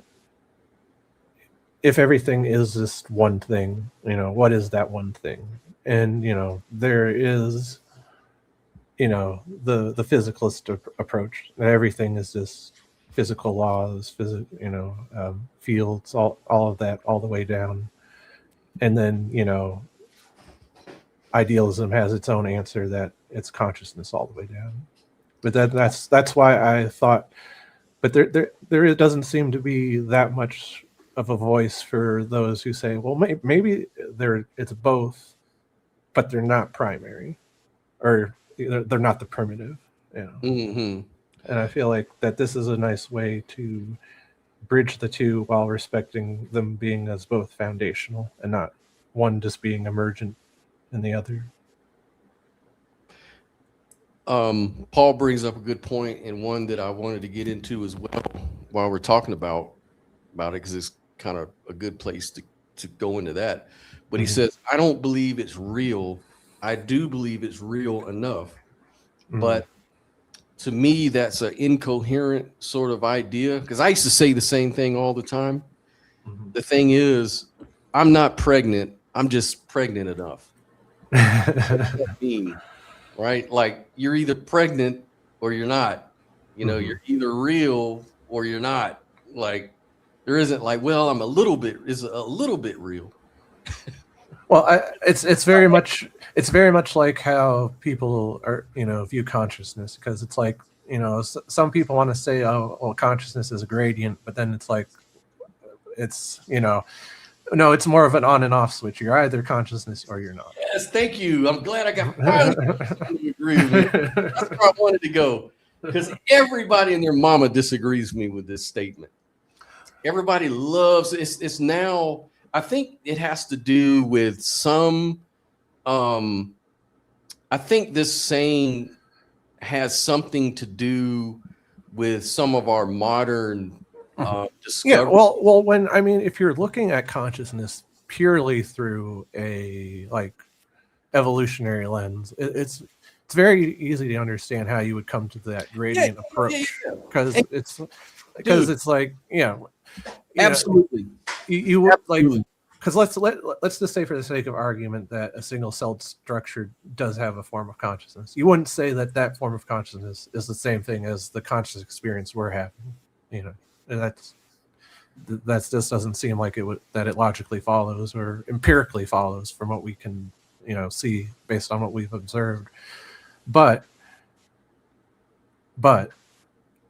everything is just one thing, what is that one thing? And there is the physicalist approach that everything is just physical laws, fields, all of that, all the way down. And then idealism has its own answer, that it's consciousness all the way down. But that's why I thought, but there doesn't seem to be that much of a voice for those who say, well, maybe it's both, but they're not primary, or they're not the primitive. And I feel like that this is a nice way to bridge the two while respecting them being as both foundational and not one just being emergent in the other. Paul brings up a good point, and one that I wanted to get into as well while we're talking about it, because it's kind of a good place to go into that. But he says, I don't believe it's real. I do believe it's real enough. But to me, that's an incoherent sort of idea, because I used to say the same thing all the time. The thing is, I'm not pregnant. I'm just pregnant enough. What does that mean? Right? Like, you're either pregnant or you're not. You're either real or you're not. Like, There isn't like, well, I'm a little bit real. Well, it's very much like how people are, view consciousness, because it's like, some people want to say, oh, well, consciousness is a gradient, but then it's like, it's, no, it's more of an on and off switch. You're either consciousness or you're not. Yes, thank you. I'm glad I got to agree with me. That's where I wanted to go, because everybody and their mama disagrees with me with this statement. Everybody loves it's now. I think it has to do with some. I think this saying has something to do with some of our modern discoveries. Yeah, well, if you're looking at consciousness purely through a like evolutionary lens, it's very easy to understand how you would come to that gradient approach, because it's like, absolutely. You would like, because let's just say, for the sake of argument, that a single-celled structure does have a form of consciousness. You wouldn't say that form of consciousness is the same thing as the conscious experience we're having. And that just doesn't seem like that it logically follows or empirically follows from what we can see based on what we've observed. But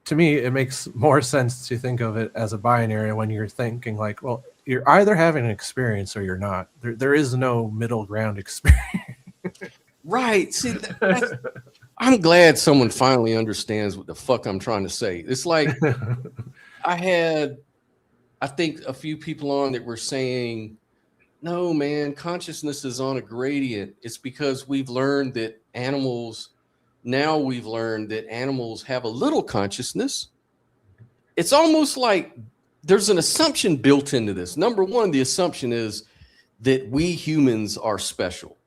to me, it makes more sense to think of it as a binary when you're thinking like, well, you're either having an experience or you're not. There is no middle ground experience. Right. See, I'm glad someone finally understands what the fuck I'm trying to say. It's like I think a few people on that were saying, no, man, consciousness is on a gradient. It's because we've learned that animals have a little consciousness. It's almost like there's an assumption built into this. Number one, the assumption is that we humans are special.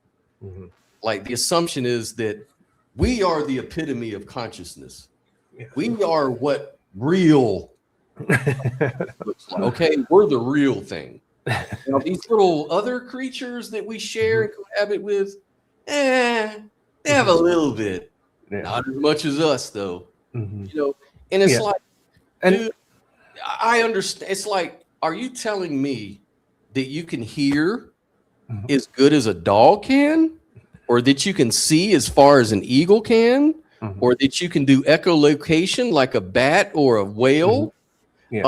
Mm-hmm. Like the assumption is that we are the epitome of consciousness. Yeah. We are what real looks like. Okay, we're the real thing. Now, these little other creatures that we share and cohabit with, they have a little bit. Yeah. Not as much as us, though. Mm-hmm. And it's like, dude, I understand. It's like, are you telling me that you can hear as good as a dog can, or that you can see as far as an eagle can, or that you can do echolocation like a bat or a whale? Yeah.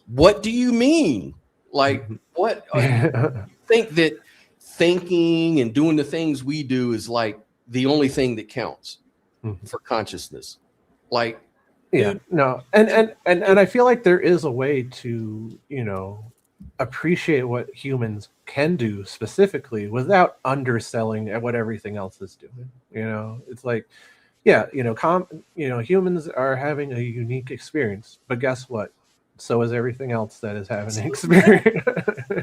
What do you mean? Like, what? You think that thinking and doing the things we do is like the only thing that counts for consciousness? Like, yeah, dude. No, and I feel like there is a way to appreciate what humans can do specifically without underselling at what everything else is doing. It's like, yeah, humans are having a unique experience, but guess what? So is everything else that is having an experience.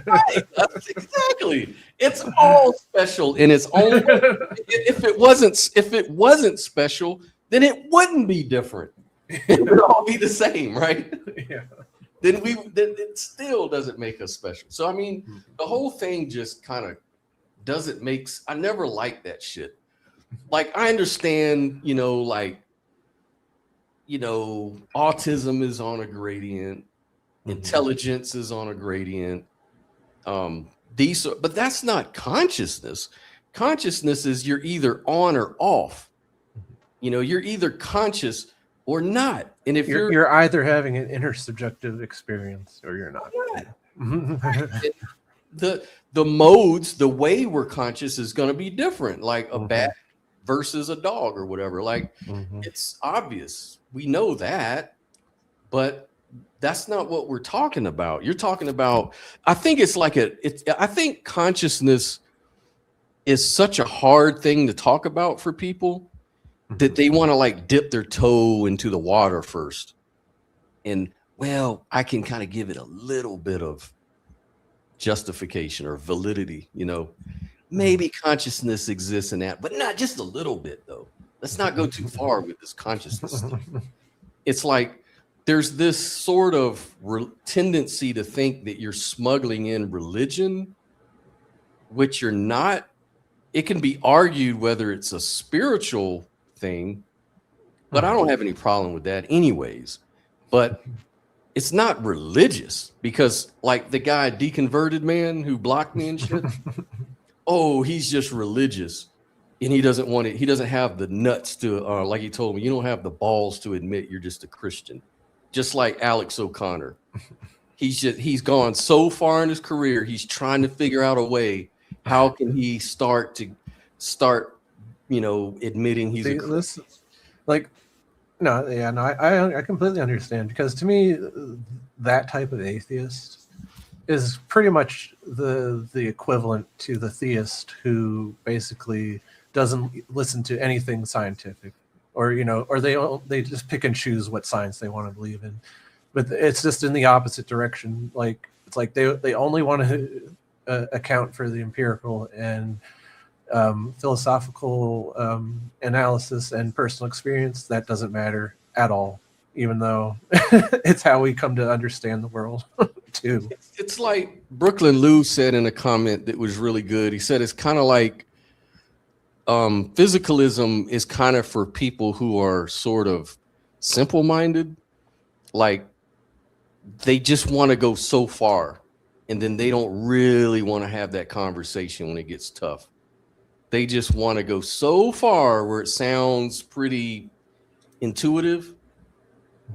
Right, that's exactly. It's all special in its own way. If it wasn't special, then it wouldn't be different. It would all be the same, right? Yeah. Then it still doesn't make us special. So I mean, the whole thing just kind of doesn't make. I never liked that shit. Like, I understand, autism is on a gradient, intelligence is on a gradient. But that's not consciousness. Consciousness is you're either on or off. You're either conscious or not. And if you're either having an intersubjective experience or you're not. The modes, the way we're conscious is going to be different. Like a bat versus a dog or whatever. Like, it's obvious. We know that, but that's not what we're talking about. You're talking about, I think I think consciousness is such a hard thing to talk about for people that they want to like dip their toe into the water first. And well, I can kind of give it a little bit of justification or validity, maybe consciousness exists in that, but not just a little bit though. Let's not go too far with this consciousness stuff. It's like there's this sort of tendency to think that you're smuggling in religion, which you're not. It can be argued whether it's a spiritual thing, but I don't have any problem with that anyways. But it's not religious, because like the guy deconverted man who blocked me and shit. Oh, he's just religious, and he doesn't want it. He doesn't have the nuts to, like he told me, you don't have the balls to admit you're just a Christian. Just like Alex O'Connor. He's gone so far in his career. He's trying to figure out a way. How can he start, admitting he's a Christian? Like, no, yeah, no, I completely understand, because to me, that type of atheist is pretty much the equivalent to the theist who basically doesn't listen to anything scientific, or they just pick and choose what science they want to believe in, but it's just in the opposite direction. Like, it's like they only want to account for the empirical and philosophical analysis and personal experience. That doesn't matter at all, even though it's how we come to understand the world too. It's like Brooklyn Lou said in a comment that was really good. He said it's kind of like physicalism is kind of for people who are sort of simple-minded, like they just want to go so far, and then they don't really want to have that conversation when it gets tough. They just want to go so far where it sounds pretty intuitive,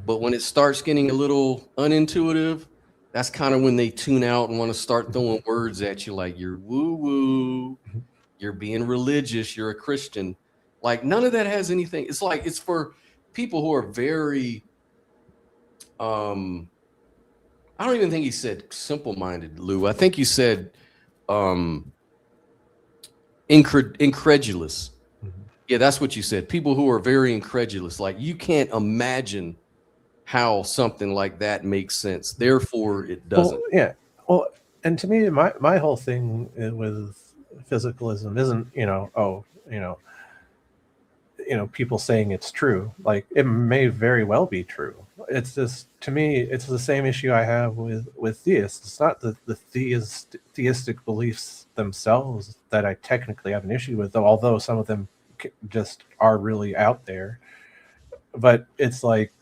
but when it starts getting a little unintuitive, that's kind of when they tune out and want to start throwing words at you like you're woo-woo, you're being religious, you're a Christian. Like, none of that has anything. It's like, it's for people who are very, I don't even think he said simple-minded, Lou. I think you said incredulous. Yeah, that's what you said. People who are very incredulous. Like, you can't imagine how something like that makes sense. Therefore, it doesn't. Well, yeah. Well, and to me, my whole thing with physicalism isn't, people saying it's true. Like, it may very well be true. It's just, to me, it's the same issue I have with theists. It's not the theistic beliefs themselves that I technically have an issue with, although some of them just are really out there. But it's like,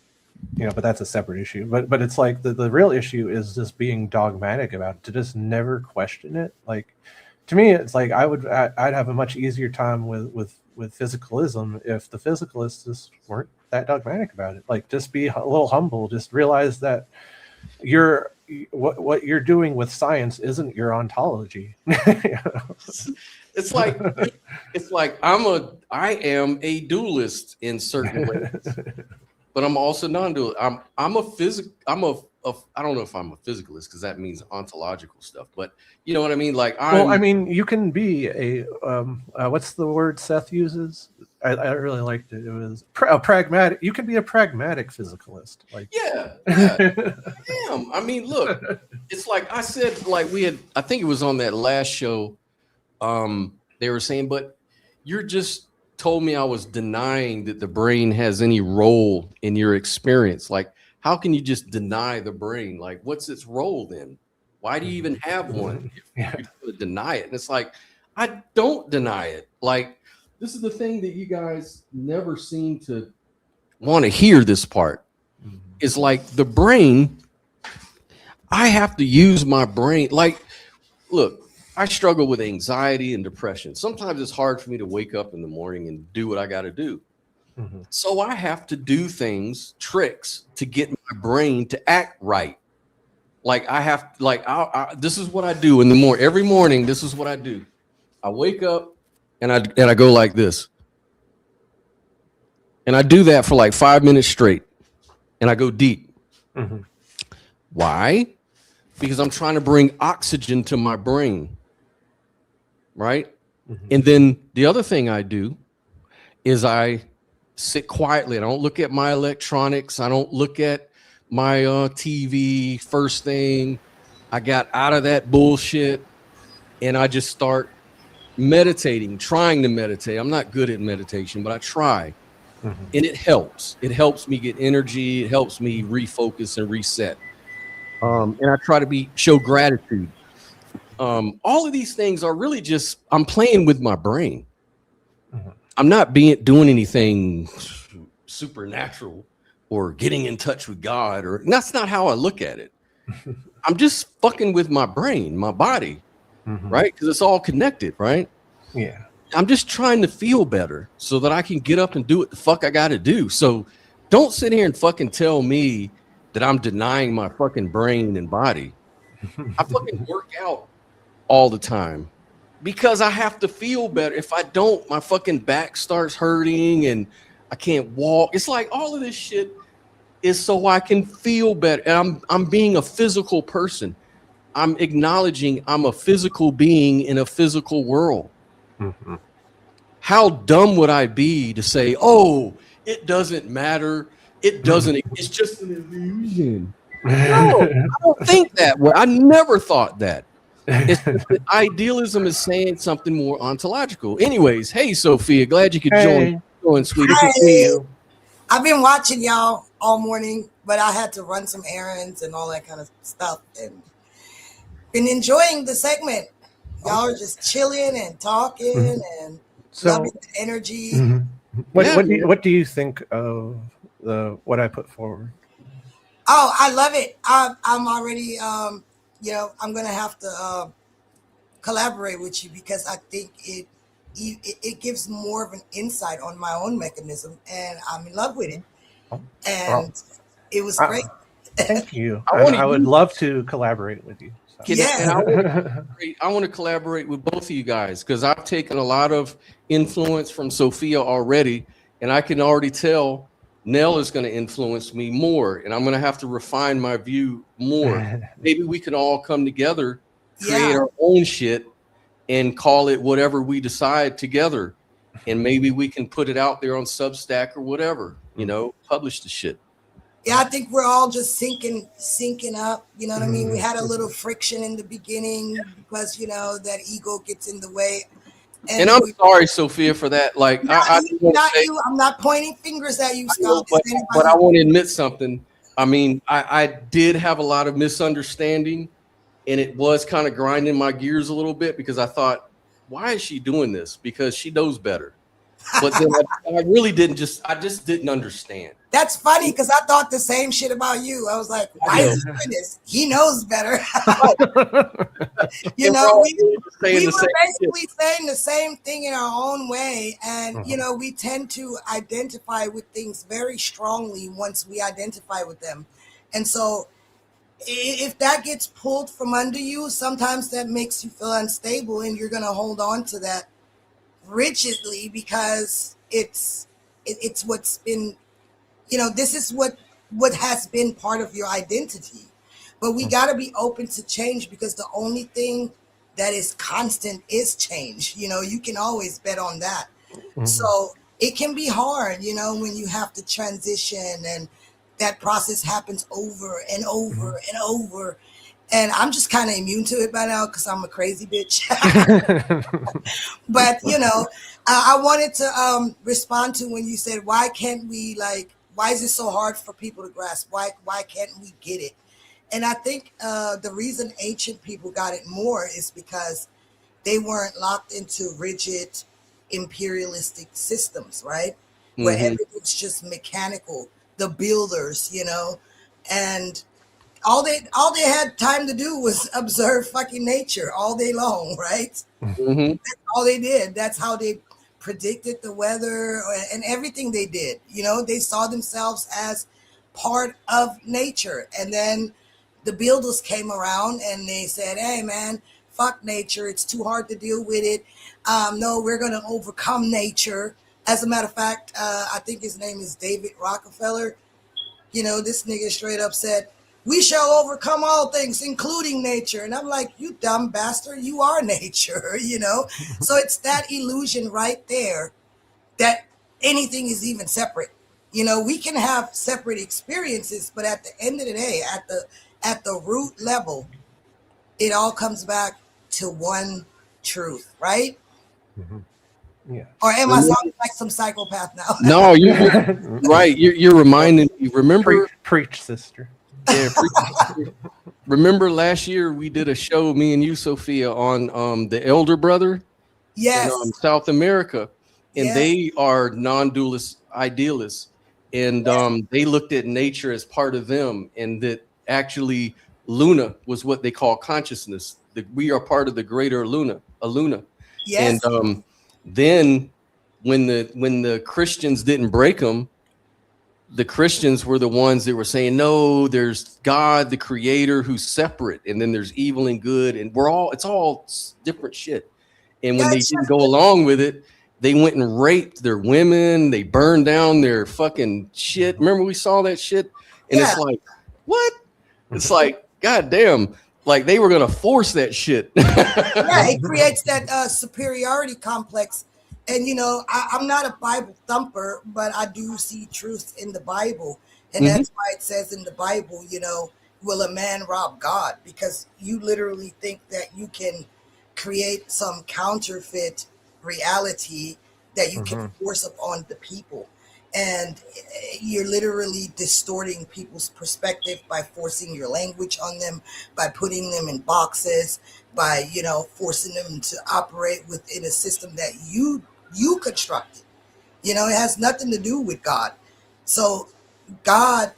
but that's a separate issue. But it's like the real issue is just being dogmatic about it, to just never question it. Like, to me, it's like I'd have a much easier time with physicalism if the physicalists just weren't that dogmatic about it. Like, just be a little humble. Just realize that what you're doing with science isn't your ontology. It's like I am a dualist in certain ways, but I'm also non-dual. I don't know if I'm a physicalist, because that means ontological stuff, but you know what I mean? Like, you can be a what's the word Seth uses? I really liked it. It was a pragmatic. You can be a pragmatic physicalist. Like, yeah. Damn. I mean, look, it's like I said, like I think it was on that last show. They were saying, but you're just told me I was denying that the brain has any role in your experience. Like, how can you just deny the brain? Like, what's its role then? Why do you even have one if you deny it? And it's like, I don't deny it. Like, this is the thing that you guys never seem to want to hear. This part is like the brain. I have to use my brain. Like, look, I struggle with anxiety and depression. Sometimes it's hard for me to wake up in the morning and do what I got to do. So I have to do tricks to get my brain to act right. Like, I have, like, this is what I do in the morning. Every morning, this is what I do. I wake up and I go like this. And I do that for like 5 minutes straight. And I go deep. Why? Because I'm trying to bring oxygen to my brain. Right? And then the other thing I do is I sit quietly. I don't look at my electronics. I don't look at my TV first thing. I got out of that bullshit and I just start meditating, trying to meditate. I'm not good at meditation, but I try. And it helps. It helps me get energy. It helps me refocus and reset. And I try to show gratitude. All of these things are really just, I'm playing with my brain. I'm not doing anything supernatural, or getting in touch with God, or that's not how I look at it. I'm just fucking with my brain, my body, right? Because it's all connected, right? Yeah. I'm just trying to feel better so that I can get up and do what the fuck I got to do. So don't sit here and fucking tell me that I'm denying my fucking brain and body. I fucking work out all the time because I have to feel better. If I don't, my fucking back starts hurting and I can't walk. It's like all of this shit is so I can feel better. And I'm being a physical person. I'm acknowledging I'm a physical being in a physical world. How dumb would I be to say, oh, it doesn't matter. It doesn't. It's just an illusion. No, I don't think that way. I never thought that. It's that idealism is saying something more ontological. Anyways, hey, Sophia, glad you could join, sweetie. Hi. I've been watching y'all all morning, but I had to run some errands and all that kind of stuff, and been enjoying the segment. Y'all are just chilling and talking and loving the energy. What do you think of what I put forward? Oh, I love it. I'm already, I'm going to have to collaborate with you because I think it gives more of an insight on my own mechanism, and I'm in love with it. And it was great. Thank you. I would love to collaborate with you. So. Yeah. I want to collaborate with both of you guys because I've taken a lot of influence from Sophia already, and I can already tell Nell is going to influence me more, and I'm going to have to refine my view more. Maybe we can all come together, create our own shit, and call it whatever we decide together. And maybe we can put it out there on Substack or whatever, publish the shit. Yeah, I think we're all just syncing up. You know what I mean? We had a little friction in the beginning because, that ego gets in the way. And I'm sorry, Sophia, for that. Like, I'm not pointing fingers at you, Scott. But I want to admit something. I mean, I did have a lot of misunderstanding, and it was kind of grinding my gears a little bit because I thought, why is she doing this? Because she knows better. But then I really didn't I just didn't understand. That's funny because I thought the same shit about you. I was like, why is he doing this? He knows better. We were basically saying the same thing in our own way. And, we tend to identify with things very strongly once we identify with them. And so if that gets pulled from under you, sometimes that makes you feel unstable and you're going to hold on to that rigidly because it's what's been, this is what has been part of your identity. But we got to be open to change because the only thing that is constant is change. You can always bet on that. So it can be hard, when you have to transition and that process happens over and over and over. And I'm just kind of immune to it by now because I'm a crazy bitch. But, I wanted to respond to when you said, why can't we, why is it so hard for people to grasp? Why can't we get it? And I think the reason ancient people got it more is because they weren't locked into rigid imperialistic systems, right? Where everything's just mechanical, the builders, and all they had time to do was observe fucking nature all day long, right? That's all they did. That's how they predicted the weather and everything they did. They saw themselves as part of nature. And then the builders came around and they said, hey, man, fuck nature. It's too hard to deal with it. No, we're going to overcome nature. As a matter of fact, I think his name is David Rockefeller. This nigga straight up said, we shall overcome all things, including nature. And I'm like, you dumb bastard, you are nature, So it's that illusion right there that anything is even separate. We can have separate experiences, but at the end of the day, at the root level, it all comes back to one truth, right? Yeah. Or am I sounding like some psychopath now? No, you're right. You're reminding me. Remember, preach, sister. Yeah, remember last year we did a show, me and you, Sophia, on the elder brother in South America, and they are non-dualist idealists, and they looked at nature as part of them, and that actually Luna was what they call consciousness. That we are part of the greater Luna, Yes. And then when the Christians didn't break them, the Christians were the ones that were saying, no, there's God, the creator, who's separate, and then there's evil and good, and it's all different shit. And when they didn't go along with it, they went and raped their women, they burned down their fucking shit. Remember we saw that shit? And it's like, what? It's like, God damn, like they were gonna force that shit. Yeah, it creates that superiority complex. And, you know, I'm not a Bible thumper, but I do see truth in the Bible. And that's why it says in the Bible, you know, will a man rob God? Because you literally think that you can create some counterfeit reality that you can force upon the people. And you're literally distorting people's perspective by forcing your language on them, by putting them in boxes, by, you know, forcing them to operate within a system that you constructed. You know, it has nothing to do with God. So God,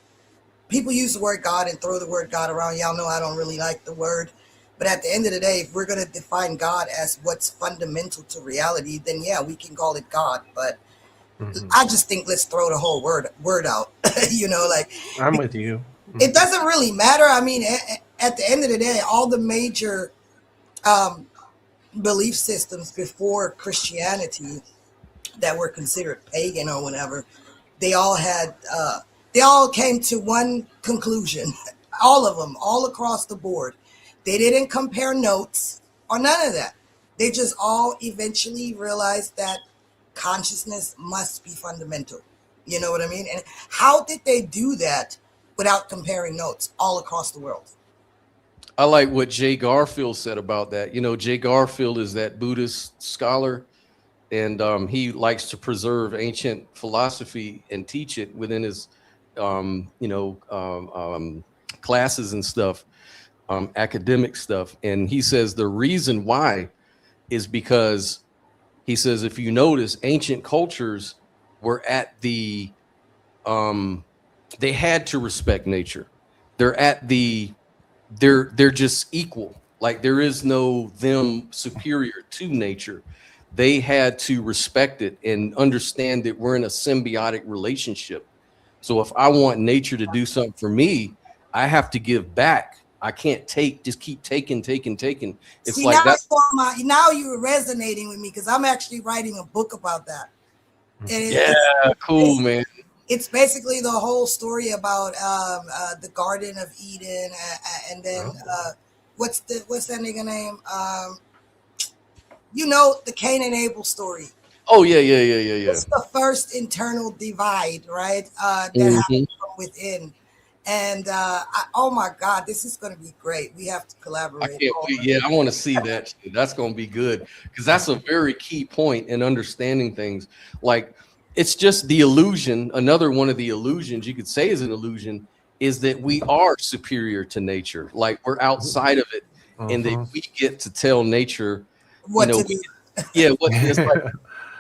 people use the word God and throw the word God around. Y'all know I don't really like the word. But at the end of the day, if we're going to define God as what's fundamental to reality, then yeah, we can call it God. But I just think let's throw the whole word out. You know, like, I'm with you. It doesn't really matter. I mean, at the end of the day, all the major belief systems before Christianity that were considered pagan or whatever, they all came to one conclusion. All of them, all across the board. They didn't compare notes or none of that. They just all eventually realized that consciousness must be fundamental. You know what I mean? And how did they do that without comparing notes all across the world? I like what Jay Garfield said about that. You know, Jay Garfield is that Buddhist scholar, and he likes to preserve ancient philosophy and teach it within his, classes and stuff, academic stuff. And he says the reason why is because he says, if you notice, ancient cultures were at the, they had to respect nature. They're just equal. Like there is no them superior to nature. They had to respect it and understand that we're in a symbiotic relationship. So if I want nature to do something for me, I have to give back. I can't just keep taking. It's See, like that. Now you're resonating with me because I'm actually writing a book about that. And cool, man. It's basically the whole story about the Garden of Eden, and then what's that nigga name? You know, the Cain and Abel story. Oh yeah. It's the first internal divide, right? That happened from within. And oh my God, this is going to be great. We have to collaborate. I can't wait. Yeah, I want to see that shit. That's going to be good because that's a very key point in understanding things. Like it's just the illusion. Another one of the illusions you could say is an illusion is that we are superior to nature. Like we're outside of it, and that we get to tell nature what to do. It's like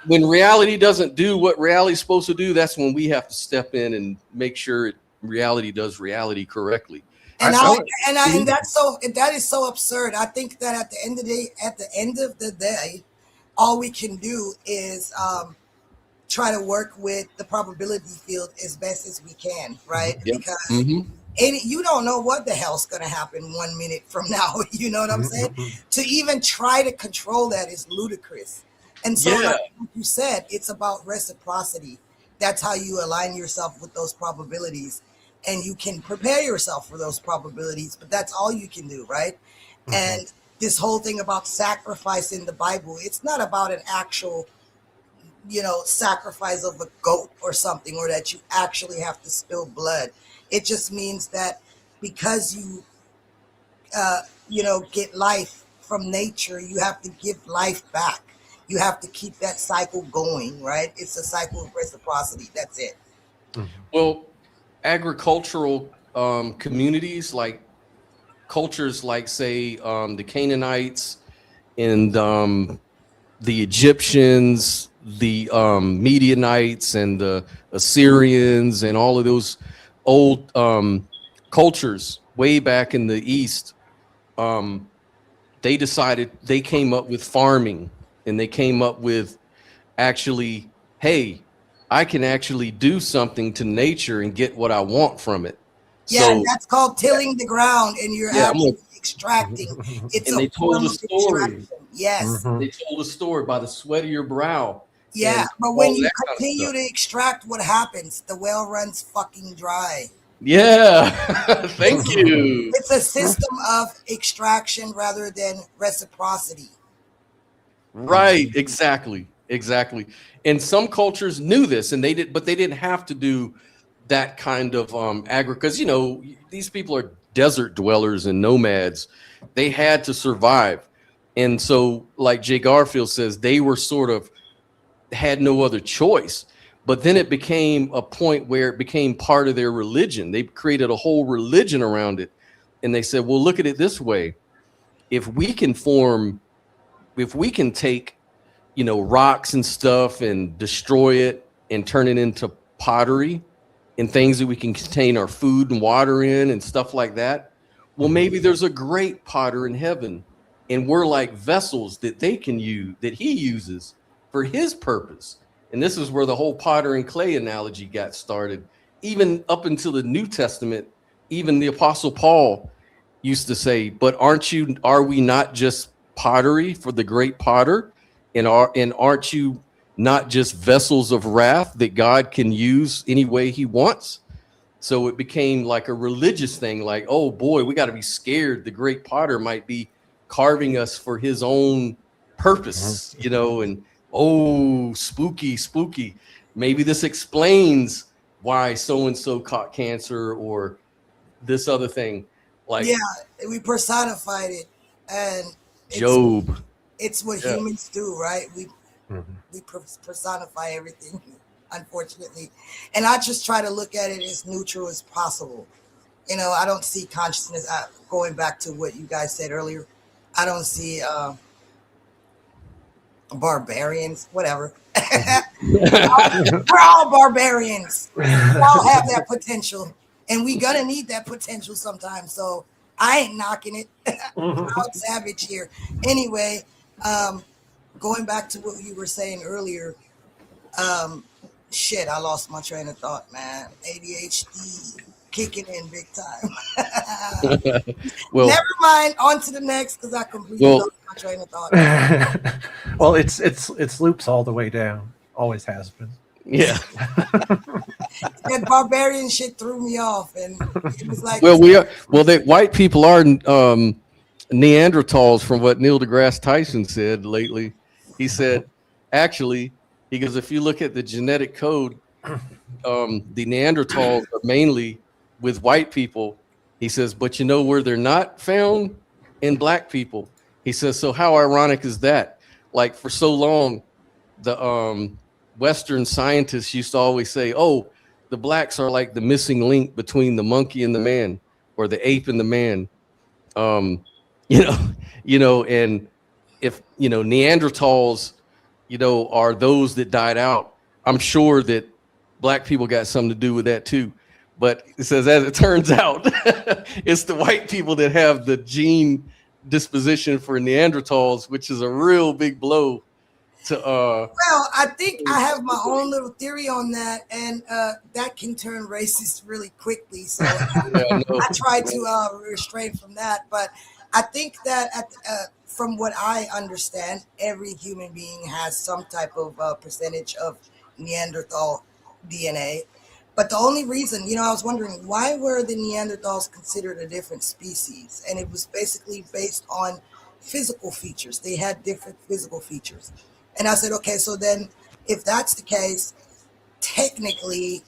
when reality doesn't do what reality's supposed to do. That's when we have to step in and make sure reality does reality correctly. And that is so absurd. I think that at the end of the day, all we can do is try to work with the probability field as best as we can, right? Because you don't know what the hell's going to happen 1 minute from now. You know what I'm saying? To even try to control that is ludicrous. And so, like you said, it's about reciprocity. That's how you align yourself with those probabilities. And you can prepare yourself for those probabilities, but that's all you can do, right? And this whole thing about sacrifice in the Bible, it's not about an actual, sacrifice of a goat or something, or that you actually have to spill blood. It just means that because you, get life from nature, you have to give life back. You have to keep that cycle going, right? It's a cycle of reciprocity. That's it. Well, agricultural communities, like cultures like say the Canaanites and the Egyptians the Midianites and the Assyrians and all of those old cultures way back in the East, they came up with farming, and they came up with actually, hey, I can actually do something to nature and get what I want from it. Yeah, So and that's called tilling the ground, and you're actually extracting. It's and a they told form a of story. extraction. Yes. They told a story by the sweat of your brow. Yeah, and but when all you that kind of continue stuff. to extract, what happens? The well runs fucking dry. Yeah, thank you. It's a system of extraction rather than reciprocity. Right, exactly. And some cultures knew this, and but they didn't have to do that kind of because these people are desert dwellers and nomads. They had to survive, and so like Jay Garfield says, they were sort of had no other choice. But then it became a point where it became part of their religion. They created a whole religion around it, and they said, well, look at it this way: if we can take rocks and stuff and destroy it and turn it into pottery and things that we can contain our food and water in and stuff like that. Well, maybe there's a great potter in heaven, and we're like vessels that they can use, that he uses for his purpose. And this is where the whole potter and clay analogy got started. Even up until the New Testament, even the Apostle Paul used to say, but are we not just pottery for the great potter? And aren't you not just vessels of wrath that God can use any way he wants? So it became like a religious thing, like, oh boy, we got to be scared. The great potter might be carving us for his own purpose, and oh, spooky. Maybe this explains why so-and-so caught cancer or this other thing. Like, yeah, we personified it, and Job. It's what humans do, right? We personify everything, unfortunately. And I just try to look at it as neutral as possible. I don't see consciousness, going back to what you guys said earlier, I don't see barbarians, whatever. We're all barbarians. We all have that potential. And we gonna need that potential sometimes. So I ain't knocking it. I'm savage here. Anyway, going back to what you were saying earlier, shit, I lost my train of thought, man. ADHD kicking in big time. Well, never mind. On to the next, because I completely lost my train of thought. Well, it's loops all the way down. Always has been. Yeah. That barbarian shit threw me off, and it was like, white people are Neanderthals, from what Neil deGrasse Tyson said lately. He said, actually, he goes, if you look at the genetic code, the Neanderthals are mainly with white people. He says, but you know where they're not found? In black people. He says, so how ironic is that? Like, for so long, the Western scientists used to always say, oh, the blacks are like the missing link between the monkey and the man, or the ape and the man. And if Neanderthals, are those that died out, I'm sure that black people got something to do with that too. But it says, as it turns out, it's the white people that have the gene disposition for Neanderthals, which is a real big blow to well, I think I have my own little theory on that, and that can turn racist really quickly. So I try to restrain from that. But I think that from what I understand, every human being has some type of percentage of Neanderthal DNA. But the only reason, I was wondering, why were the Neanderthals considered a different species? And it was basically based on physical features. They had different physical features. And I said, okay, so then if that's the case, technically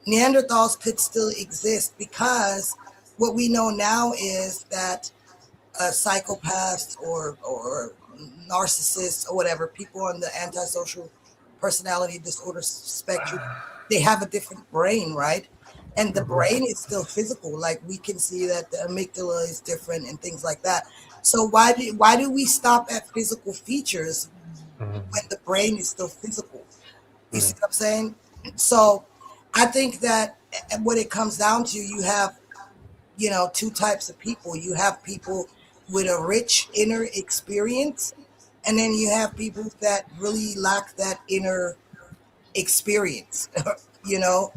Neanderthals could still exist, because what we know now is that psychopaths or narcissists or whatever, people on the antisocial personality disorder spectrum, they have a different brain, right? And the brain is still physical. Like, we can see that the amygdala is different and things like that. So why do we stop at physical features? when the brain is still physical. You see what I'm saying? So I think that what it comes down to, you have, you know, two types of people. You have people with a rich inner experience, and then you have people that really lack that inner experience, you know?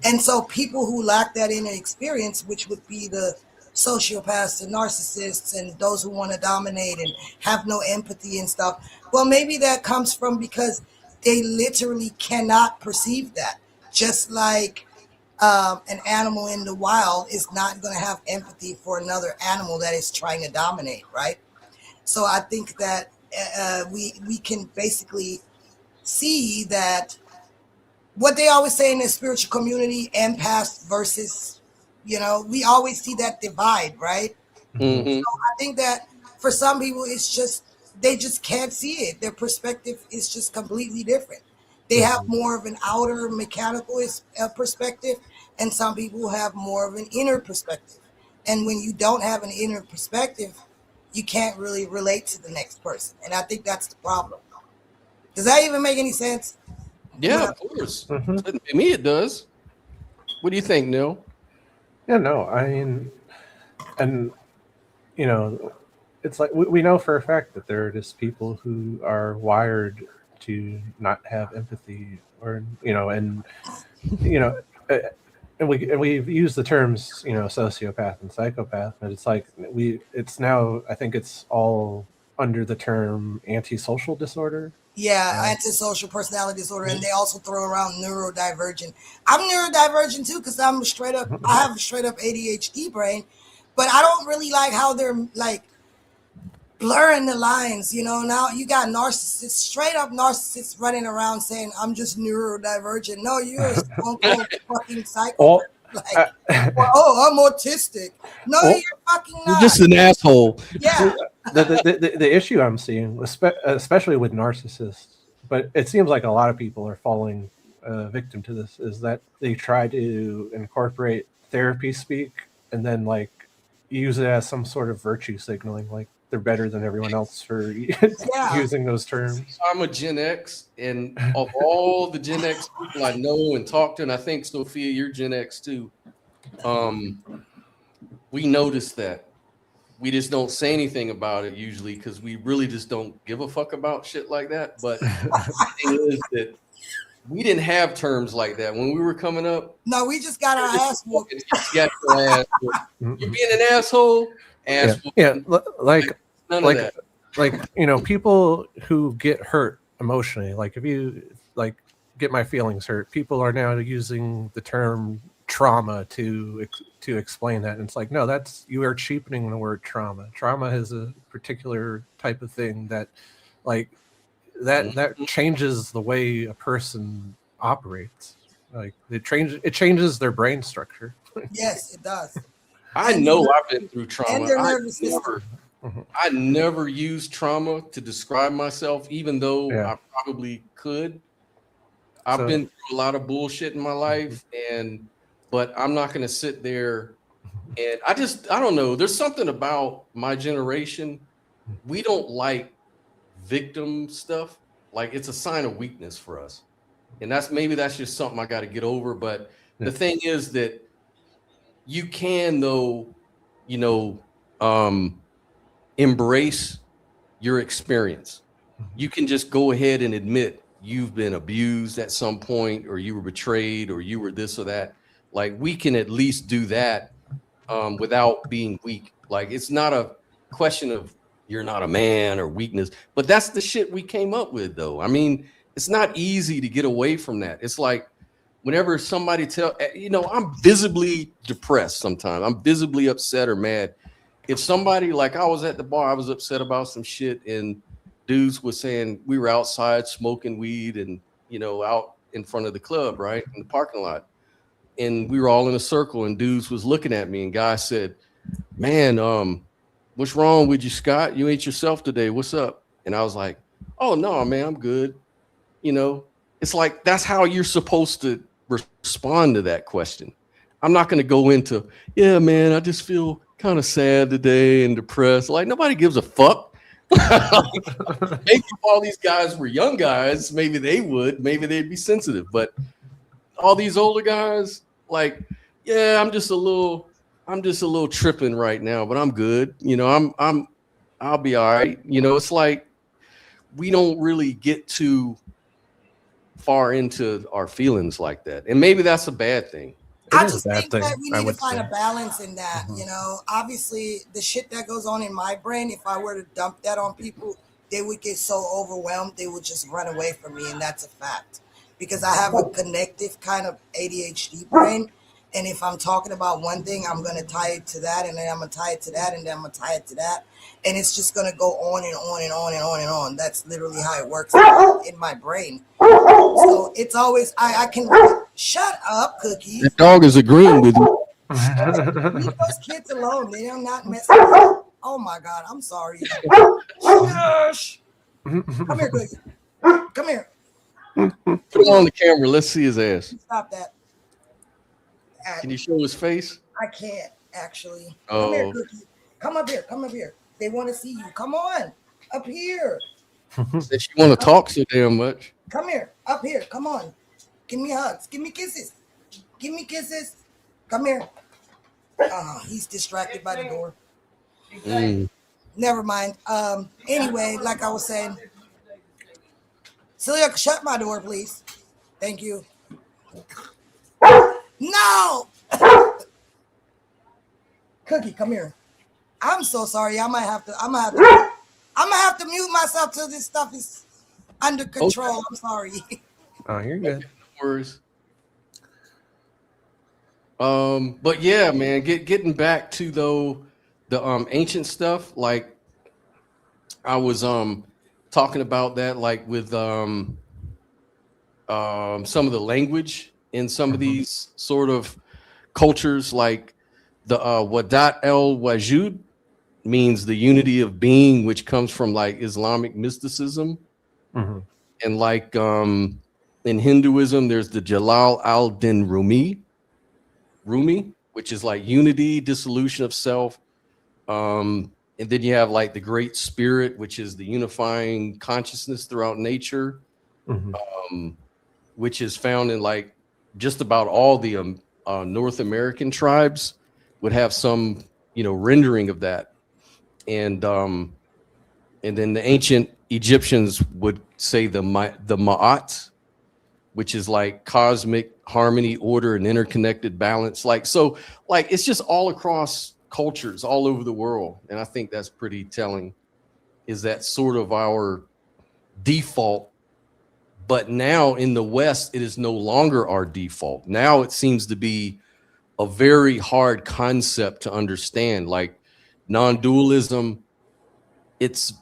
And so people who lack that inner experience, which would be the sociopaths and narcissists and those who want to dominate and have no empathy and stuff, well, maybe that comes from because they literally cannot perceive that. Just like an animal in the wild is not going to have empathy for another animal that is trying to dominate, right? So I think that we can basically see that what they always say in the spiritual community, empaths versus, you know, we always see that divide, right? Mm-hmm. So I think that for some people, it's just, they just can't see it. Their perspective is just completely different. They have more of an outer mechanical perspective, and some people have more of an inner perspective. And when you don't have an inner perspective, you can't really relate to the next person. And I think that's the problem. Does that even make any sense? Yeah, of course. To me, it does. What do you think, Neil? Yeah, no, I mean, and you know, it's like we know for a fact that there are just people who are wired to not have empathy, or you know, and you know, and we've used the terms, you know, sociopath and psychopath, but it's like it's now, I think it's all under the term antisocial disorder. Yeah, antisocial personality disorder, and they also throw around neurodivergent. I'm neurodivergent too because I'm straight up. I have a straight up ADHD brain, but I don't really like how they're like blurring the lines. You know, now you got narcissists, straight up narcissists, running around saying, "I'm just neurodivergent." No, you're a stone cold fucking psychopath. Like, oh, I'm autistic. No, you're fucking not. You're just an asshole. Yeah. The issue I'm seeing, especially with narcissists, but it seems like a lot of people are falling victim to this, is that they try to incorporate therapy speak and then like use it as some sort of virtue signaling, like they're better than everyone else for using those terms. I'm a Gen X, and of all the Gen X people I know and talk to, and I think, Sophia, you're Gen X too, we notice that. We just don't say anything about it usually because we really just don't give a fuck about shit like that. But the thing is that we didn't have terms like that when we were coming up. No, we just got our ass whooped. You're being an asshole. Yeah, like you know, people who get hurt emotionally, like if you like get my feelings hurt, people are now using the term trauma to explain that, and it's like, no, that's, you are cheapening the word trauma. Trauma is a particular type of thing that like that changes the way a person operates. Like it changes their brain structure. Yes, it does. I know I've been through trauma. And their nervous system. I never use trauma to describe myself, even though I probably could. I've been through a lot of bullshit in my life, but I'm not going to sit there and I don't know. There's something about my generation. We don't like victim stuff. Like, it's a sign of weakness for us. And that's just something I got to get over. But the thing is that you can, though, you know, embrace your experience. You can just go ahead and admit you've been abused at some point, or you were betrayed, or you were this or that. Like, we can at least do that without being weak. Like, it's not a question of you're not a man or weakness, but that's the shit we came up with, though. I mean, it's not easy to get away from that. It's like whenever somebody I'm visibly depressed sometimes. I'm visibly upset or mad. If somebody, like, I was at the bar, I was upset about some shit, and dudes was saying, we were outside smoking weed and, you know, out in front of the club, right, in the parking lot. And we were all in a circle, and dudes was looking at me, and guys said, man, what's wrong with you, Scott? You ain't yourself today. What's up? And I was like, oh, no, man, I'm good. You know, it's like, that's how you're supposed to respond to that question. I'm not going to go into, yeah, man, I just feel kind of sad today and depressed. Like, nobody gives a fuck. Maybe if all these guys were young guys, maybe they'd be sensitive. But all these older guys, like, yeah, I'm just a little tripping right now, but I'm good. I'll be all right. It's like we don't really get too far into our feelings like that. And maybe that's a bad thing. I It is just a bad think thing, that we I need to would find say. a balance in that. Obviously the shit that goes on in my brain, if I were to dump that on people, they would get so overwhelmed they would just run away from me, and that's a fact. Because I have a connective kind of ADHD brain, and if I'm talking about one thing, I'm gonna tie it to that, and then I'm gonna tie it to that, and then I'm gonna tie it to that, and it's just gonna go on and on and on and on and on. That's literally how it works in my brain. So it's always I can shut up, Cookie. The dog is agreeing with you. Leave those kids alone. They are not messing with. Oh my God, I'm sorry. Shush. Come here, Cookie. Come here. Put him on the camera. Let's see his ass. Stop that. Can you show his face? I can't actually. Oh. Come here, Cookie. Come up here. Come up here. They want to see you. Come on. Up here. Said she want to talk so damn much. Come here. Up here. Come on. Give me hugs. Give me kisses. Give me kisses. Come here. He's distracted by the door. Never mind. Anyway, like I was saying, Celia, shut my door, please. Thank you. No. Cookie, come here. I'm so sorry. I'm gonna have to mute myself till this stuff is under control. Okay. I'm sorry. Oh, you're good. Words. But yeah, man, getting back to the ancient stuff, like I was talking about that, like with some of the language in some of these sort of cultures, like the Wadat el Wajud means the unity of being, which comes from like Islamic mysticism. And like in Hinduism, there's the Jalal al-Din Rumi, which is like unity, dissolution of self. And then you have like the Great Spirit, which is the unifying consciousness throughout nature, which is found in like just about all the North American tribes would have some, rendering of that. And then the ancient Egyptians would say the Ma'at, which is like cosmic harmony, order, and interconnected balance. So it's just all across cultures all over the world. And I think that's pretty telling, is that sort of our default. But now in the West, it is no longer our default. Now it seems to be a very hard concept to understand. Like non-dualism, it's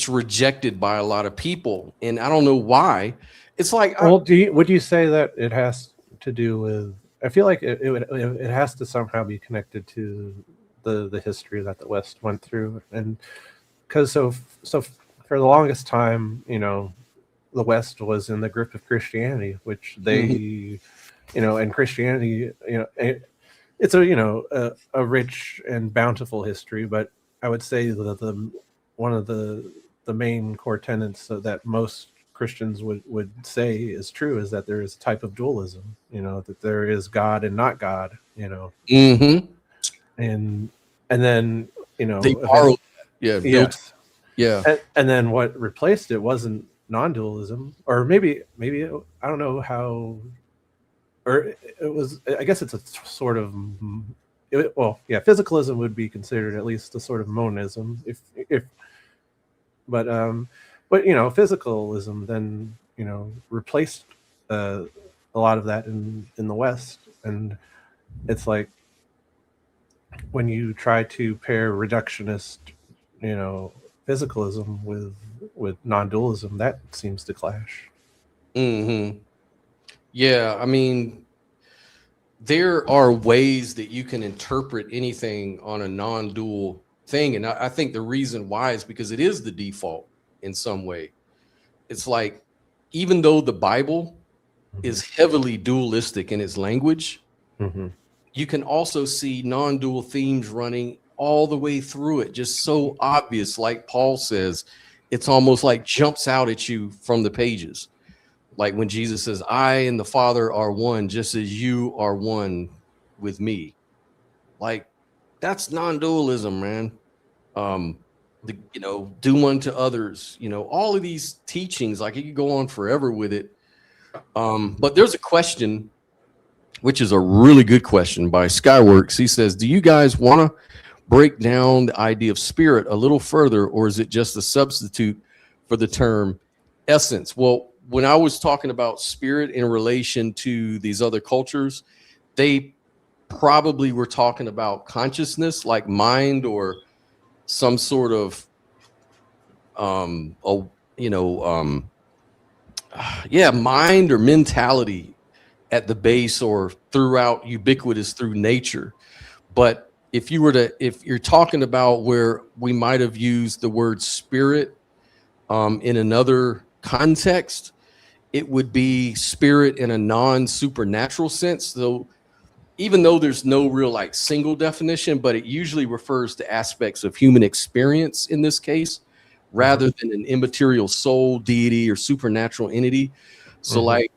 rejected by a lot of people, and I don't know why. It's like, well, would you say that it has to do with? I feel like it has to somehow be connected to the history that the West went through, and because so for the longest time, the West was in the grip of Christianity, which they, and Christianity, it's a rich and bountiful history, but I would say that one of the main core tenets that most Christians would say is true is that there is a type of dualism, that there is God and not God, and then they borrowed, yes, yeah, and then what replaced it wasn't non-dualism, or maybe I don't know how, or it was. I guess it's a sort of. Physicalism would be considered at least a sort of monism, but physicalism then replaced a lot of that in the West, and it's like when you try to pair reductionist physicalism with non-dualism, that seems to clash. Yeah, I mean, there are ways that you can interpret anything on a non-dual thing, and I think the reason why is because it is the default in some way. It's like, even though the Bible is heavily dualistic in its language, you can also see non-dual themes running all the way through it, just so obvious. Like Paul says, it's almost like jumps out at you from the pages. Like when Jesus says, I and the Father are one, just as you are one with me. Like, that's non-dualism, man. Do unto others, all of these teachings, like you could go on forever with it. But there's a question, which is a really good question by Skyworks. He says, do you guys want to break down the idea of spirit a little further, or is it just a substitute for the term essence? Well, when I was talking about spirit in relation to these other cultures, they probably were talking about consciousness, like mind, or some sort of mind or mentality at the base or throughout, ubiquitous through nature. But if you're talking about where we might have used the word spirit in another context, it would be spirit in a non-supernatural sense. So even though there's no real like single definition, but it usually refers to aspects of human experience in this case, rather than an immaterial soul, deity, or supernatural entity. So like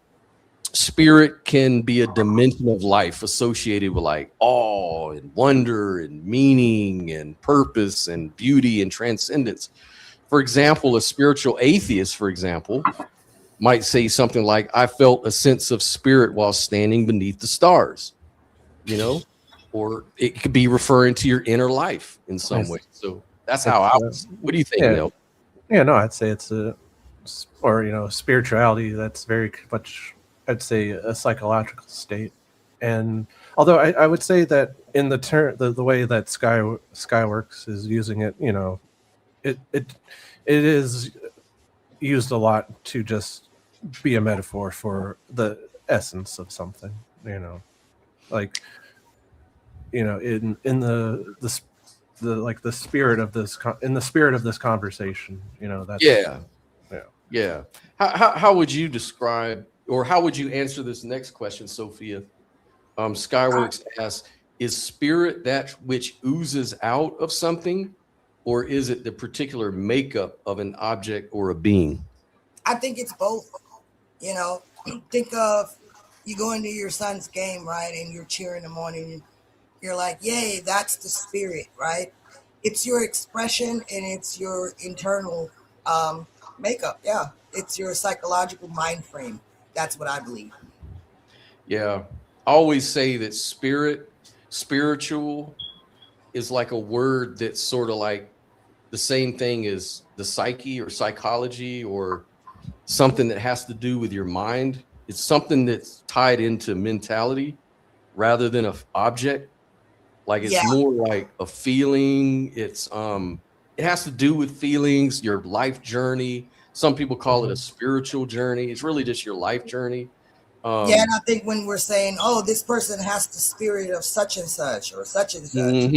spirit can be a dimension of life associated with like awe and wonder and meaning and purpose and beauty and transcendence. For example, a spiritual atheist, for example, might say something like, I felt a sense of spirit while standing beneath the stars, or it could be referring to your inner life in some way. So that's how what do you think, Neil? Yeah, no, I'd say it's spirituality. That's very much, I'd say, a psychological state. And although I would say that in the way that Skyworks is using it, it is used a lot to just be a metaphor for the essence of something, like, in the like the spirit of this in the spirit of this conversation, that's yeah. How would you describe, or how would you answer this next question, Sophia? Skyworks asks, is spirit that which oozes out of something, or is it the particular makeup of an object or a being? I think it's both. Think of you go into your son's game, right, and you're cheering in the morning. You're like, yay, that's the spirit, right? It's your expression and it's your internal makeup. Yeah, it's your psychological mind frame. That's what I believe. Yeah, I always say that spiritual is like a word that's sort of like the same thing as the psyche or psychology or something that has to do with your mind. It's something that's tied into mentality rather than an object. Like it's more like a feeling. It's it has to do with feelings, your life journey. Some people call it a spiritual journey. It's really just your life journey. And I think when we're saying, oh, this person has the spirit of such and such or such and such,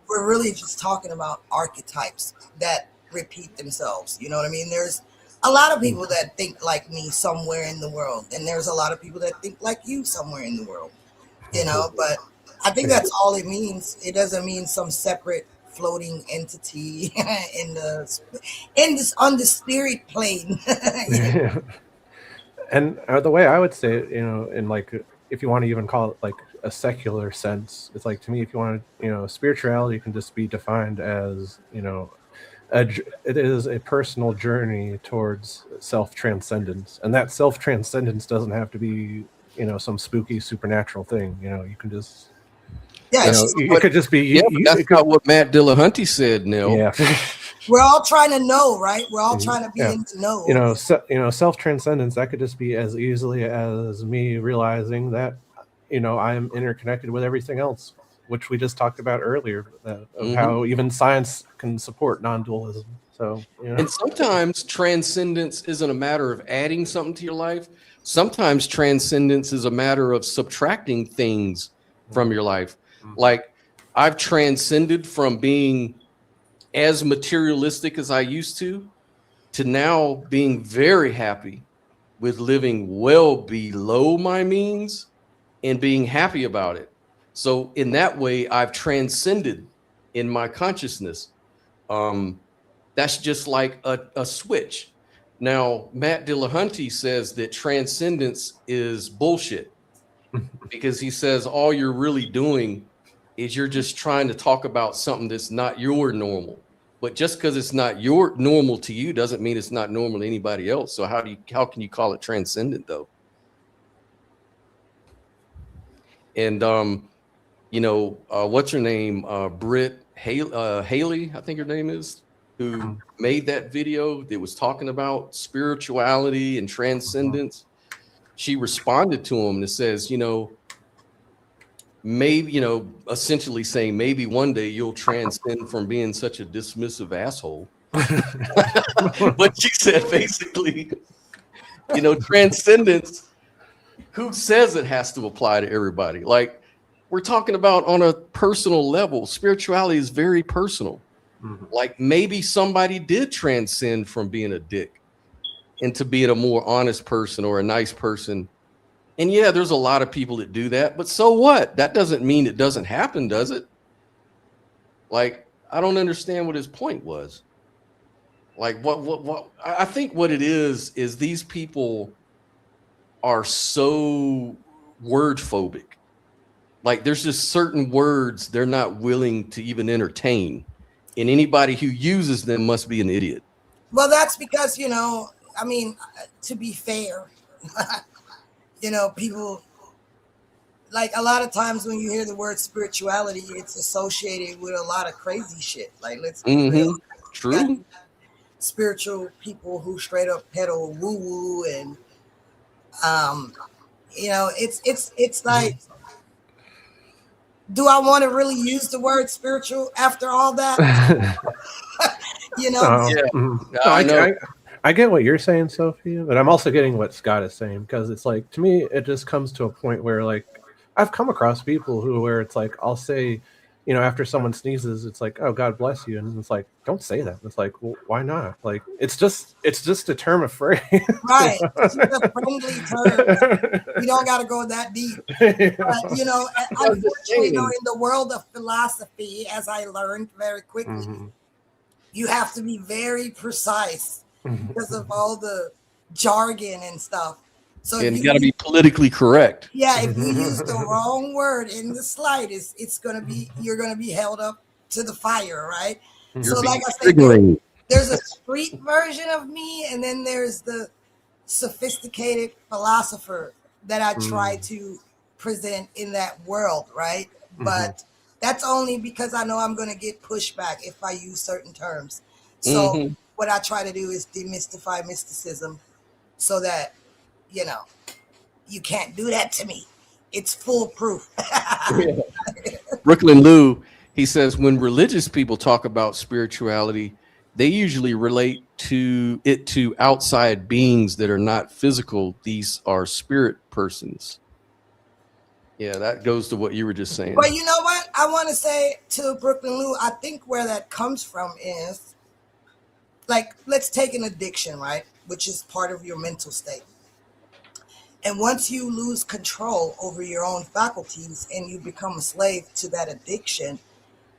we're really just talking about archetypes that repeat themselves. You know what I mean? There's a lot of people that think like me somewhere in the world, and there's a lot of people that think like you somewhere in the world, but I think that's all it means. It doesn't mean some separate floating entity on the spirit plane. And the way I would say it, in like, if you want to even call it like a secular sense, it's like, to me, if you want to, spirituality can just be defined as, it is a personal journey towards self-transcendence. And that self-transcendence doesn't have to be, some spooky supernatural thing. You can just, it could just be. That's not what Matt Dillahunty said, Neil. Yeah. We're all trying to know, right? We're all trying to be in to know. Self-transcendence, that could just be as easily as me realizing that, I'm interconnected with everything else, which we just talked about earlier, of how even science can support non-dualism. So, and sometimes transcendence isn't a matter of adding something to your life. Sometimes transcendence is a matter of subtracting things from your life. Like I've transcended from being as materialistic as I used to now being very happy with living well below my means and being happy about it. So in that way, I've transcended in my consciousness. That's just like a switch. Now, Matt Dillahunty says that transcendence is bullshit because he says all you're really doing is you're just trying to talk about something that's not your normal. But just because it's not your normal to you doesn't mean it's not normal to anybody else. So how can you call it transcendent though? And what's her name? Britt Haley, I think her name is, who made that video that was talking about spirituality and transcendence. She responded to him and says, maybe, essentially saying maybe one day you'll transcend from being such a dismissive asshole. But she said basically, transcendence, who says it has to apply to everybody? Like, we're talking about on a personal level. Spirituality is very personal. Mm-hmm. Like maybe somebody did transcend from being a dick into being a more honest person or a nice person. And yeah, there's a lot of people that do that, but so what? That doesn't mean it doesn't happen, does it? Like, I don't understand what his point was. Like, what I think what it is these people are so word phobic. Like, there's just certain words they're not willing to even entertain. And anybody who uses them must be an idiot. Well, that's because, to be fair, people, like, a lot of times when you hear the word spirituality, it's associated with a lot of crazy shit. Like, let's be real. True. Spiritual people who straight up peddle woo woo, and it's like, do I want to really use the word spiritual after all that? I get what you're saying, Sophia, but I'm also getting what Scott is saying, because it's like, to me, it just comes to a point where, like, I've come across people where it's like, I'll say, after someone sneezes, it's like, oh, God bless you. And it's like, don't say that. It's like, well, why not? Like, it's just a term of phrase. Right. It's just a friendly term. You don't got to go that deep. But, unfortunately, in the world of philosophy, as I learned very quickly, you have to be very precise because of all the jargon and stuff. So and you got to be politically correct. Yeah, if you use the wrong word in the slightest, you're gonna be held up to the fire, right? So, like I said, there's a street version of me, and then there's the sophisticated philosopher that I try to present in that world, right? But that's only because I know I'm gonna get pushback if I use certain terms. So what I try to do is demystify mysticism, so that you can't do that to me. It's foolproof. Brooklyn Lou, he says, when religious people talk about spirituality, they usually relate to outside beings that are not physical. These are spirit persons. Yeah, that goes to what you were just saying. But you know what? I want to say to Brooklyn Lou, I think where that comes from is, like, let's take an addiction, right? Which is part of your mental state. And once you lose control over your own faculties and you become a slave to that addiction,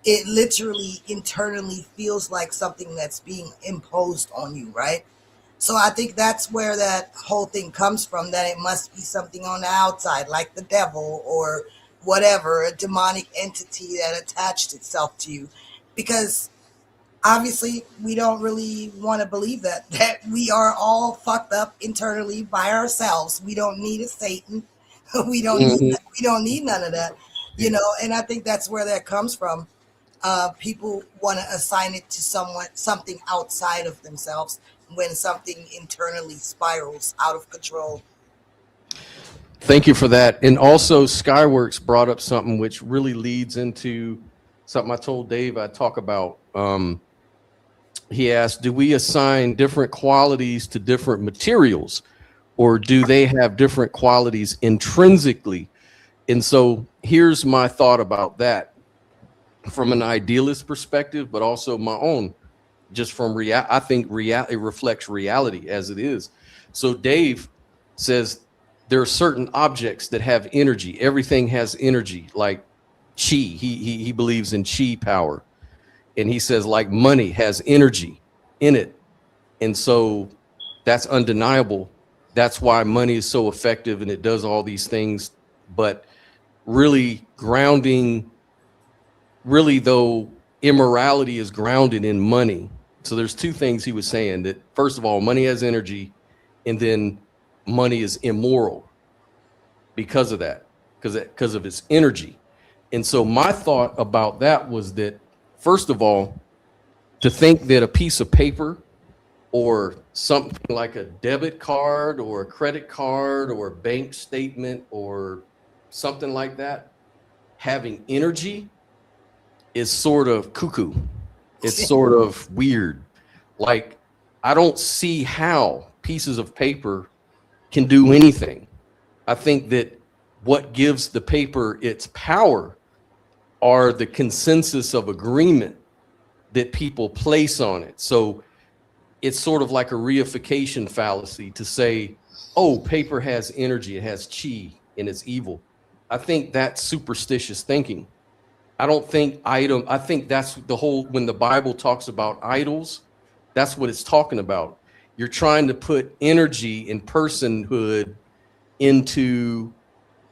it literally internally feels like something that's being imposed on you, right? So I think that's where that whole thing comes from, that it must be something on the outside, like the devil or whatever, a demonic entity that attached itself to you. Because obviously, we don't really want to believe that we are all fucked up internally by ourselves. We don't need a Satan. We don't need none of that, And I think that's where that comes from. People want to assign it to something outside of themselves when something internally spirals out of control. Thank you for that. And also, Skyworks brought up something which really leads into something I told Dave I'd talk about. He asked, do we assign different qualities to different materials, or do they have different qualities intrinsically? And so here's my thought about that from an idealist perspective, but also my own, just from I think it reflects reality as it is. So Dave says there are certain objects that have energy. Everything has energy, like chi. He believes in chi power. And he says, like, money has energy in it. And so that's undeniable. That's why money is so effective and it does all these things. But really though, immorality is grounded in money. So there's two things he was saying, that first of all, money has energy, and then money is immoral because of that, because of its energy. And so my thought about that was that, first of all, to think that a piece of paper or something like a debit card or a credit card or a bank statement or something like that having energy is sort of cuckoo. It's sort of weird. Like, I don't see how pieces of paper can do anything. I think that what gives the paper its power are the consensus of agreement that people place on it. So it's sort of like a reification fallacy to say, oh, paper has energy, it has chi, and it's evil. I think that's superstitious thinking. I don't think I think that's the whole, when the Bible talks about idols, that's what it's talking about. You're trying to put energy and personhood into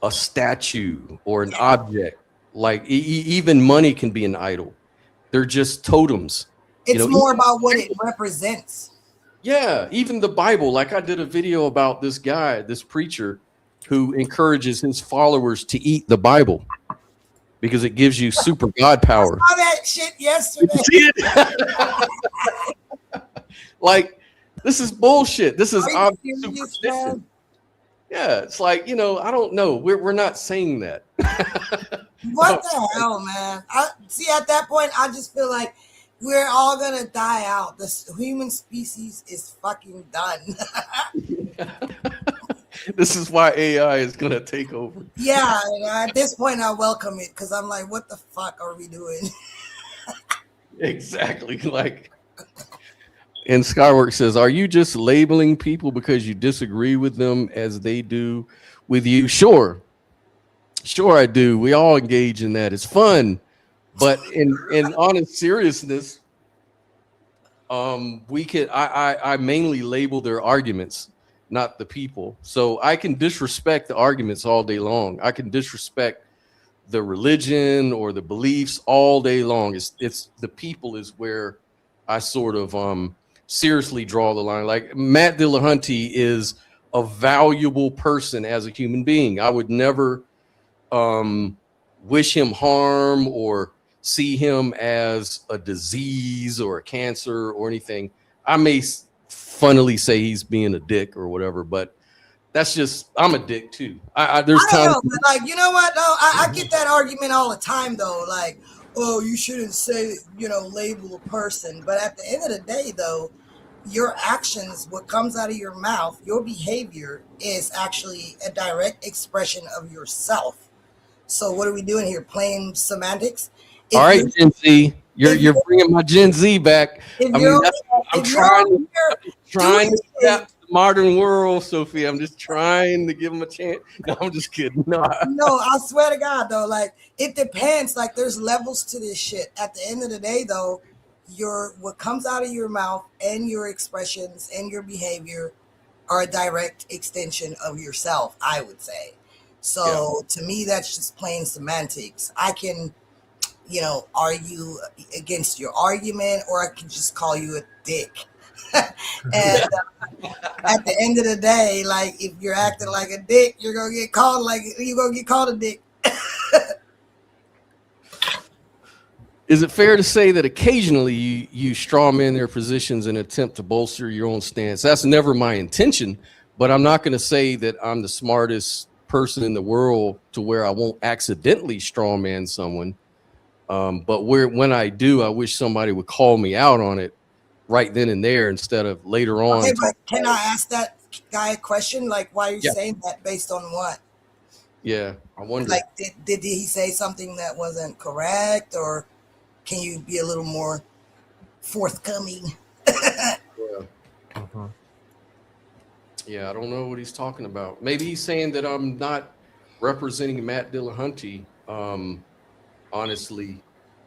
a statue or an object. Like even money can be an idol. They're just totems. It's more about what it represents. Yeah, even the Bible. Like, I did a video about this guy, this preacher, who encourages his followers to eat the Bible because it gives you super God power. I saw that shit yesterday. Like, this is bullshit. This is obvious superstition. Yeah, it's like, I don't know. We're not saying that. What the hell, man? See, at that point, I just feel like we're all gonna die out. The human species is fucking done. This is why AI is gonna take over. Yeah, at this point, I welcome it because I'm like, what the fuck are we doing? Exactly. Like, and Skywork says, are you just labeling people because you disagree with them as they do with you? Sure, I do. We all engage in that. It's fun. But in honest seriousness, I mainly label their arguments, not the people. So I can disrespect the arguments all day long. I can disrespect the religion or the beliefs all day long. It's the people is where I sort of seriously draw the line. Like, Matt Dillahunty is a valuable person as a human being. I would never wish him harm or see him as a disease or a cancer or anything. I may funnily say he's being a dick or whatever, but that's just, I'm a dick too. There's times, like, you know what? No, I get that argument all the time though. Like, oh, you shouldn't say, label a person. But at the end of the day though, your actions, what comes out of your mouth, your behavior is actually a direct expression of yourself. So what are we doing here? Playing semantics? All right, Gen Z, you're bringing my Gen Z back. I'm trying to adapt to the modern world, Sophie. I'm just trying to give them a chance. No, I'm just kidding. No, I swear to God, though, like, it depends. Like, there's levels to this shit. At the end of the day, though, what comes out of your mouth and your expressions and your behavior are a direct extension of yourself, I would say. So to me, that's just plain semantics. I can, argue against your argument, or I can just call you a dick. And at the end of the day, like, if you're acting like a dick, you're gonna get called a dick. Is it fair to say that occasionally you straw man their positions and attempt to bolster your own stance? That's never my intention, but I'm not going to say that I'm the smartest person in the world to where I won't accidentally straw man someone. But when I do, I wish somebody would call me out on it right then and there instead of later on. Okay, but can I ask that guy a question? Like, why are you saying that? Based on what? Yeah, I wonder. Like, did he say something that wasn't correct, or can you be a little more forthcoming? Yeah, I don't know what he's talking about. Maybe he's saying that I'm not representing Matt Dillahunty, honestly,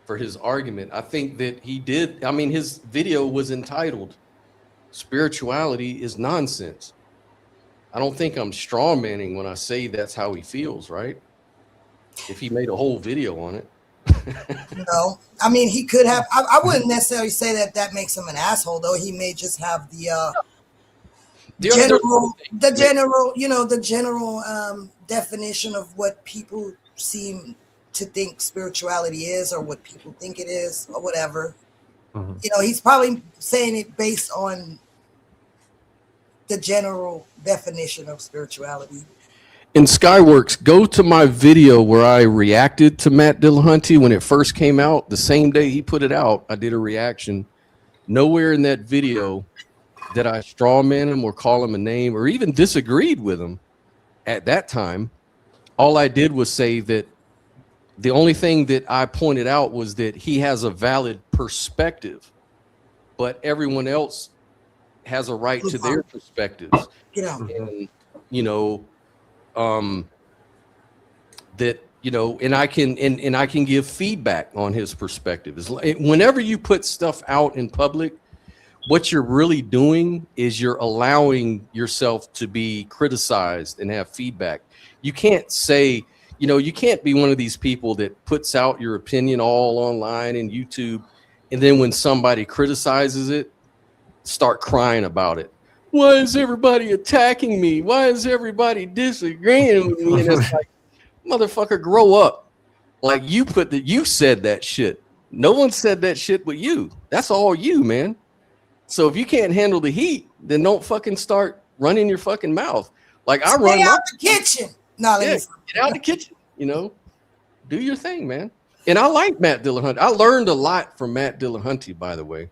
for his argument. I think that he did. I mean, his video was entitled "Spirituality is Nonsense." I don't think I'm straw manning when I say that's how he feels, right? If he made a whole video on it. No, I mean, he could have. I wouldn't necessarily say that makes him an asshole, though. He may just have the general definition of what people seem to think spirituality is, or what people think it is, or whatever. Mhm. You know, he's probably saying it based on the general definition of spirituality. In Skyworks, go to my video where I reacted to Matt Dillahunty when it first came out. The same day he put it out, I did a reaction. Nowhere in that video did I strawman him or call him a name or even disagreed with him at that time. All I did was say that the only thing that I pointed out was that he has a valid perspective, but everyone else has a right to their perspectives. You know, And, you know, that, you know, and I can give feedback on his perspective. Whenever you put stuff out in public, what you're really doing is you're allowing yourself to be criticized and have feedback. You can't say, you know, you can't be one of these people that puts out your opinion all online and YouTube, and then when somebody criticizes it, start crying about it. Why is everybody attacking me? Why is everybody disagreeing with me? And it's like, motherfucker, grow up. Like, you said that shit. No one said that shit but you. That's all you, man. So if you can't handle the heat, then don't fucking start running your fucking mouth. Like, I run out the kitchen. No, get out the kitchen, you know, do your thing, man. And I like Matt Dillahunty. I learned a lot from Matt Dillahunty, by the way.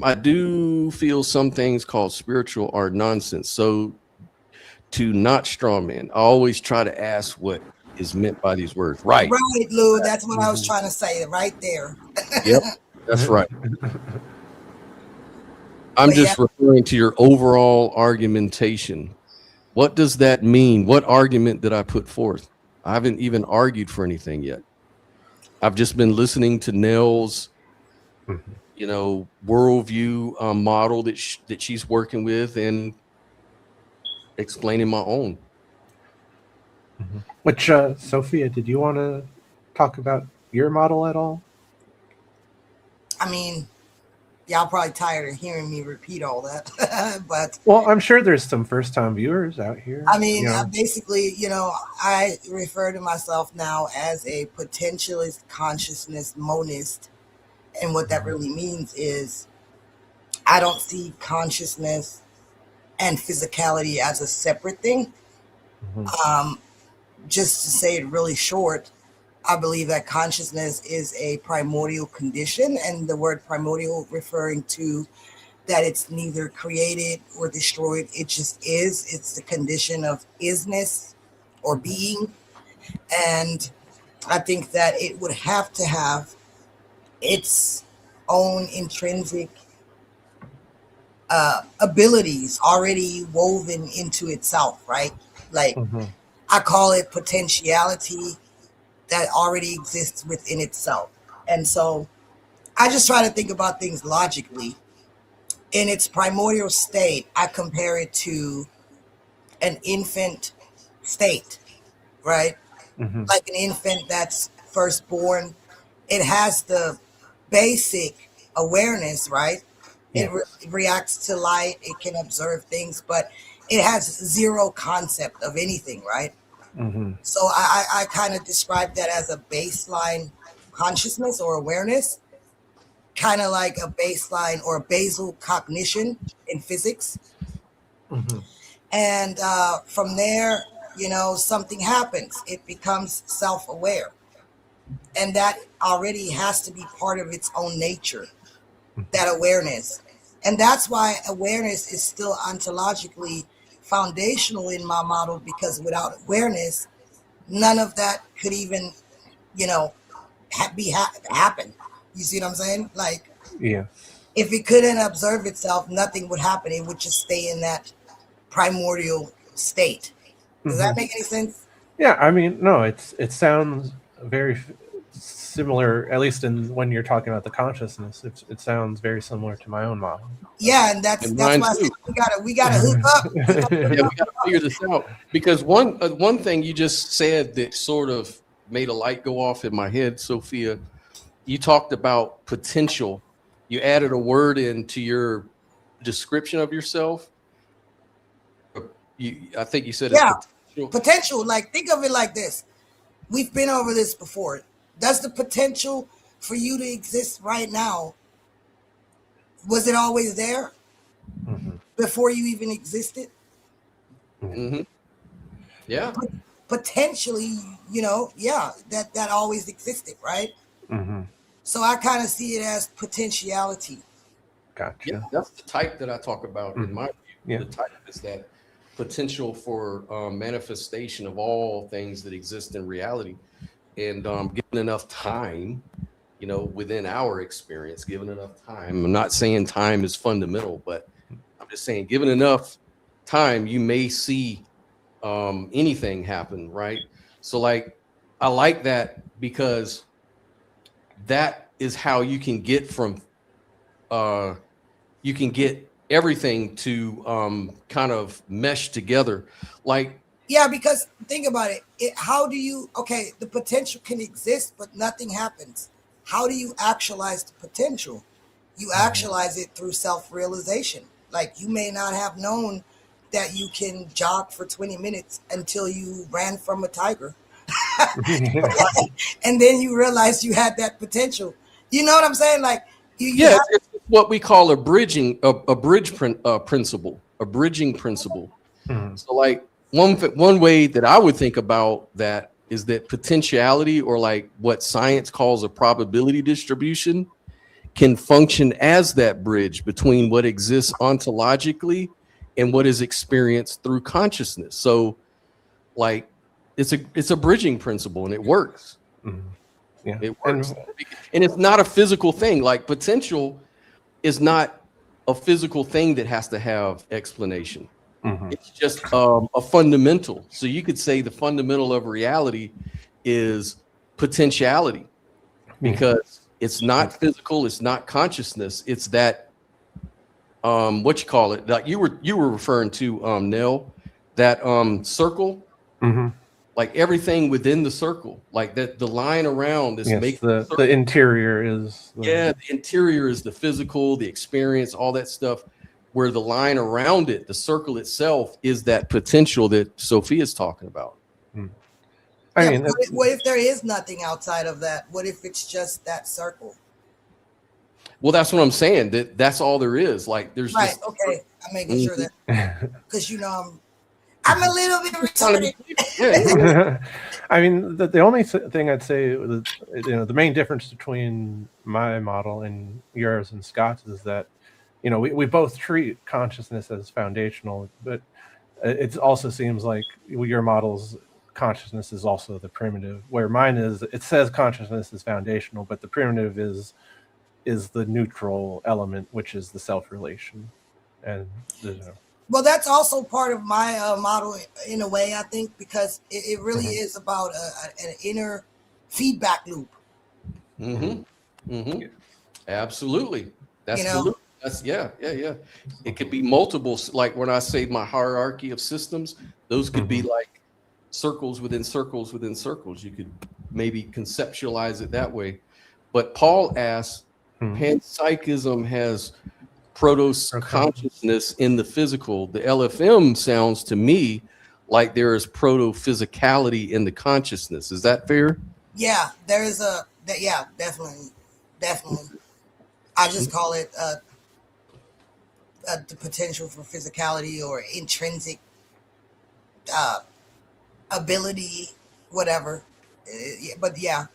I do feel some things called spiritual are nonsense. So to not strawman, I always try to ask what is meant by these words. Right. Right, Lou. That's what I was trying to say right there. Yep, that's right. I'm just referring to your overall argumentation. What does that mean? What argument did I put forth? I haven't even argued for anything yet. I've just been listening to Nell's, you know, worldview model that she's working with and explaining my own. Which, Sophia, did you want to talk about your model at all? I mean, y'all probably tired of hearing me repeat all that, but well, I'm sure there's some first-time viewers out here. I mean, basically, you know, I refer to myself now as a potentialist consciousness monist, and what that really means is I don't see consciousness and physicality as a separate thing. Just to say it really short, I believe that consciousness is a primordial condition, and the word primordial referring to that it's neither created or destroyed. It just is. It's the condition of isness or being. And I think that it would have to have its own intrinsic abilities already woven into itself, right? Like, I call it potentiality that already exists within itself. And so I just try to think about things logically. In its primordial state, I compare it to an infant state, right? Like an infant that's first born, it has the basic awareness, right? It reacts to light, it can observe things, but it has zero concept of anything, right? So I kind of describe that as a baseline consciousness or awareness, kind of like a baseline or a basal cognition in physics. And from there, you know, something happens. It becomes self-aware. And that already has to be part of its own nature, that awareness. And that's why awareness is still ontologically foundational in my model, because without awareness, none of that could even, you know, happen. You see what I'm saying? Like, if it couldn't observe itself, nothing would happen. It would just stay in that primordial state. Does that make any sense? Yeah, I mean, no, it sounds very similar, at least in when you're talking about the consciousness. It sounds very similar to my own model. Yeah, and that's why I said we gotta hook up. Yeah, we got to figure this out, because one thing you just said that sort of made a light go off in my head, Sophia. You talked about potential. You added a word into your description of yourself. I think you said potential. Like, think of it like this. We've been over this before. Does the potential for you to exist right now, was it always there before you even existed? Mm-hmm. Yeah. Potentially, that always existed, right? Mm-hmm. So I kind of see it as potentiality. Gotcha. Yeah, that's the type that I talk about in my view. Yeah. The type is that potential for manifestation of all things that exist in reality, and given enough time, within our experience, given enough time. I'm not saying time is fundamental, but I'm just saying, given enough time, you may see anything happen, right? So, like, I like that, because that is how you can get from everything to kind of mesh together. Like, yeah, because think about it. The potential can exist, but nothing happens. How do you actualize the potential? You actualize it through self-realization. Like, you may not have known that you can jog for 20 minutes until you ran from a tiger. And then you realize you had that potential. You know what I'm saying? Like, it's what we call a bridging principle. So, like, one way that I would think about that is that potentiality, or like what science calls a probability distribution, can function as that bridge between what exists ontologically and what is experienced through consciousness. So, like, it's a bridging principle, and it works. Yeah, it works. And it's not a physical thing. Like, potential is not a physical thing that has to have explanation. It's just a fundamental. So you could say the fundamental of reality is potentiality, because it's not physical, it's not consciousness, it's that what you call it, like you were referring to, Nell, that circle. Like, everything within the circle, like that, the line around is making the interior is the interior is the physical, the experience, all that stuff, where the line around it, the circle itself, is that potential that Sophia's talking about. I mean, what if there is nothing outside of that? What if it's just that circle? Well, that's what I'm saying. That's all there is. Like, there's right. just Okay, I'm making sure that, because I'm a little bit retarded. I mean, the only thing I'd say, the main difference between my model and yours and Scott's is that, we both treat consciousness as foundational, but it also seems like your model's consciousness is also the primitive, where mine is, it says consciousness is foundational, but the primitive is the neutral element, which is the self-relation. And well, that's also part of my model in a way, I think, because it really is about an inner feedback loop. Absolutely. That's the loop. That's yeah. It could be multiple. Like, when I say my hierarchy of systems, those could be like circles within circles within circles. You could maybe conceptualize it that way. But Paul asks, panpsychism has proto-consciousness in the physical. The LFM sounds to me like there is proto-physicality in the consciousness. Is that fair? Yeah, there is definitely. I just call it the potential for physicality, or intrinsic ability, whatever. But yeah.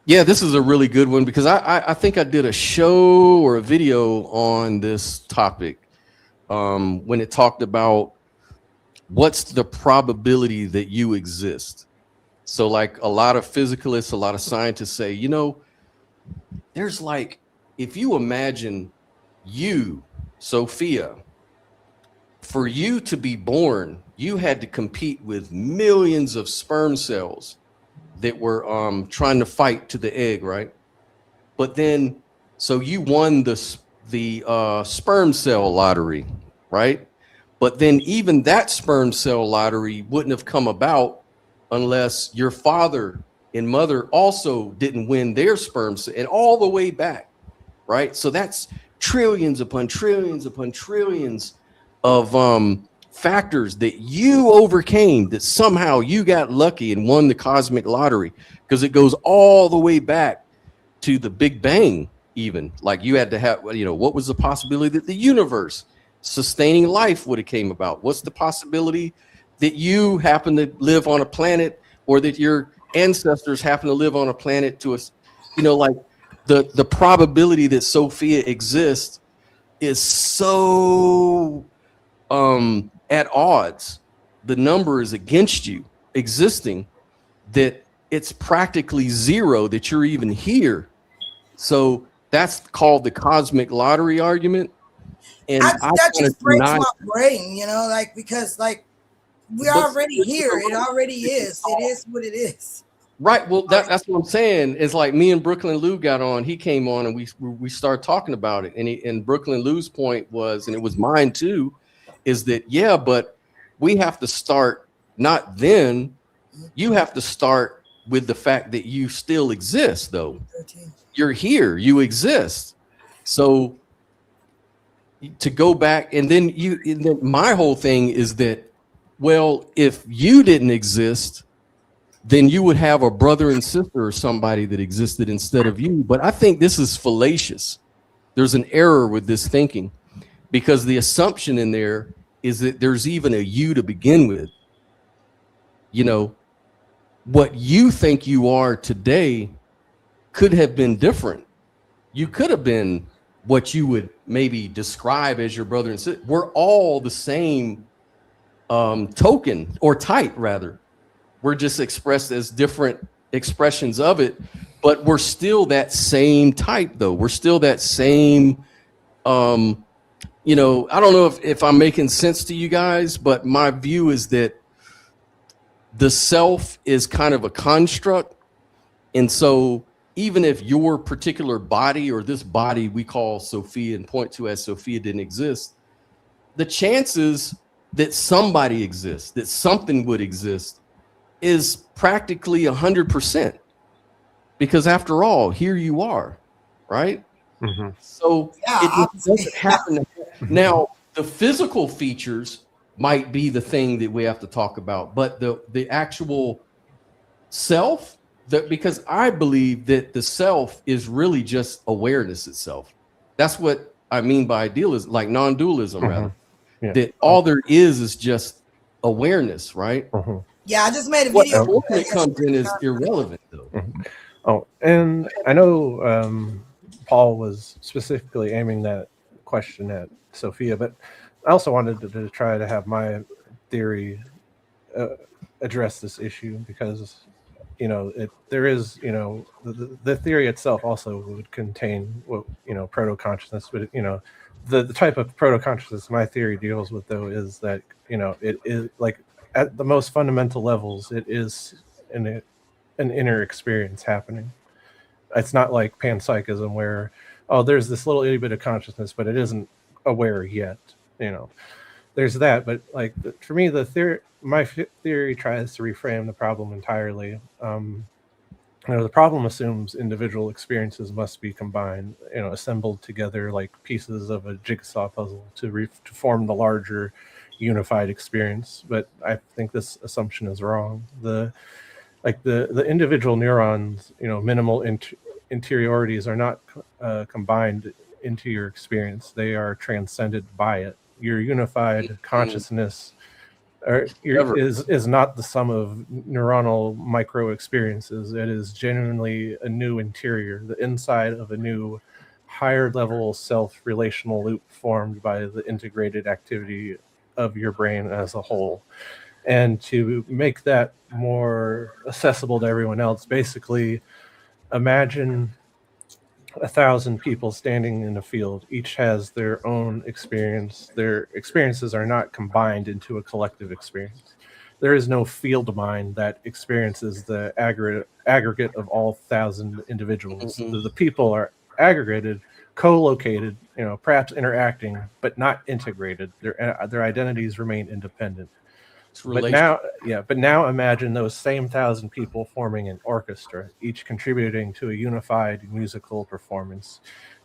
This is a really good one, because I think I did a show or a video on this topic when it talked about what's the probability that you exist. So, like, a lot of physicalists, a lot of scientists say, there's, like, if you imagine you, Sophia, for you to be born, you had to compete with millions of sperm cells that were trying to fight to the egg, right? But then, so you won the sperm cell lottery, right? But then even that sperm cell lottery wouldn't have come about unless your father and mother also didn't win their sperm cell, and all the way back, right? So that's trillions upon trillions upon trillions of factors that you overcame, that somehow you got lucky and won the cosmic lottery, because it goes all the way back to the Big Bang. Even like you had to have, what was the possibility that the universe sustaining life would have came about? What's the possibility that you happen to live on a planet, or that your ancestors happen to live on a planet to us? Like the probability that Sophia exists is so at odds. The number is against you existing, that it's practically zero that you're even here. So that's called the cosmic lottery argument. And that just breaks my brain, because we're already here. It already is. It is what it is. Right. Well, that's what I'm saying. It's like me and Brooklyn Lou got on. He came on and we started talking about it. And Brooklyn Lou's point was, and it was mine too, is that, yeah, but we have to start not then. You have to start with the fact that you still exist, though. 13. You're here. You exist. So to go back, and then my whole thing is that, well, if you didn't exist, then you would have a brother and sister or somebody that existed instead of you. But I think this is fallacious. There's an error with this thinking, because the assumption in there is that there's even a you to begin with. What you think you are today could have been different. You could have been what you would maybe describe as your brother and sister. We're all the same token, or type rather. We're just expressed as different expressions of it, but we're still that same type, though. We're still that same, I don't know if I'm making sense to you guys, but my view is that the self is kind of a construct. And so even if your particular body, or this body we call Sophia and point to as Sophia, didn't exist, the chances that somebody exists, that something would exist, is practically 100%, because after all, here you are, right? Mm-hmm. So it doesn't happen. Now, the physical features might be the thing that we have to talk about, but the actual self, because I believe that the self is really just awareness itself. That's what I mean by idealism, like non-dualism, rather. Yeah. That all there is just awareness, right? Mm-hmm. Yeah, I just made a video. What comes in is irrelevant, though. Mm-hmm. Oh, and I know Paul was specifically aiming that question at Sophia, but I also wanted to try to have my theory address this issue, because there is the theory itself also would contain what proto-consciousness, but the type of proto-consciousness my theory deals with, though, is that it is like at the most fundamental levels, it is an inner experience happening. It's not like panpsychism where there's this little itty bit of consciousness, but it isn't aware yet. There's that, but for me, my theory tries to reframe the problem entirely. The problem assumes individual experiences must be combined, assembled together like pieces of a jigsaw puzzle to form the larger unified experience. But I think this assumption is wrong. The individual neurons, minimal interiorities are not combined into your experience. They are transcended by it. Your unified consciousness is not the sum of neuronal micro experiences. It is genuinely a new interior, the inside of a new higher level self-relational loop formed by the integrated activity of your brain as a whole. And to make that more accessible to everyone else, basically imagine 1,000 people standing in a field. Each has their own experience. Their experiences are not combined into a collective experience. There is no field mind that experiences the aggregate of all 1,000 individuals. Mhm. The people are aggregated, co-located, perhaps interacting, but not integrated. Their identities remain independent. It's But now imagine those same 1,000 people forming an orchestra, each contributing to a unified musical performance,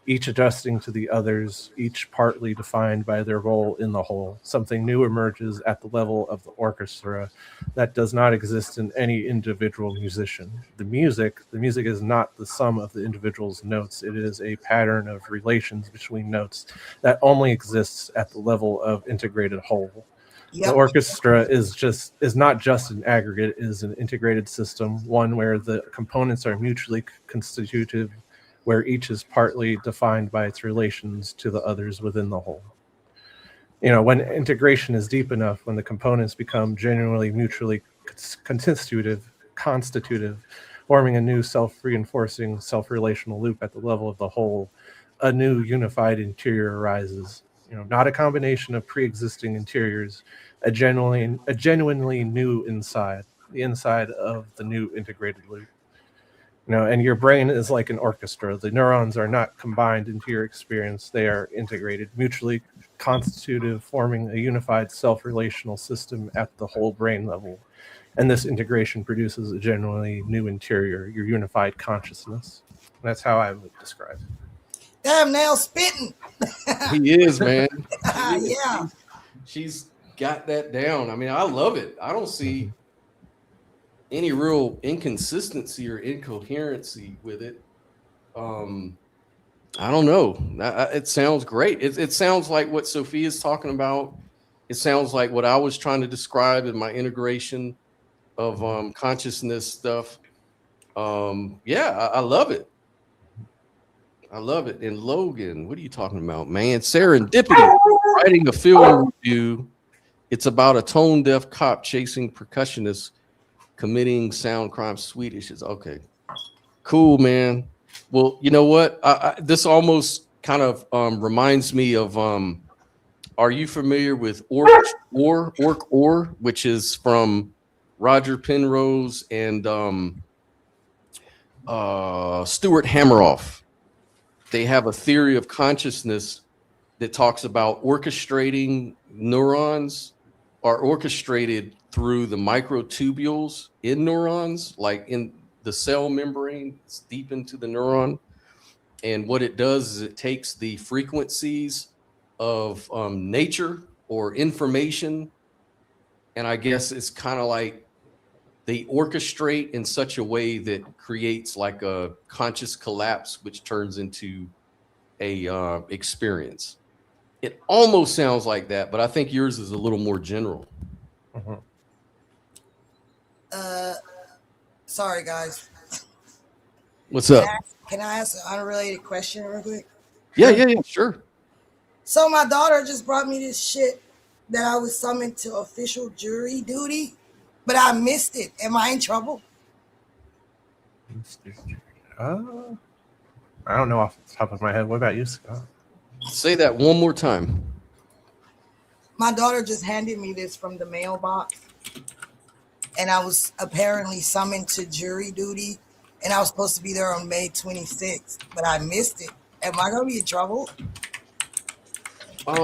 each adjusting to the others, each partly defined by their role in the whole. Something new emerges at the level of the orchestra that does not exist in any individual musician. The music is not the sum of the individual's notes. It is a pattern of relations between notes that only exists at the level of integrated whole. The Yep. orchestra is not just an aggregate, it is an integrated system, one where the components are mutually constitutive, where each is partly defined by its relations to the others within the whole. When integration is deep enough, when the components become genuinely mutually constitutive, forming a new self-reinforcing, self-relational loop at the level of the whole, a new unified interior arises. Not a combination of pre-existing interiors, a genuinely new inside, the inside of the new integrated loop. And your brain is like an orchestra. The neurons are not combined into your experience. They are integrated, mutually constitutive, forming a unified self-relational system at the whole brain level. And this integration produces a genuinely new interior, your unified consciousness. That's how I would describe it. Damn, now spitting. He is, man. Yeah. She's got that down. I mean, I love it. I don't see any real inconsistency or incoherency with it. I don't know. It sounds great. It sounds like what Sophia's talking about. It sounds like what I was trying to describe in my integration of consciousness stuff. I love it. I love it. And Logan, what are you talking about, man? Serendipity. Writing a film review. It's about a tone deaf cop chasing percussionists committing sound crimes. Swedish is okay. Cool, man. Well, you know what? This almost kind of reminds me of are you familiar with Orc, which is from Roger Penrose and Stuart Hameroff? They have a theory of consciousness that talks about orchestrating neurons are orchestrated through the microtubules in neurons, like in the cell membrane, it's deep into the neuron. And what it does is it takes the frequencies of nature or information, and I guess it's kind of like they orchestrate in such a way that creates like a conscious collapse, which turns into a experience. It almost sounds like that, but I think yours is a little more general. Mm-hmm. Sorry, guys. What's up? Can I ask an unrelated question real quick? Yeah, sure. So my daughter just brought me this shit that I was summoned to official jury duty, but I missed it. Am I in trouble? I don't know off the top of my head. What about you, Scott? Say that one more time. My daughter just handed me this from the mailbox, and I was apparently summoned to jury duty, and I was supposed to be there on May 26th, but I missed it. Am I going to be in trouble? I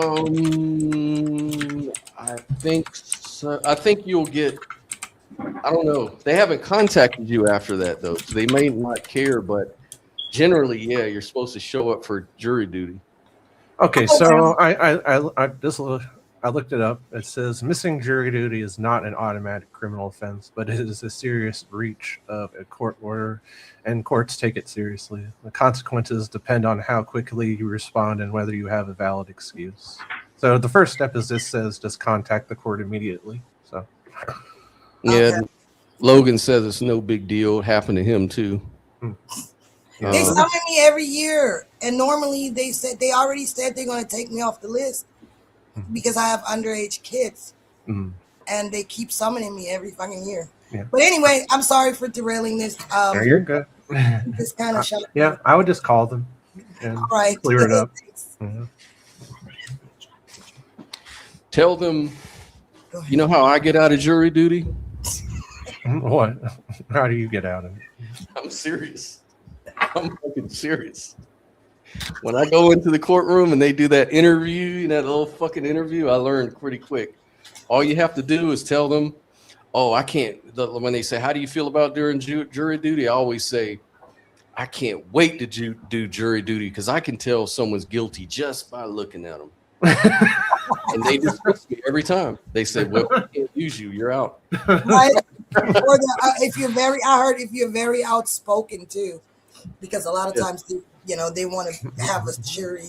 think so. I think you'll get, I don't know. They haven't contacted you after that, though, so they may not care, but generally, yeah, you're supposed to show up for jury duty. Okay, so I looked it up. It says missing jury duty is not an automatic criminal offense, but it is a serious breach of a court order, and courts take it seriously. The consequences depend on how quickly you respond and whether you have a valid excuse. So the first step is this says just contact the court immediately. So yeah, okay. Logan says it's no big deal. It happened to him too. They summon me every year, and normally they already said they're going to take me off the list because I have underage kids, and they keep summoning me every fucking year. Yeah. But anyway, I'm sorry for derailing this. You're good. This kind of shot. Yeah, I would just call them. and All right. clear it up. Mhm. Tell them, Go ahead. you know how I get out of jury duty? What? How do you get out of it? I'm serious. I'm fucking serious. When I go into the courtroom and they do that interview, that little fucking interview, I learned pretty quick. All you have to do is tell them, oh, I can't. When they say, how do you feel about doing jury duty? I always say, I can't wait to do jury duty because I can tell someone's guilty just by looking at them. And they dismiss me every time. They say, well, we can't use you. You're out. Right? Or if you're very outspoken too, because a lot of times, they want to have a jury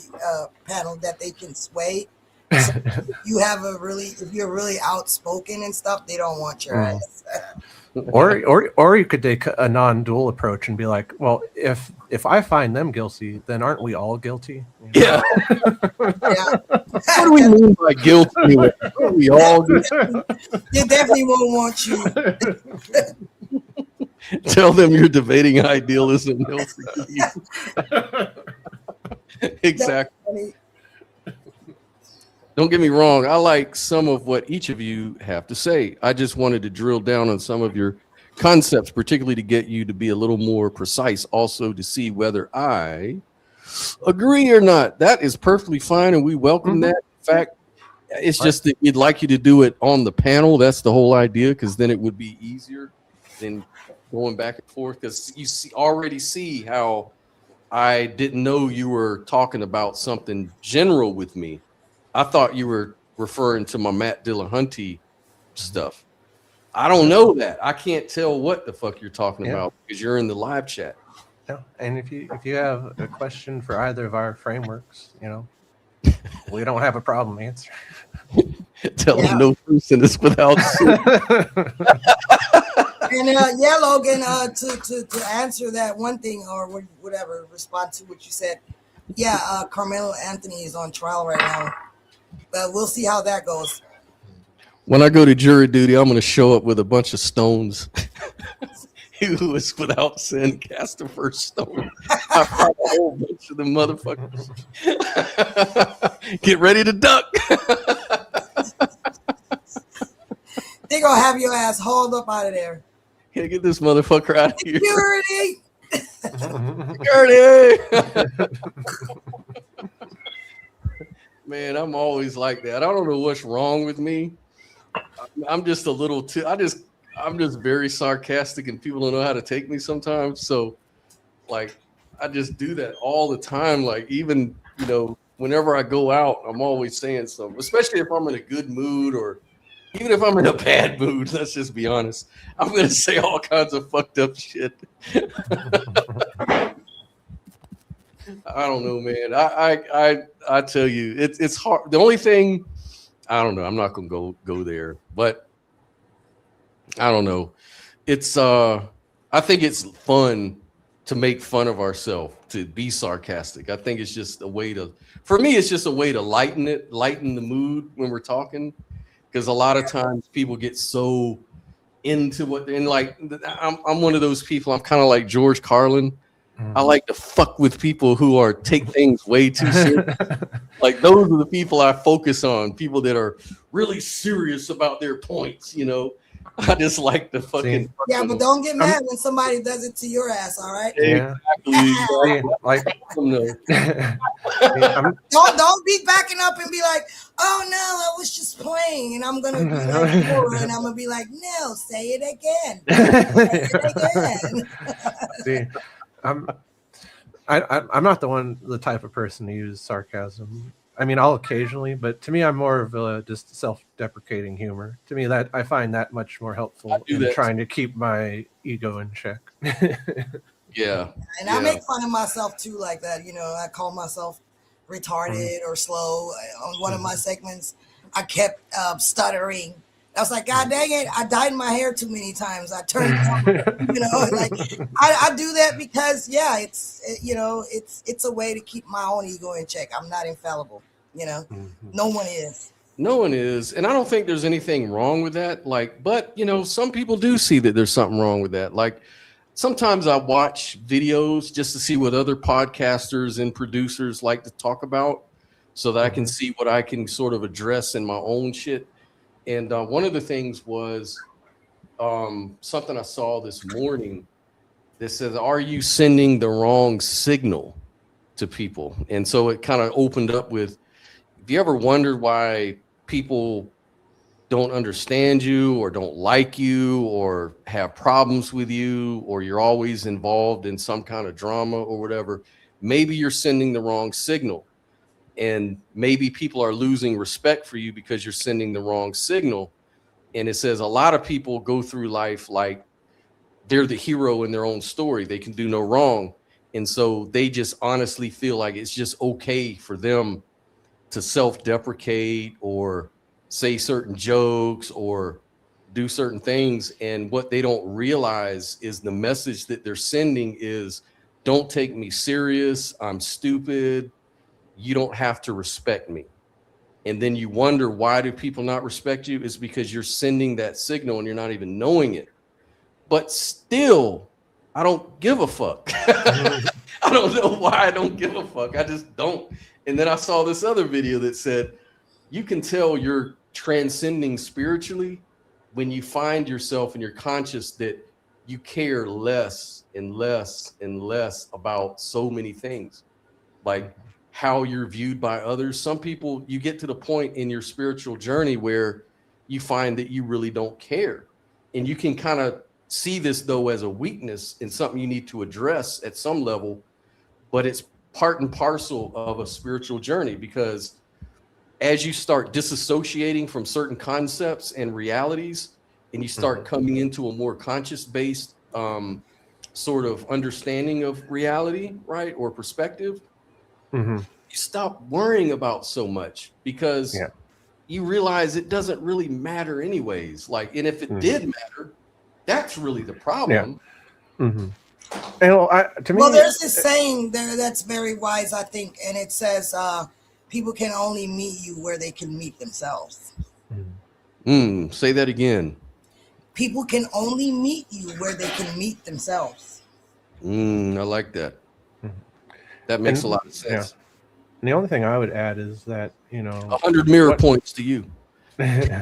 panel that they can sway. So if you're really outspoken and stuff, they don't want your ass. Or you could take a non-dual approach and be like, well, if I find them guilty, then aren't we all guilty? Yeah. Yeah. What do we mean by guilt anyway? Are we all guilty? They definitely won't want you. Tell them you're debating idealism. They'll forgive you. Exactly. Don't get me wrong. I like some of what each of you have to say. I just wanted to drill down on some of your concepts, particularly to get you to be a little more precise, also to see whether I agree or not. That is perfectly fine, and we welcome that. In fact, it's just that we'd like you to do it on the panel. That's the whole idea, because then it would be easier than going back and forth, because you already see how I didn't know you were talking about something general with me. I thought you were referring to my Matt Dillahunty stuff. I don't know that. I can't tell what the fuck you're talking about because you're in the live chat. Yeah. And if you have a question for either of our frameworks, we don't have a problem answering. Tell them no person is without sin. And Logan, to answer that one thing or whatever, respond to what you said. Yeah, Carmelo Anthony is on trial right now. But we'll see how that goes. When I go to jury duty, I'm going to show up with a bunch of stones. Who is without sin cast the first stone. I brought a whole bunch of them motherfuckers. Get ready to duck. They're going to have your ass hauled up out of there. Can't get this motherfucker out of here. Security! Security! Man, I'm always like that. I don't know what's wrong with me. I'm just a little too. I'm just very sarcastic, and people don't know how to take me sometimes. So, like, I just do that all the time. Like, even whenever I go out, I'm always saying something. Especially if I'm in a good mood, or even if I'm in a bad mood. Let's just be honest. I'm gonna say all kinds of fucked up shit. I don't know, man. I tell you, it's hard. The only thing, I don't know. I'm not gonna go there, but I don't know. It's I think it's fun to make fun of ourselves, to be sarcastic. I think it's just a way to, for me, it's just a way to lighten the mood when we're talking, because a lot of times people get so into what, and like I'm one of those people. I'm kind of like George Carlin. I like to fuck with people who take things way too serious. Like, those are the people I focus on. People that are really serious about their points. I just like to fucking. Yeah, but don't get mad when somebody does it to your ass. All right. Yeah. Like, don't be backing up and be like, "Oh no, I was just playing," and I'm gonna be like, and I'm gonna be like, "No, say it again." Say it again. See, I'm not the type of person to use sarcasm. I mean, I'll occasionally, but to me, I'm more of a just self-deprecating humor. To me, that I find that much more helpful in trying to keep my ego in check. Yeah. And I make fun of myself too, like that. I call myself retarded or slow. On one of my segments, I kept stuttering. I was like, God dang it, I dyed my hair too many times. I turned, like I do that because, it's a way to keep my own ego in check. I'm not infallible, No one is. No one is. And I don't think there's anything wrong with that. Like, but, some people do see that there's something wrong with that. Like, sometimes I watch videos just to see what other podcasters and producers like to talk about, so that I can see what I can sort of address in my own shit. And one of the things was something I saw this morning that says, "Are you sending the wrong signal to people?" And so it kind of opened up with, have you ever wondered why people don't understand you or don't like you or have problems with you, or you're always involved in some kind of drama or whatever? Maybe you're sending the wrong signal, and maybe people are losing respect for you because you're sending the wrong signal. And it says a lot of people go through life like they're the hero in their own story. They can do no wrong. And so they just honestly feel like it's just okay for them to self-deprecate or say certain jokes or do certain things. And what they don't realize is the message that they're sending is, don't take me serious. I'm stupid. You don't have to respect me. And then you wonder, why do people not respect you? It's because you're sending that signal and you're not even knowing it. But still, I don't give a fuck. I don't know why I don't give a fuck. I just don't. And then I saw this other video that said, you can tell you're transcending spiritually when you find yourself and you're conscious that you care less and less and less about so many things, like how you're viewed by others. Some people, you get to the point in your spiritual journey where you find that you really don't care. And you can kind of see this, though, as a weakness and something you need to address at some level, but it's part and parcel of a spiritual journey, because as you start disassociating from certain concepts and realities, and you start coming into a more conscious-based sort of understanding of reality, right, or perspective, you stop worrying about so much, because you realize it doesn't really matter anyways. Like, and if it did matter, that's really the problem. And to me, well, there's this saying there that's very wise, I think, and it says, people can only meet you where they can meet themselves. Say that again. People can only meet you where they can meet themselves. I like that. That makes a lot of sense. And the only thing I would add is that, 100 mirror points to you.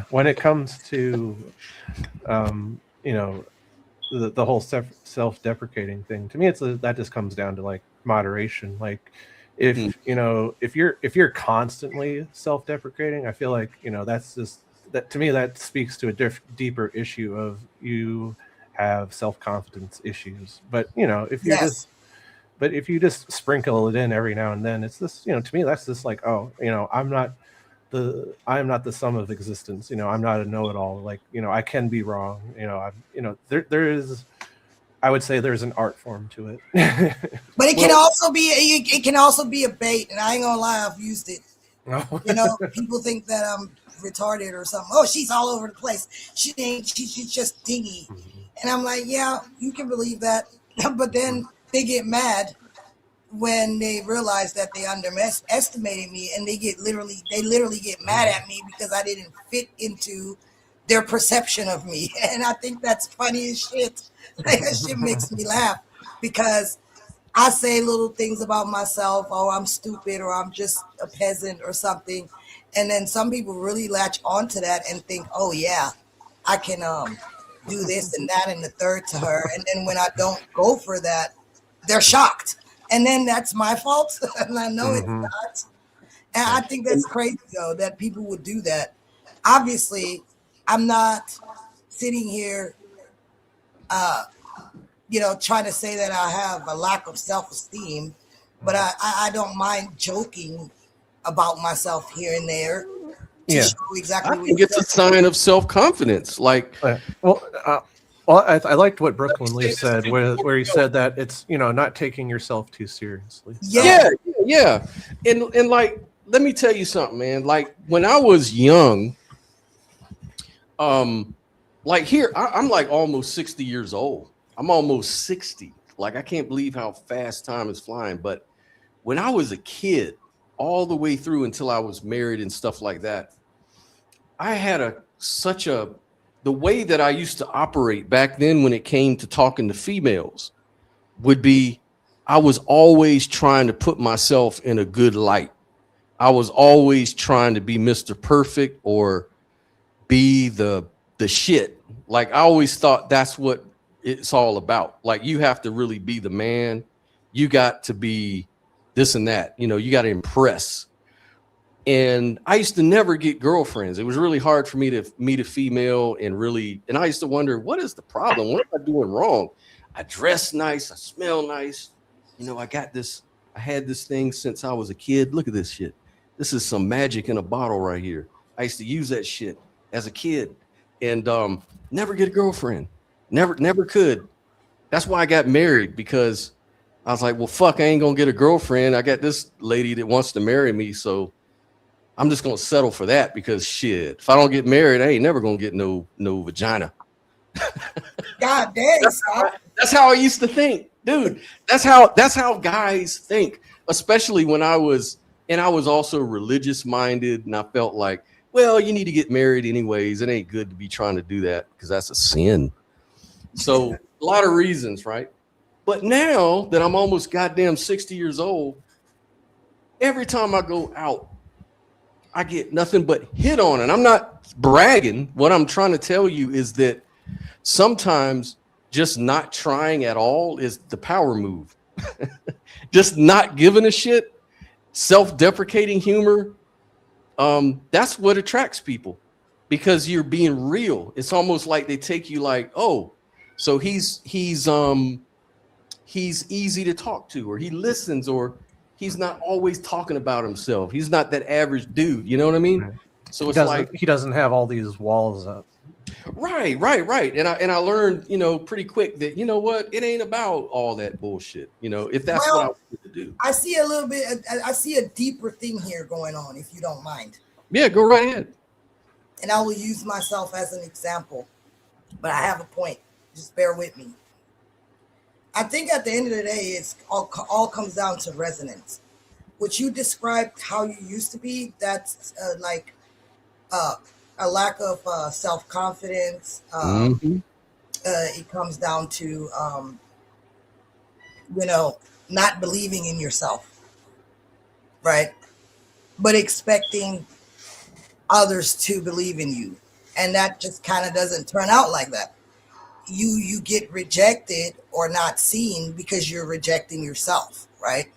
When it comes to, the whole self-deprecating thing, to me, that just comes down to like moderation. Like, if if you're constantly self-deprecating, I feel like that's just that, to me, that speaks to a deeper issue of you have self-confidence issues. But if you just sprinkle it in every now and then, it's this, to me, that's just like, I'm not the sum of existence. I'm not a know-it-all. Like, I can be wrong. There is, I would say, there's an art form to it. But it can also be a bait, and I ain't gonna lie, I've used it. People think that I'm retarded or something. Oh, she's all over the place. She ain't. She's just dingy. And I'm like, yeah, you can believe that. But then they get mad when they realize that they underestimated me, and they literally get mad at me because I didn't fit into their perception of me. And I think that's funny as shit. Like, that shit makes me laugh, because I say little things about myself, oh, I'm stupid, or I'm just a peasant or something. And then some people really latch onto that and think, oh yeah, I can do this and that and the third to her. And then when I don't go for that, they're shocked. And then that's my fault. And I know it's not. And I think that's crazy, though, that people would do that. Obviously, I'm not sitting here, trying to say that I have a lack of self-esteem, but I don't mind joking about myself here and there to show exactly what it's a sign of self-confidence. Like, I liked what Brooklyn Lee said, where he said that it's, not taking yourself too seriously. Yeah. And like, let me tell you something, man. Like, when I was young, like here, I'm like almost 60 years old. I'm almost 60. Like, I can't believe how fast time is flying. But when I was a kid, all the way through until I was married and stuff like that, I had such a the way that I used to operate back then when it came to talking to females would be, I was always trying to put myself in a good light. I was always trying to be Mr. Perfect or be the shit. Like, I always thought that's what it's all about. Like, you have to really be the man. You got to be this and that. You know, you got to impress. And I used to never get girlfriends. It was really hard for me to meet a female and I used to wonder, what is the problem? What am I doing wrong? I dress nice. I smell nice. You know, I had this thing since I was a kid. Look at this shit. This is some magic in a bottle right here. I used to use that shit as a kid and never get a girlfriend. Never could. That's why I got married, because I was like, well, fuck, I ain't gonna get a girlfriend. I got this lady that wants to marry me, so I'm just gonna settle for that, because shit, if I don't get married, I ain't never gonna get no vagina. God damn. That's how I used to think, dude. That's how guys think, especially when I was also religious minded, and I felt like, well, you need to get married anyways. It ain't good to be trying to do that because that's a sin. So a lot of reasons, right? But now that I'm almost goddamn 60 years old, every time I go out, I get nothing but hit on. And I'm not bragging. What I'm trying to tell you is that sometimes just not trying at all is the power move. Just not giving a shit, self-deprecating humor. That's what attracts people, because you're being real. It's almost like they take you like, oh, so he's easy to talk to, or he listens, or he's not always talking about himself. He's not that average dude. You know what I mean? Right. So it's like he doesn't have all these walls up. Right. And I learned, you know, pretty quick that, you know what, it ain't about all that bullshit. You know, if that's what I want to do. I see I see a deeper thing here going on, if you don't mind. Yeah, go right ahead. And I will use myself as an example, but I have a point. Just bear with me. I think at the end of the day, it's all comes down to resonance. What you described, how you used to be, that's like a lack of self-confidence. It comes down to, you know, not believing in yourself, right? But expecting others to believe in you. And that just kind of doesn't turn out like that. You get rejected or not seen because you're rejecting yourself, right?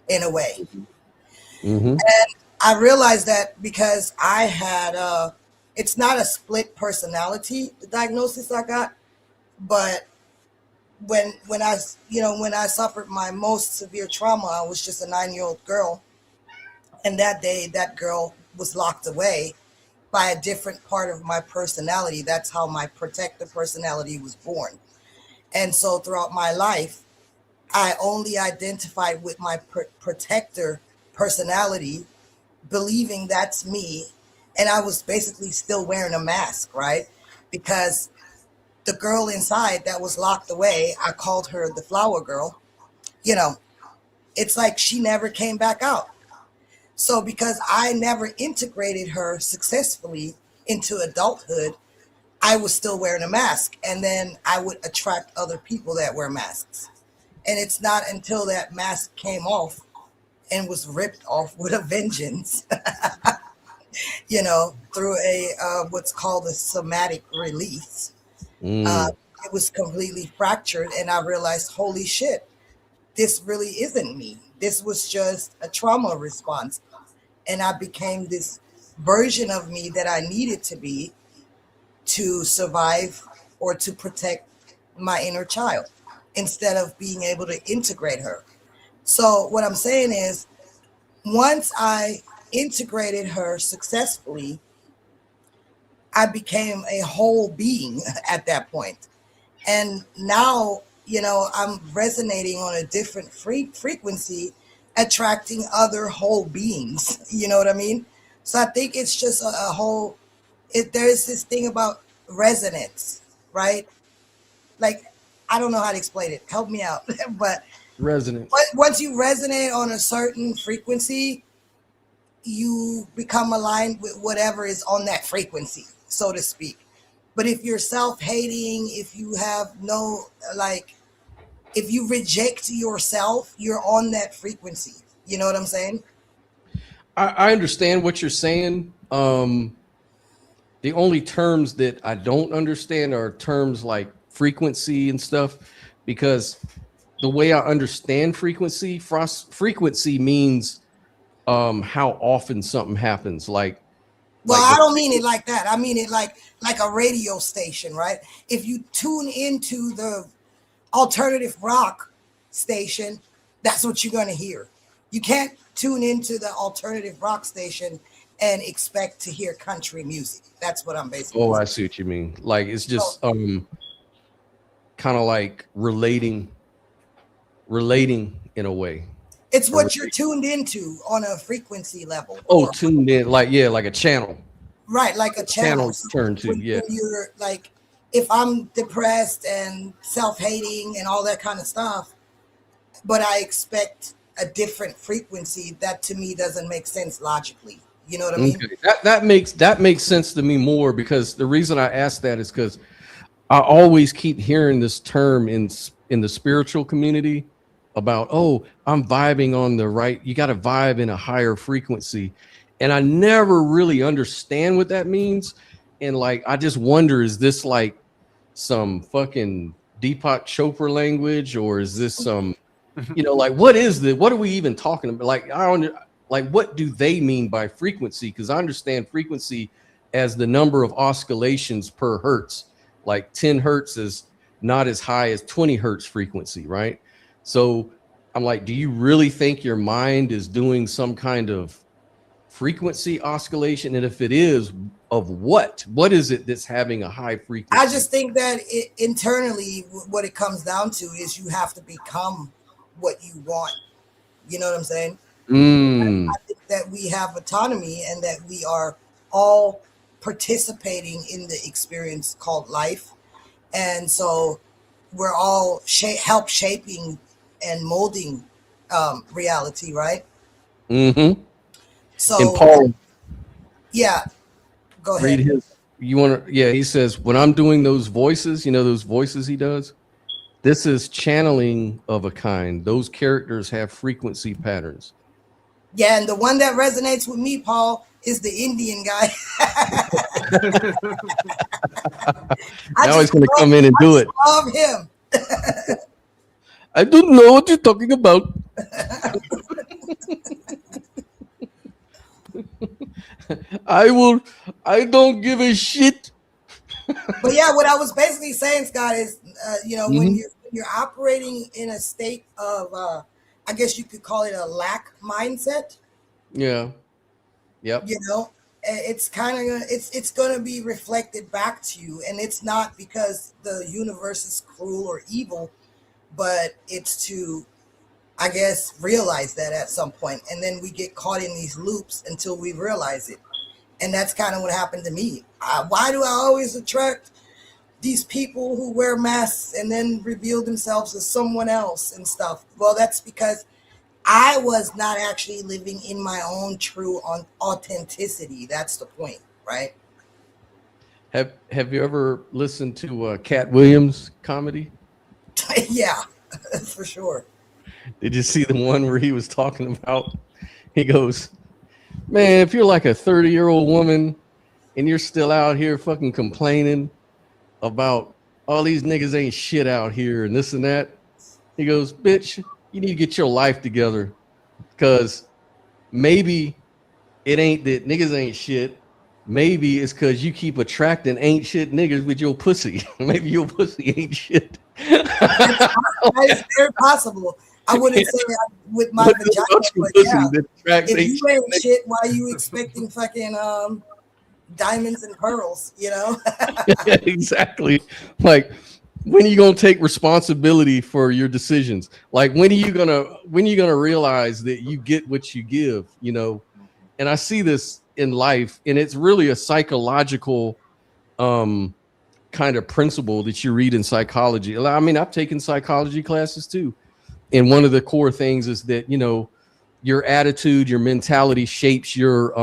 In a way. Mm-hmm. And I realized that because I had it's not a split personality, the diagnosis I got, but when I suffered my most severe trauma, I was just a 9-year-old girl, and that day that girl was locked away by a different part of my personality. That's how my protective personality was born. And so throughout my life, I only identified with my protector personality, believing that's me. And I was basically still wearing a mask, right? Because the girl inside that was locked away, I called her the flower girl. You know, it's like she never came back out. So because I never integrated her successfully into adulthood, I was still wearing a mask. And then I would attract other people that wear masks. And it's not until that mask came off and was ripped off with a vengeance, you know, through a what's called a somatic release. It was completely fractured. And I realized, holy shit, this really isn't me. This was just a trauma response. And I became this version of me that I needed to be to survive or to protect my inner child instead of being able to integrate her. So what I'm saying is, once I integrated her successfully, I became a whole being at that point. And now, you know, I'm resonating on a different frequency, attracting other whole beings. You know what I mean? So I think it's just a whole, there's this thing about resonance, right? Like, I don't know how to explain it. Help me out. But resonance. Once you resonate on a certain frequency, you become aligned with whatever is on that frequency, so to speak. But if you're self-hating, if you have no, like, if you reject yourself, you're on that frequency. You know what I'm saying? I understand what you're saying. The only terms that I don't understand are terms like frequency and stuff, because the way I understand frequency, frequency means how often something happens. Like I don't mean it like that. I mean it like a radio station, right? If you tune into the alternative rock station, that's what you're going to hear. You can't tune into the alternative rock station and expect to hear country music. That's what I'm basically saying. I see what you mean. Like it's just kind of like relating in a way. It's what you're tuned into on a frequency level. Tuned in, like a channel. Right, like a channel. Turn to, when you're like, if I'm depressed and self-hating and all that kind of stuff, but I expect a different frequency, that to me doesn't make sense logically. You know what I mean? Okay. That makes sense to me more, because the reason I asked that is because I always keep hearing this term in the spiritual community about, I'm vibing on the right. You got to vibe in a higher frequency. And I never really understand what that means. And like, I just wonder, is this like some fucking Deepak Chopra language, or is this some, like, what are we even talking about? Like, what do they mean by frequency? Because I understand frequency as the number of oscillations per hertz. Like 10 hertz is not as high as 20 hertz frequency, right? So I'm like, do you really think your mind is doing some kind of frequency oscillation? And if it is, of what is it that's having a high frequency? I just think that internally, what it comes down to is you have to become what you want. You know what I'm saying? I think that we have autonomy and that we are all participating in the experience called life. And so we're all help shaping and molding reality, right? Mm-hmm. So, and Paul, yeah, go ahead. Read his. You want to? Yeah, he says, when I'm doing those voices, those voices he does, this is channeling of a kind. Those characters have frequency patterns. Yeah, and the one that resonates with me, Paul, is the Indian guy. Now he's going to come in and do it. I love him. I don't know what you're talking about. I don't give a shit. But yeah, what I was basically saying, Scott, is when you're operating in a state of I guess you could call it a lack mindset. Yeah. Yep. It's kind of it's going to be reflected back to you, and it's not because the universe is cruel or evil, but it's to, I guess, realize that at some point, and then we get caught in these loops until we realize it. And that's kind of what happened to me. Why do I always attract these people who wear masks and then reveal themselves as someone else and stuff? Well, that's because I was not actually living in my own true authenticity. That's the point, right? Have you ever listened to Cat Williams comedy? Yeah, for sure. Did you see the one where he was talking about, he goes, man, if you're like a 30-year-old woman and you're still out here fucking complaining about all these niggas ain't shit out here and this and that, he goes, bitch, you need to get your life together, because maybe it ain't that niggas ain't shit. Maybe it's because you keep attracting ain't shit niggas with your pussy. Maybe your pussy ain't shit. That is very possible. I wouldn't say with my vagina, but yeah. If you ain't shit, why are you expecting fucking diamonds and pearls? Exactly. Like, when are you gonna take responsibility for your decisions? Like, when are you gonna realize that you get what you give? And I see this in life, and it's really a psychological kind of principle that you read in psychology. I mean, I've taken psychology classes too. And one of the core things is that, your attitude, your mentality shapes your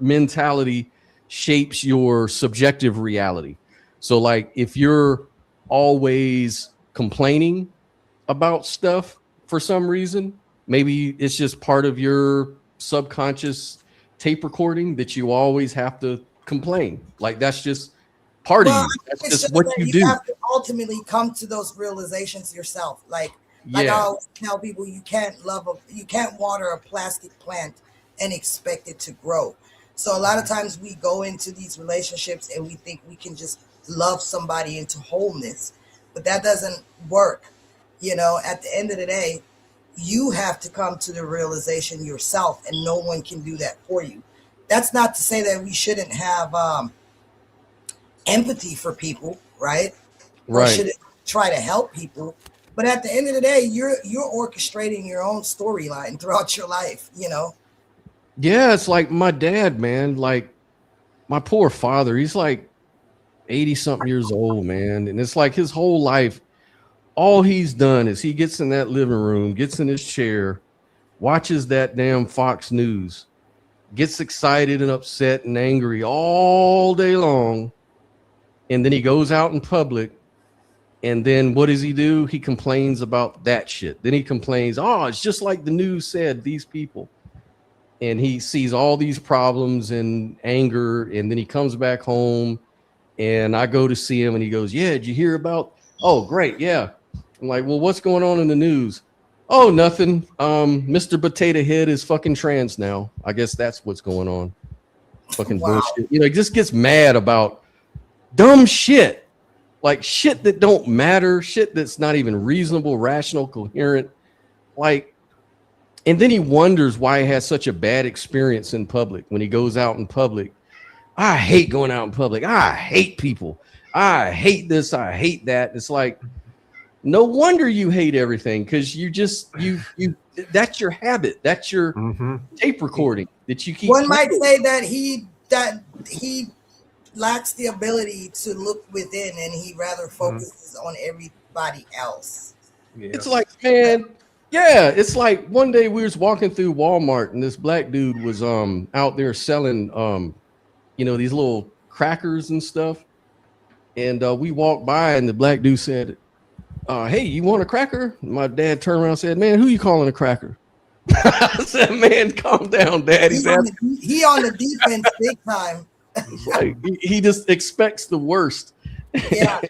mentality shapes your subjective reality. So like if you're always complaining about stuff for some reason, maybe it's just part of your subconscious tape recording that you always have to complain. Like that's just part of Well, you. That's it's just just what that you you do. have to ultimately come to those realizations yourself. Like I Yeah. always tell people, you can't water a plastic plant and expect it to grow. So a lot of times we go into these relationships and we think we can just love somebody into wholeness, but that doesn't work. You know, at the end of the day, you have to come to the realization yourself, and no one can do that for you. That's not to say that we shouldn't have empathy for people, right? Or Right. should try to help people. But at the end of the day, you're orchestrating your own storyline throughout your life, you know. Yeah, it's like my dad, man. Like my poor father, he's like 80 something years old, man. And it's like his whole life, all he's done is he gets in that living room, gets in his chair, watches that damn Fox News, gets excited and upset and angry all day long. And then he goes out in public. And then what does he do? He complains about that shit. Then he complains, oh, it's just like the news said, these people. And he sees all these problems and anger. And then he comes back home and I go to see him and he goes, yeah, did you hear about? Oh, great. Yeah. I'm like, well, what's going on in the news? Oh, nothing. Mr. Potato Head is fucking trans now. I guess that's what's going on. Fucking Wow. bullshit. You know, he just gets mad about dumb shit. Like shit that don't matter, shit that's not even reasonable, rational, coherent. Like, and then he wonders why he has such a bad experience in public when he goes out in public. I hate going out in public. I hate people. I hate this. I hate that. It's like, no wonder you hate everything, because you just you that's your habit. That's your tape recording that you keep. One might say that he lacks the ability to look within, and he rather focuses on everybody else. Yeah. It's like, man, yeah, it's like one day we was walking through Walmart and this black dude was out there selling you know, these little crackers and stuff. And we walked by and the black dude said, hey, you want a cracker? My dad turned around and said, man, who you calling a cracker? I said, man, calm down, Dad. He on the defense big time. Like, he just expects the worst. Yeah.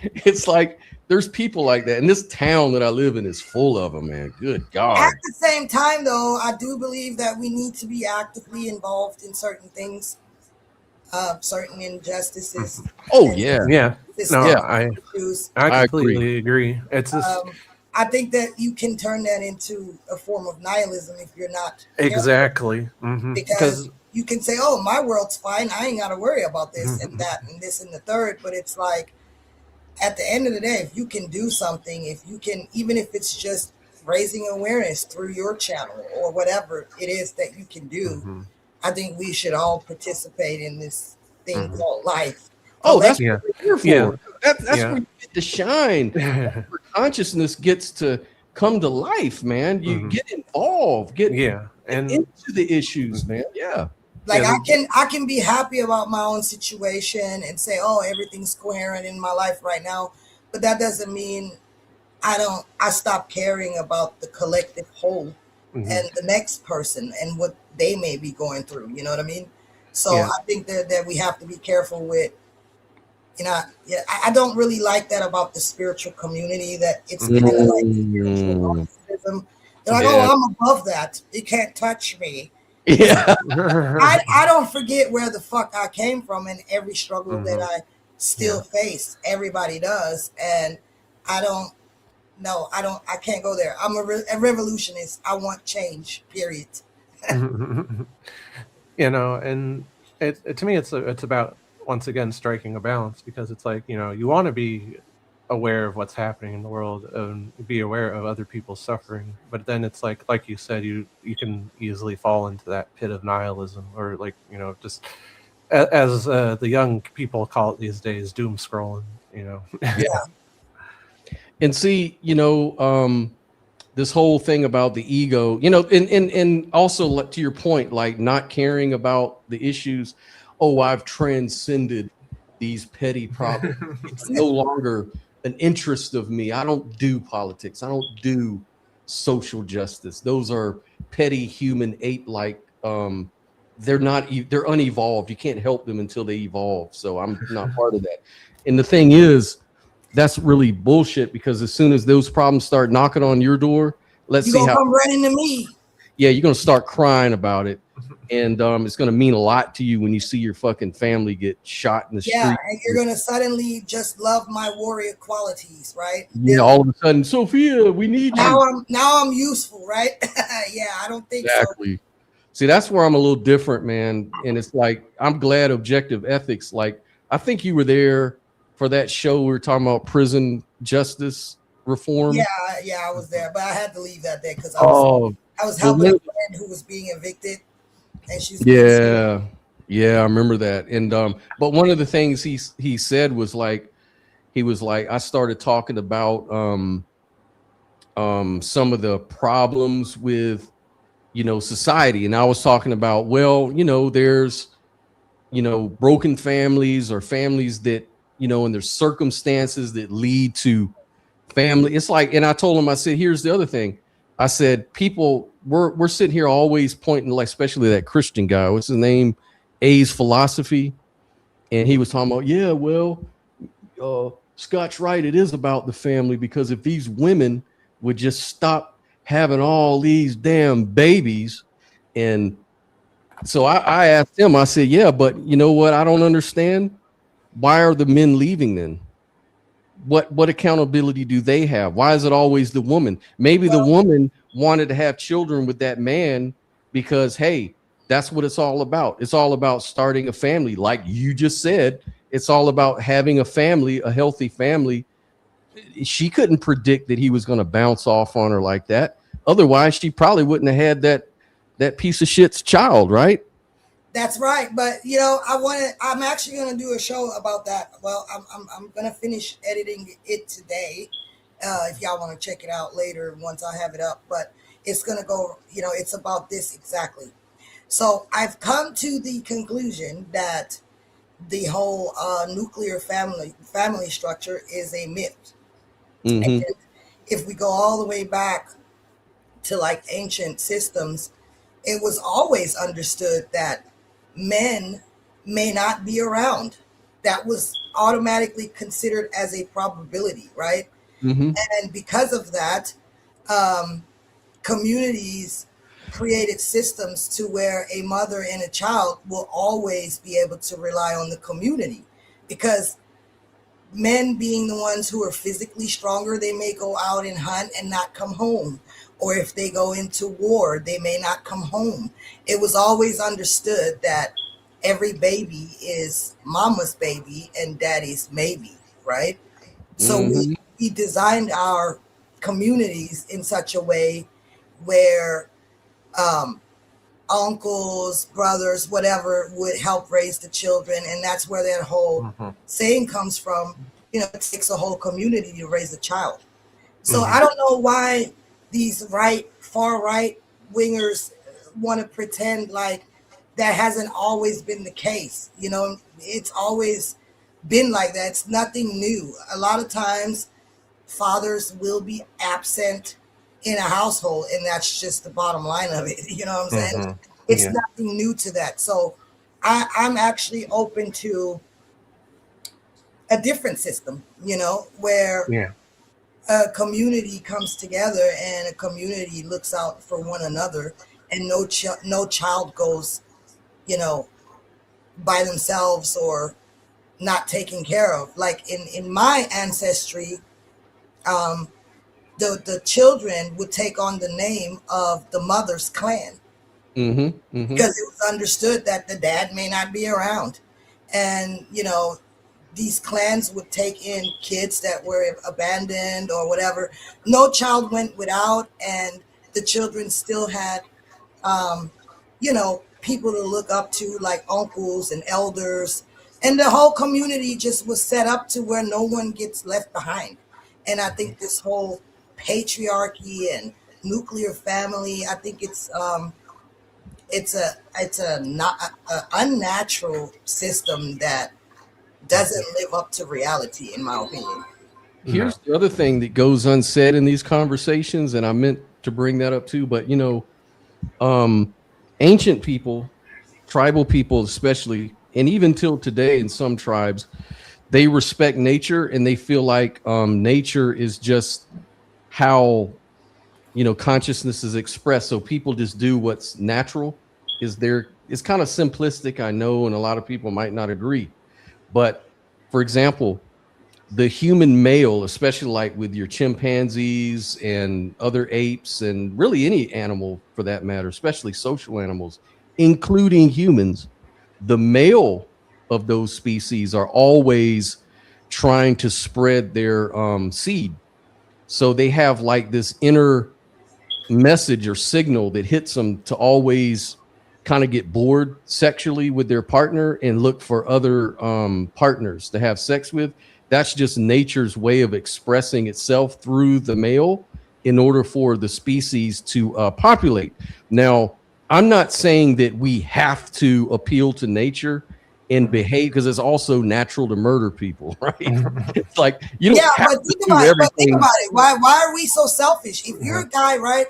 It's like there's people like that. And this town that I live in is full of them, man. Good God. At the same time, though, I do believe that we need to be actively involved in certain things, certain injustices. Oh, yeah. Yeah. No, Yeah. I completely agree. It's just I think that you can turn that into a form of nihilism if you're not exactly because you can say, oh, my world's fine, I ain't got to worry about this and that and this and the third. But it's like, at the end of the day, if you can do something, if you can, even if it's just raising awareness through your channel or whatever it is that you can do, I think we should all participate in this thing called life. Oh, that's what we're here for. Yeah. That's where you get to shine. Where consciousness gets to come to life, man. You get involved, get into the issues, man. Yeah. Like I can be happy about my own situation and say, oh, everything's coherent in my life right now. But that doesn't mean I stop caring about the collective whole and the next person and what they may be going through. You know what I mean? So I think that we have to be careful with, you know, I don't really like that about the spiritual community, that it's kind of like spiritual narcissism. They're like, oh, I'm above that. You can't touch me. Yeah. I don't forget where the fuck I came from and every struggle that I still face. Everybody does. And I can't go there. I'm a revolutionist. I want change, period. You know, and to me, it's about, once again, striking a balance, because it's like, you know, you want to be aware of what's happening in the world and be aware of other people's suffering, but then it's like you said, you can easily fall into that pit of nihilism, or like, you know, just as the young people call it these days, doom scrolling, you know. And see, you know, this whole thing about the ego, you know, and also to your point, like not caring about the issues. Oh, I've transcended these petty problems. It's no longer an interest of me. I don't do politics. I don't do social justice. Those are petty human ape-like. They're not. They're unevolved. You can't help them until they evolve. So I'm not part of that. And the thing is, that's really bullshit, because as soon as those problems start knocking on your door, let's see how. Come running to me. Yeah, you're gonna start crying about it, and it's gonna mean a lot to you when you see your fucking family get shot in the street. Yeah, and you're gonna suddenly just love my warrior qualities, right? Yeah, all of a sudden, Sophia, we need you. Now I'm useful, right? Yeah, I don't think exactly. So. See, that's where I'm a little different, man. And it's like, I'm glad Objective Ethics. Like, I think you were there for that show we were talking about prison justice reform. Yeah, I was there, but I had to leave that day because I was helping a friend who was being evicted, and she's yeah, I remember that. And but one of the things he said was like, he was like, I started talking about some of the problems with, you know, society, and I was talking about, well, you know, there's, you know, broken families or families that, you know, and there's circumstances that lead to family. It's like, and I told him, I said, here's the other thing. I said, people, we're sitting here always pointing, like, especially that Christian guy, what's his name? A's Philosophy. And he was talking about, yeah, well, Scott's right. It is about the family, because if these women would just stop having all these damn babies. And so I asked him, I said, yeah, but you know what? I don't understand. Why are the men leaving then? What accountability do they have? Why is it always the woman? Maybe the woman wanted to have children with that man because, hey, that's what it's all about. It's all about starting a family. Like you just said, it's all about having a family, a healthy family. She couldn't predict that he was going to bounce off on her like that. Otherwise, she probably wouldn't have had that piece of shit's child, right? That's right. But you know, I'm actually going to do a show about that. Well, I'm going to finish editing it today. If y'all want to check it out later once I have it up, but it's going to go, you know, it's about this exactly. So I've come to the conclusion that the whole nuclear family structure is a myth. Mm-hmm. And if we go all the way back to like ancient systems, it was always understood that men may not be around. That was automatically considered as a probability, right? Mm-hmm. And because of that, communities created systems to where a mother and a child will always be able to rely on the community, because men being the ones who are physically stronger, they may go out and hunt and not come home. Or if they go into war, they may not come home. It was always understood that every baby is mama's baby and daddy's maybe, right? So we designed our communities in such a way where uncles, brothers, whatever would help raise the children. And that's where that whole saying comes from. You know, it takes a whole community to raise a child. So I don't know why these far right wingers want to pretend like that hasn't always been the case. You know, it's always been like that. It's nothing new. A lot of times fathers will be absent in a household, and that's just the bottom line of it. You know what I'm saying? It's nothing new to that. So I'm actually open to a different system, you know, where a community comes together and a community looks out for one another, and no child goes, you know, by themselves or not taken care of. Like in my ancestry, the children would take on the name of the mother's clan, because it was understood that the dad may not be around. And, you know, these clans would take in kids that were abandoned or whatever. No child went without, and the children still had, you know, people to look up to, like uncles and elders. And the whole community just was set up to where no one gets left behind. And I think this whole patriarchy and nuclear family. I think it's not a unnatural system that doesn't live up to reality, in my opinion. Here's the other thing that goes unsaid in these conversations, and I meant to bring that up too, but ancient people, tribal people especially, and even till today in some tribes, they respect nature and they feel like nature is just how consciousness is expressed. So people just do what's natural. It's kind of simplistic, I know, and a lot of people might not agree. But for example, the human male, especially like with your chimpanzees and other apes and really any animal for that matter, especially social animals, including humans, the male of those species are always trying to spread their seed. So they have like this inner message or signal that hits them to always kind of get bored sexually with their partner and look for other partners to have sex with. That's just nature's way of expressing itself through the male in order for the species to populate. Now, I'm not saying that we have to appeal to nature and behave, because it's also natural to murder people, right? It's like you don't have but to do everything. think about it. Why are we so selfish? If you're a guy, right,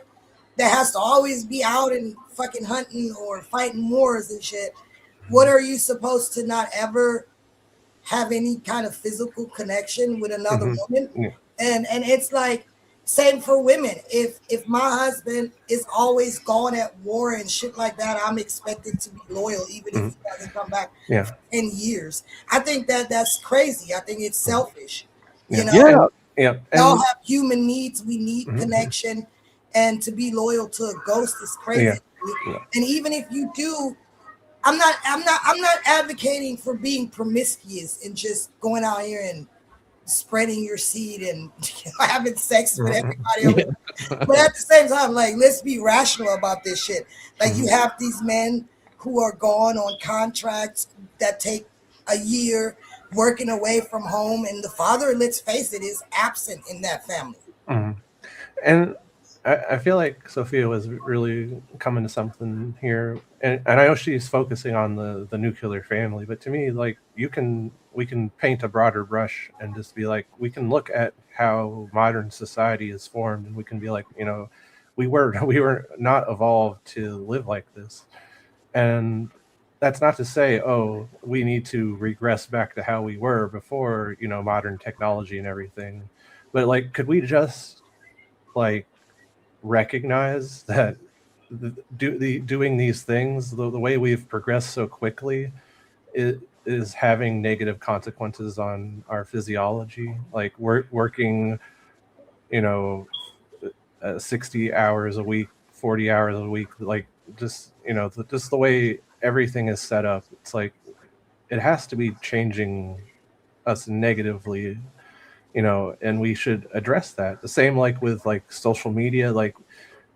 that has to always be out and fucking hunting or fighting wars and shit, what are you supposed to not ever have any kind of physical connection with another woman? Yeah. And it's like same for women. If my husband is always gone at war and shit like that, I'm expected to be loyal even if he doesn't come back for 10 years. I think that's crazy. I think it's selfish. You know, we all have human needs. We need connection, and to be loyal to a ghost is crazy. And even if you do, I'm not advocating for being promiscuous and just going out here and spreading your seed and having sex with everybody. But at the same time, like, let's be rational about this shit. Like, you have these men who are gone on contracts that take a year working away from home, and the father, let's face it, is absent in that family. And I feel like Sophia was really coming to something here, and I know she's focusing on the nuclear family, but to me, like, we can paint a broader brush and just be like, we can look at how modern society is formed, and we can be like, we were not evolved to live like this. And that's not to say, oh, we need to regress back to how we were before, modern technology and everything. But like, could we just like recognize that doing these things, the way we've progressed so quickly, is having negative consequences on our physiology? Like, we're working 60 hours a week, 40 hours a week, like, just the way everything is set up, it's like it has to be changing us negatively, and we should address that. The same like with like social media, like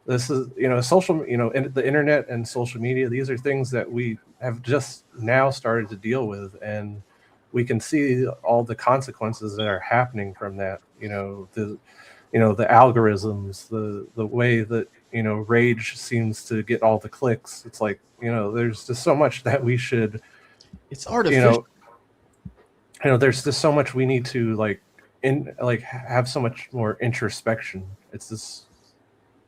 this is social, and the internet and social media, these are things that we have just now started to deal with, and we can see all the consequences that are happening from that. The algorithms, the way that rage seems to get all the clicks. It's like, there's just so much that we should, it's artificial. There's just so much we need to have so much more introspection. It's this,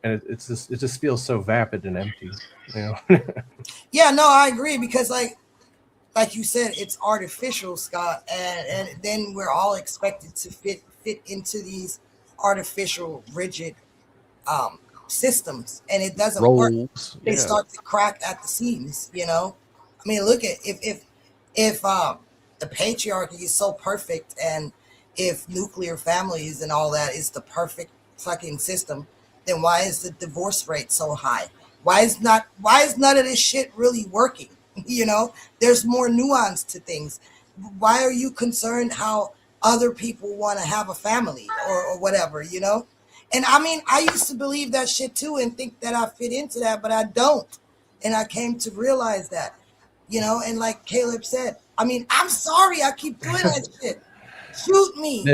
and it just feels so vapid and empty. Yeah, no, I agree, because like you said, it's artificial, Scott, and then we're all expected to fit into these artificial, rigid systems, and it doesn't work. They start to crack at the seams. I mean, look at if the patriarchy is so perfect, and if nuclear families and all that is the perfect fucking system, then why is the divorce rate so high? Why is none of this shit really working? There's more nuance to things. Why are you concerned how other people want to have a family or whatever, And I mean, I used to believe that shit too and think that I fit into that, but I don't. And I came to realize that, and like Caleb said, I mean, I'm sorry I keep doing that shit. Shoot me.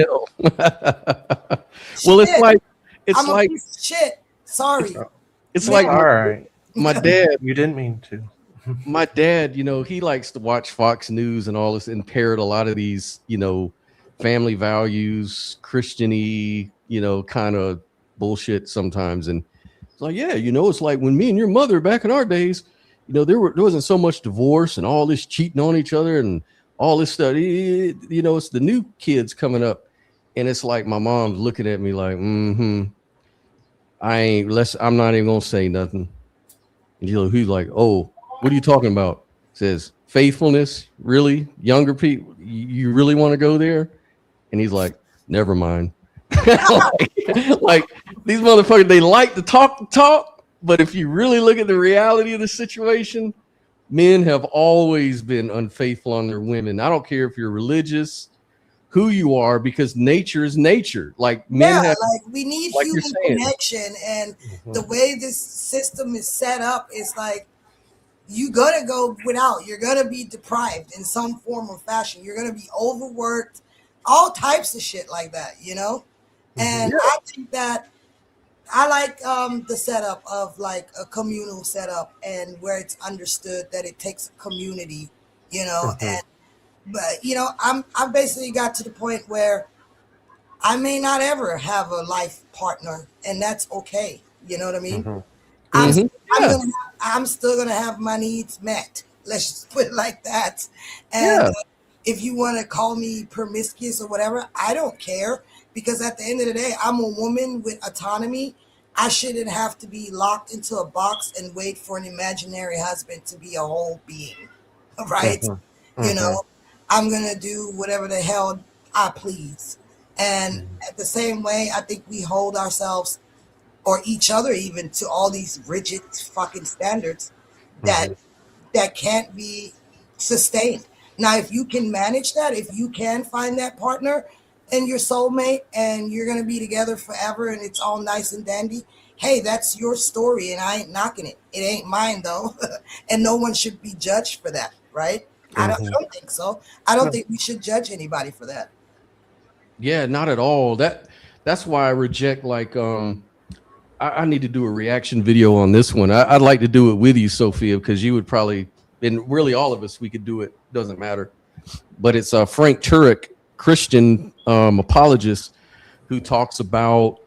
Well, it's I'm like a piece of shit. Sorry. It's Yeah. like All right. my dad. You didn't mean to. My dad, he likes to watch Fox News and all this and parrot a lot of these, family values, Christian-y, kind of bullshit sometimes. And it's like, yeah, it's like when me and your mother back in our days, there wasn't so much divorce and all this cheating on each other and all this stuff. It's the new kids coming up. And it's like my mom's looking at me like, I'm not even gonna say nothing. And he's like, oh, what are you talking about? Says faithfulness, really? Younger people, you really want to go there? And he's like, never mind. like these motherfuckers, they like to talk, but if you really look at the reality of the situation, men have always been unfaithful on their women. I don't care if you're religious, who you are, because nature is nature. Like men have, like we need like human connection, and the way this system is set up is like you're gonna go without. You're gonna be deprived in some form or fashion. You're gonna be overworked, all types of shit like that, And I think that I like the setup of like a communal setup, and where it's understood that it takes a community, and. But I'm basically got to the point where I may not ever have a life partner, and that's okay. You know what I mean? I'm still gonna have my needs met. Let's just put it like that. And if you want to call me promiscuous or whatever, I don't care, because at the end of the day, I'm a woman with autonomy. I shouldn't have to be locked into a box and wait for an imaginary husband to be a whole being, right? I'm going to do whatever the hell I please. And at the same way, I think we hold ourselves or each other even to all these rigid fucking standards that can't be sustained. Now, if you can manage that, if you can find that partner and your soulmate and you're going to be together forever and it's all nice and dandy, hey, that's your story and I ain't knocking it. It ain't mine though. And no one should be judged for that, right? I don't think so. I don't think we should judge anybody for that. Yeah, not at all. That's why I reject I need to do a reaction video on this one. I'd like to do it with you, Sophia, because you would probably, and really all of us, we could do it. Doesn't matter. But it's Frank Turek, Christian apologist, who talks about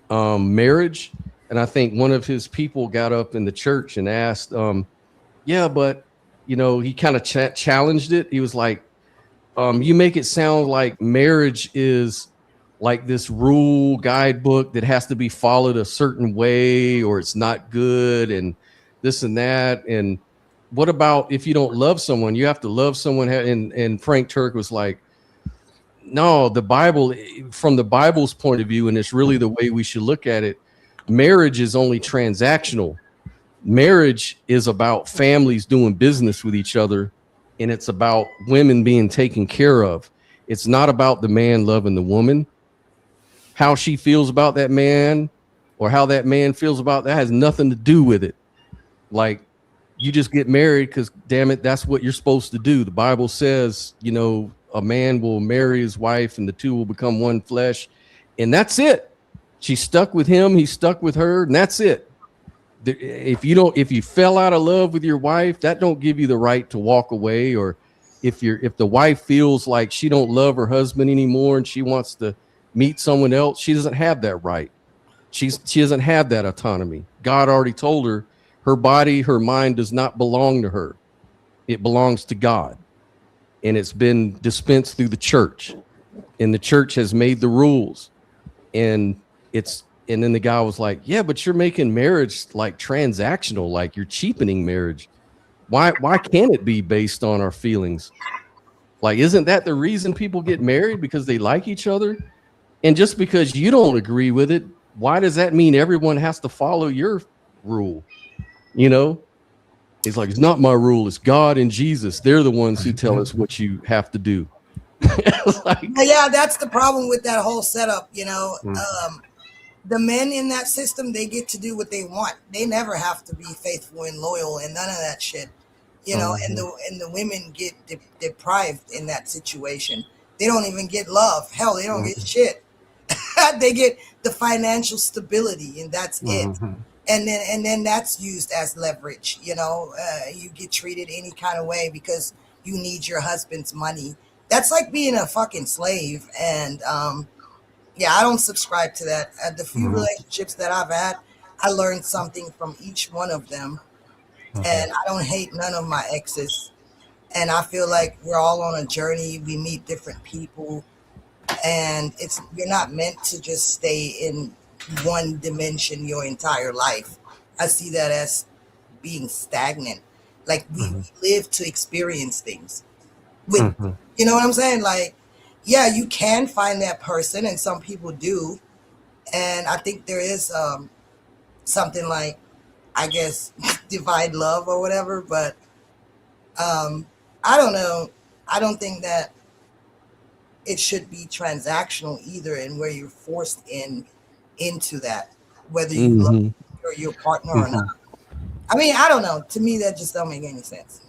marriage. And I think one of his people got up in the church and asked, but he kind of challenged it. He was like, you make it sound like marriage is like this rule guidebook that has to be followed a certain way or it's not good and this and that. And what about if you don't love someone? You have to love someone. And Frank Turek was like, no, the Bible, from the Bible's point of view, and it's really the way we should look at it, marriage is only transactional. Marriage is about families doing business with each other, and it's about women being taken care of. It's not about the man loving the woman. How she feels about that man or how that man feels about that has nothing to do with it. Like, you just get married because, damn it, that's what you're supposed to do. The Bible says, a man will marry his wife and the two will become one flesh, and that's it. She's stuck with him, he's stuck with her, and that's it. If you fell out of love with your wife, that don't give you the right to walk away. Or if the wife feels like she don't love her husband anymore and she wants to meet someone else, she doesn't have that right. She doesn't have that autonomy. God already told her her body, her mind does not belong to her. It belongs to God. And it's been dispensed through the church. And the church has made the rules. And then the guy was like, yeah, but you're making marriage like transactional, like you're cheapening marriage. Why can't it be based on our feelings? Like, isn't that the reason people get married? Because they like each other? And just because you don't agree with it, why does that mean everyone has to follow your rule? He's like, it's not my rule. It's God and Jesus. They're the ones who tell us what you have to do. Yeah, that's the problem with that whole setup. The men in that system, they get to do what they want. They never have to be faithful and loyal and none of that shit. And the women get deprived in that situation. They don't even get love. Hell, they don't get shit. They the financial stability, and that's it. Mhm. And then that's used as leverage. You know, you get treated any kind of way because you need your husband's money. That's like being a fucking slave. And yeah, I don't subscribe to that. The few Mhm. relationships that I've had, I learned something from each one of them. And I don't hate none of my exes. And I feel like we're all on a journey. We meet different people, and you're not meant to just stay in one dimension your entire life. I see that as being stagnant. Like we live to experience things. With Mhm. you know what I'm saying? Like, yeah, you can find that person, and some people do. And I think there is something like, I guess, divine love or whatever. But I don't know. I don't think that it should be transactional either, and where you're forced into that, whether you love Mhm. your partner or not. I mean, I don't know. To me, that just don't make any sense.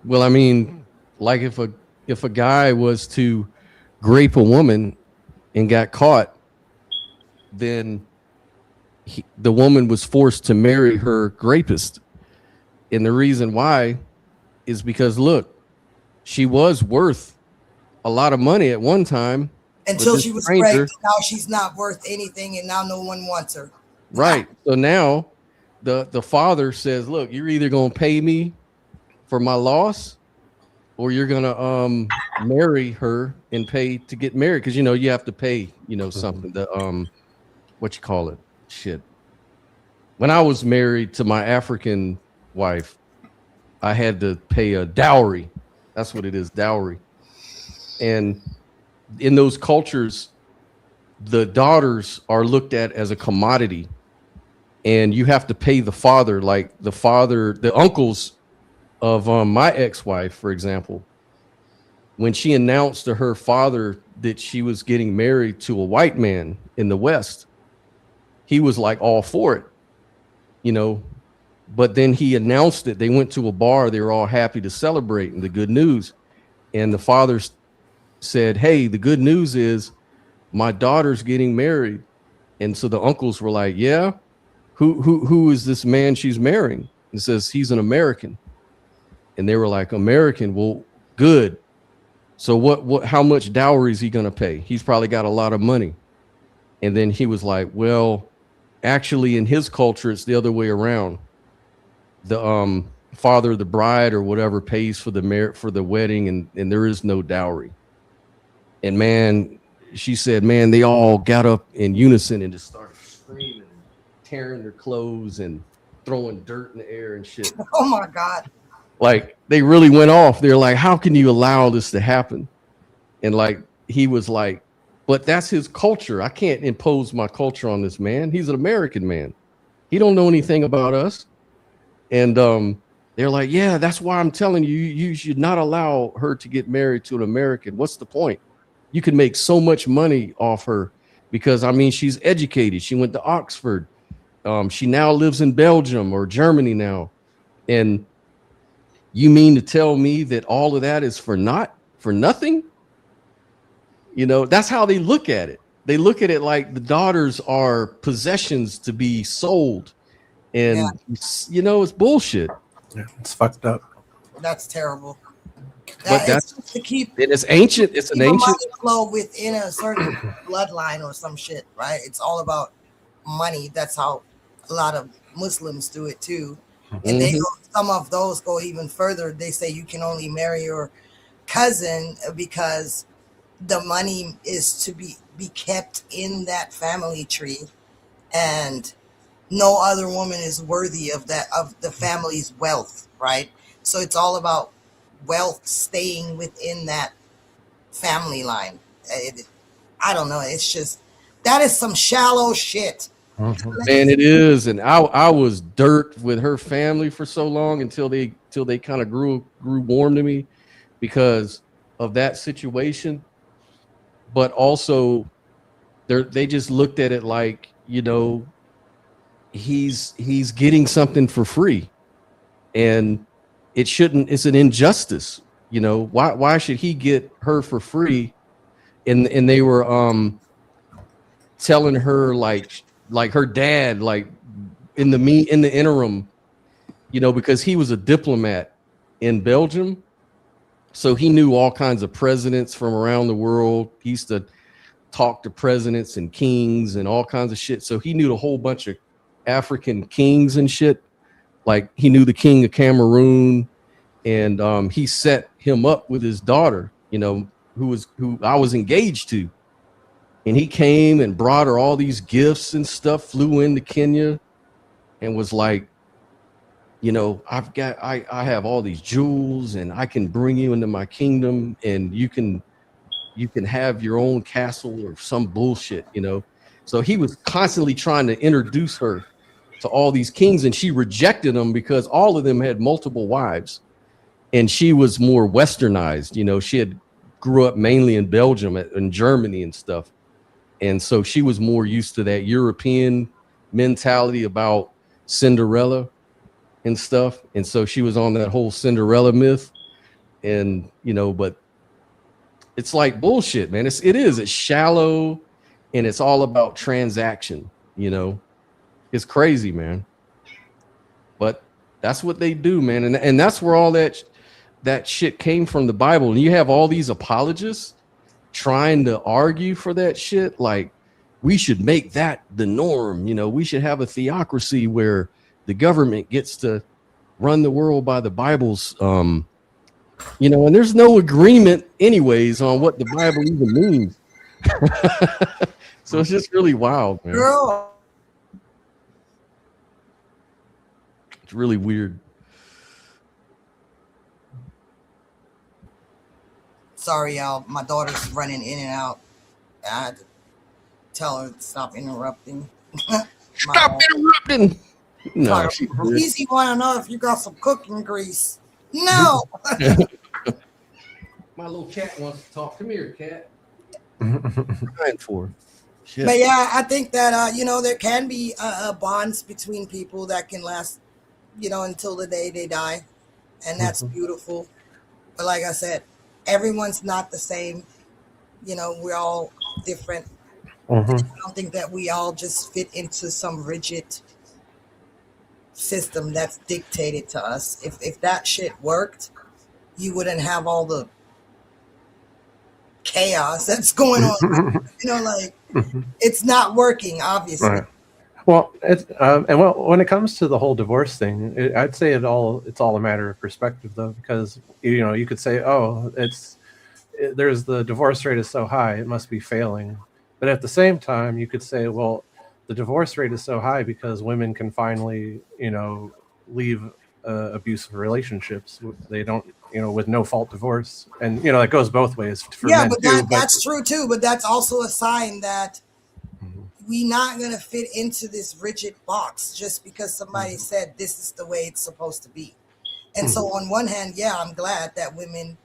Well, I mean, like if a guy was to grape a woman and got caught, then the woman was forced to marry her rapist. And the reason why is because, look, she was worth a lot of money at one time, but Until this she was stranger, raped, now she's not worth anything, and now no one wants her. right? So now the father says, look, you're either gonna pay me for my loss, or you're gonna marry her and pay to get married, because you have to pay something, the what you call it, shit. When I was married to my African wife, I had to pay a dowry. That's what it is, dowry. And in those cultures, the daughters are looked at as a commodity, and you have to pay the father. Like the uncles of my ex-wife, for example, when she announced to her father that she was getting married to a white man in the West, he was like all for it, you know. But then he announced it. They went to a bar. They were all happy to celebrate and the good news. And the father said, hey, the good news is my daughter's getting married. And so the uncles were like, yeah, who is this man she's marrying? He says, he's an American. And they were like, American? Well, good. So what how much dowry is he going to pay? He's probably got a lot of money. And then he was like, well, actually in his culture, it's the other way around. The father of the bride or whatever pays for the wedding, and there is no dowry. And man, she said, man, they all got up in unison and just started screaming and tearing their clothes and throwing dirt in the air and shit. Oh my God. Like they really went off. They're like, how can you allow this to happen? And like he was like, but that's his culture. I can't impose my culture on this man. He's an American man. He don't know anything about us. And they're like, yeah, that's why I'm telling you, you should not allow her to get married to an American. What's the point? You can make so much money off her because, I mean, she's educated. She went to Oxford. She now lives in Belgium or Germany now. And you mean to tell me that all of that is for nothing? You know, that's how they look at it. They look at it like the daughters are possessions to be sold. And, it's bullshit. Yeah, it's fucked up. That's terrible. But that's it's to keep. It's ancient. It's an ancient money flow within a certain bloodline or some shit, right? It's all about money. That's how a lot of Muslims do it too. And some of those go even further. They say you can only marry your cousin because the money is to be kept in that family tree, and no other woman is worthy of the family's wealth, right? So it's all about wealth staying within that family line. I don't know. It's just, that is some shallow shit. Man, it is. And I was dirt with her family for so long until they kind of grew warm to me because of that situation. But also they just looked at it like, he's getting something for free, and it's an injustice. Why should he get her for free? And they were telling her like her dad, like in the interim, you know, because he was a diplomat in Belgium. So he knew all kinds of presidents from around the world. He used to talk to presidents and kings and all kinds of shit. So he knew a whole bunch of African kings and shit. Like he knew the king of Cameroon, and he set him up with his daughter, you know, who I was engaged to. And he came and brought her all these gifts and stuff, flew into Kenya and was like, you know, I have all these jewels and I can bring you into my kingdom and you can have your own castle or some bullshit, you know. So he was constantly trying to introduce her to all these kings, and she rejected them because all of them had multiple wives. And she was more westernized, you know, she had grew up mainly in Belgium and Germany and stuff. And so she was more used to that European mentality about Cinderella and stuff. And so she was on that whole Cinderella myth. And, you know, but it's like bullshit, man. It's shallow and it's all about transaction, you know. It's crazy, man. But that's what they do, man. And that's where all that shit came from, the Bible. And you have all these apologists trying to argue for that shit. Like, we should make that the norm. You know, we should have a theocracy where the government gets to run the world by the Bible's, you know, and there's no agreement anyways on what the Bible even means. So it's just really wild, man. Girl. It's really weird. Sorry, y'all. My daughter's running in and out. I had to tell her to stop interrupting. Stop interrupting. No, Easy want to know if you got some cooking grease. No. My little cat wants to talk. Come here, cat. Crying for her. Shit. But yeah, I think that you know, there can be bonds between people that can last, you know, until the day they die, and that's beautiful. But like I said, everyone's not the same. You know, we're all different. I don't think that we all just fit into some rigid system that's dictated to us. If that shit worked, you wouldn't have all the chaos that's going on. You know, like it's not working, obviously. Right. Well, it's when it comes to the whole divorce thing, I'd say it's all a matter of perspective, though, because you know, you could say, oh, there's the divorce rate is so high, it must be failing. But at the same time, you could say, well, the divorce rate is so high because women can finally, you know, leave abusive relationships. They don't, you know, with no fault divorce, and you know, that goes both ways. For men but too, that's true too. But that's also a sign that we're not going to fit into this rigid box just because somebody said this is the way it's supposed to be. And so on one hand, yeah, I'm glad that women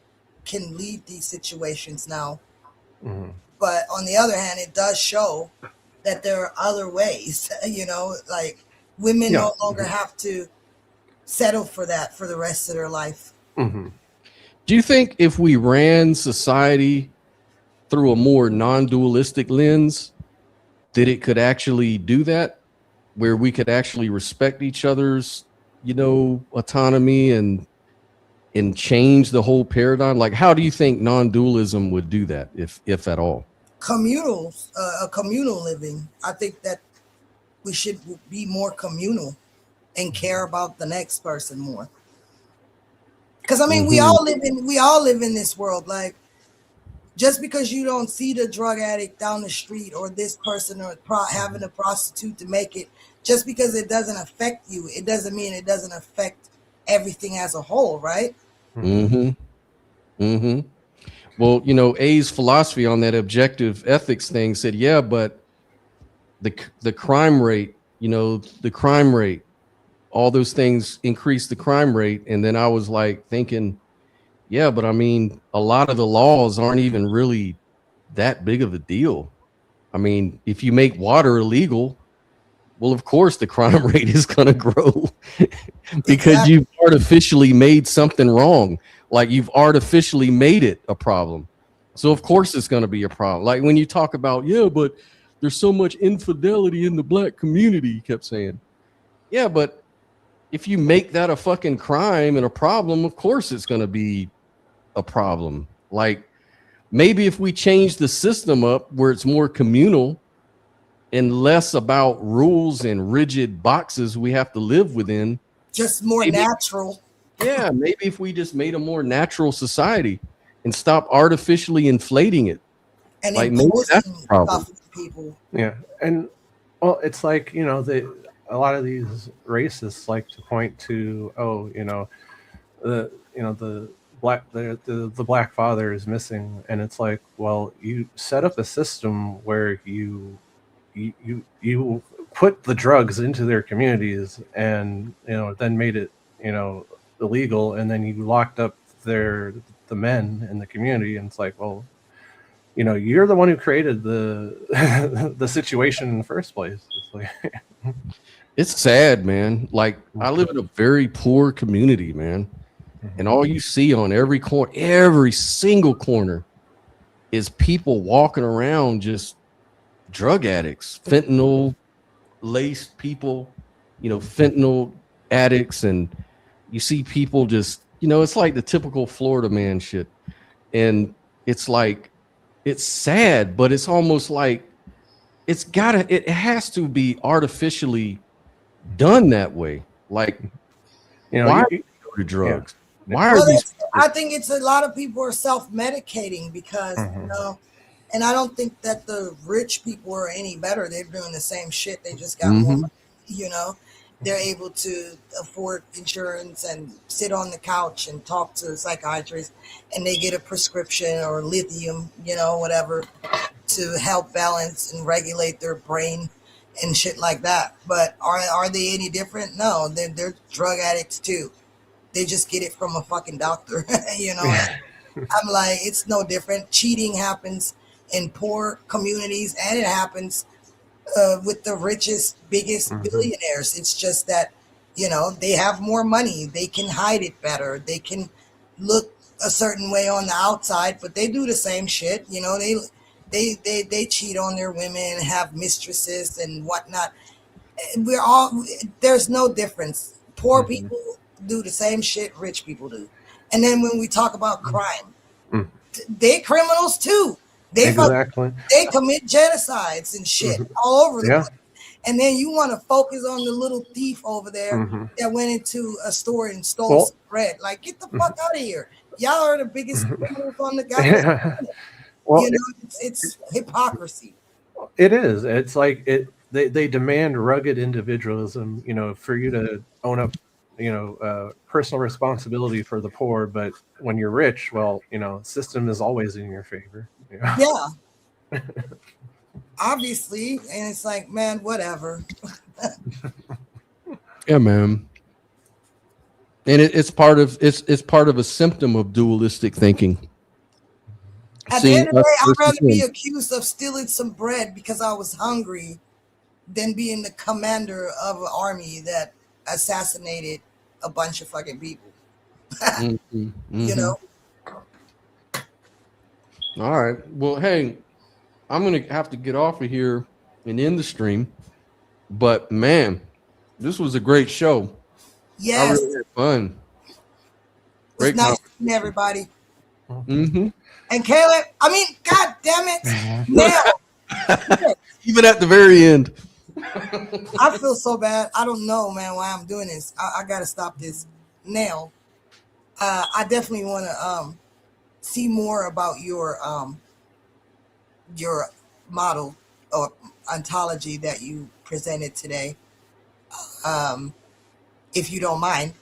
can leave these situations now. But on the other hand, it does show that there are other ways, you know, like women no longer have to settle for that for the rest of their life. Do you think if we ran society through a more non-dualistic lens, that it could actually do that, where we could actually respect each other's, you know, autonomy and change the whole paradigm? Like, how do you think non-dualism would do that, if at all? Communal living. I think that we should be more communal and care about the next person more. Because I mean, we all live in this world. Like, just because you don't see the drug addict down the street or this person or having a prostitute to make it, just because it doesn't affect you, it doesn't mean it doesn't affect everything as a whole, right? Well, you know, A's philosophy on that objective ethics thing said, yeah, but the crime rate, you know, all those things increase the crime rate. And then I was like thinking, yeah, but I mean, a lot of the laws aren't even really that big of a deal. I mean, if you make water illegal, well, of course the crime rate is going to grow because you've artificially made something wrong. Like, you've artificially made it a problem. So of course it's going to be a problem. Like when you talk about, yeah, but there's so much infidelity in the black community, he kept saying. Yeah, but if you make that a fucking crime and a problem, of course it's going to be a problem. Like, maybe if we change the system up where it's more communal and less about rules and rigid boxes we have to live within. Just more natural. Yeah, maybe if we just made a more natural society and stop artificially inflating it. And like, maybe that's the problem. People. Yeah. And well, it's like, you know, a lot of these racists like to point to, the black father is missing, and it's like, well, you set up a system where you put the drugs into their communities, and then made it illegal, and then you locked up the men in the community, and it's like, well, you're the one who created the situation in the first place. It's like it's sad, man. Like, I live in a very poor community, man. And all you see on every corner, every single corner, is people walking around just drug addicts, fentanyl laced people, fentanyl addicts. And you see people just, it's like the typical Florida man shit. And it's like, it's sad, but it's almost like it has to be artificially done that way. Like, why do you go to drugs? Yeah. Why are these? I think it's a lot of people are self-medicating because, and I don't think that the rich people are any better. They're doing the same shit. They just got more, they're able to afford insurance and sit on the couch and talk to a psychiatrist, and they get a prescription or lithium, whatever, to help balance and regulate their brain and shit like that. But are they any different? No, they're drug addicts too. They just get it from a fucking doctor, I'm like, it's no different. Cheating happens in poor communities, and it happens with the richest, biggest billionaires. It's just that, they have more money. They can hide it better. They can look a certain way on the outside, but they do the same shit. They cheat on their women, have mistresses and whatnot. There's no difference. Poor people do the same shit rich people do. And then when we talk about crime, they criminals too. They commit genocides and shit all over the place. And then you want to focus on the little thief over there that went into a store and stole some bread. Like, get the fuck out of here. Y'all are the biggest criminals on the goddamn Well, it's hypocrisy. It is. It's like they demand rugged individualism, for you to own up, personal responsibility for the poor. But when you're rich, well, system is always in your favor. Yeah. Obviously. And it's like, man, whatever. Yeah, man. And it's part of a symptom of dualistic thinking. At the end of the day, I'd rather be accused of stealing some bread because I was hungry than being the commander of an army that assassinated a bunch of fucking people. All right. Well, hey, I'm going to have to get off of here and end the stream. But, man, this was a great show. Yes. I really had fun. Great nice meeting everybody. And Caleb, God damn it. Now. Even at the very end. I feel so bad. I don't know, man, why I'm doing this. I got to stop this now. I definitely want to see more about your model or ontology that you presented today. If you don't mind,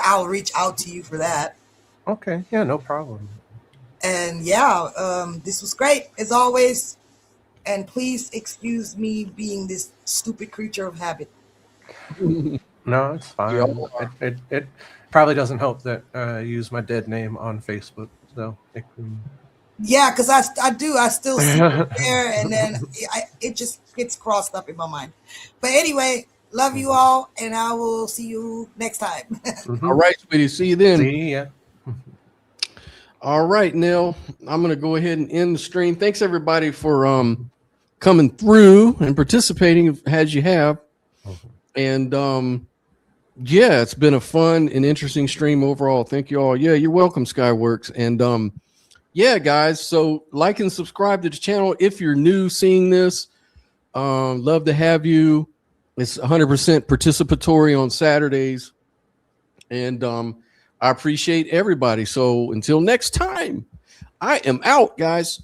I'll reach out to you for that. Okay. Yeah, no problem. And this was great as always. And please excuse me being this stupid creature of habit. No, it's fine. It probably doesn't help that I use my dead name on Facebook. So yeah, because I do. I still see it there, and then it just gets crossed up in my mind. But anyway, love you all, and I will see you next time. All right, sweetie. See you then. See ya. All right, Neil. I'm going to go ahead and end the stream. Thanks everybody for coming through and participating as you have. And yeah, it's been a fun and interesting stream overall. Thank you all. Yeah, you're welcome, Skyworks. And yeah, guys, so like and subscribe to the channel if you're new seeing this. Love to have you. It's 100% participatory on Saturdays. And I appreciate everybody. So until next time, I am out, guys.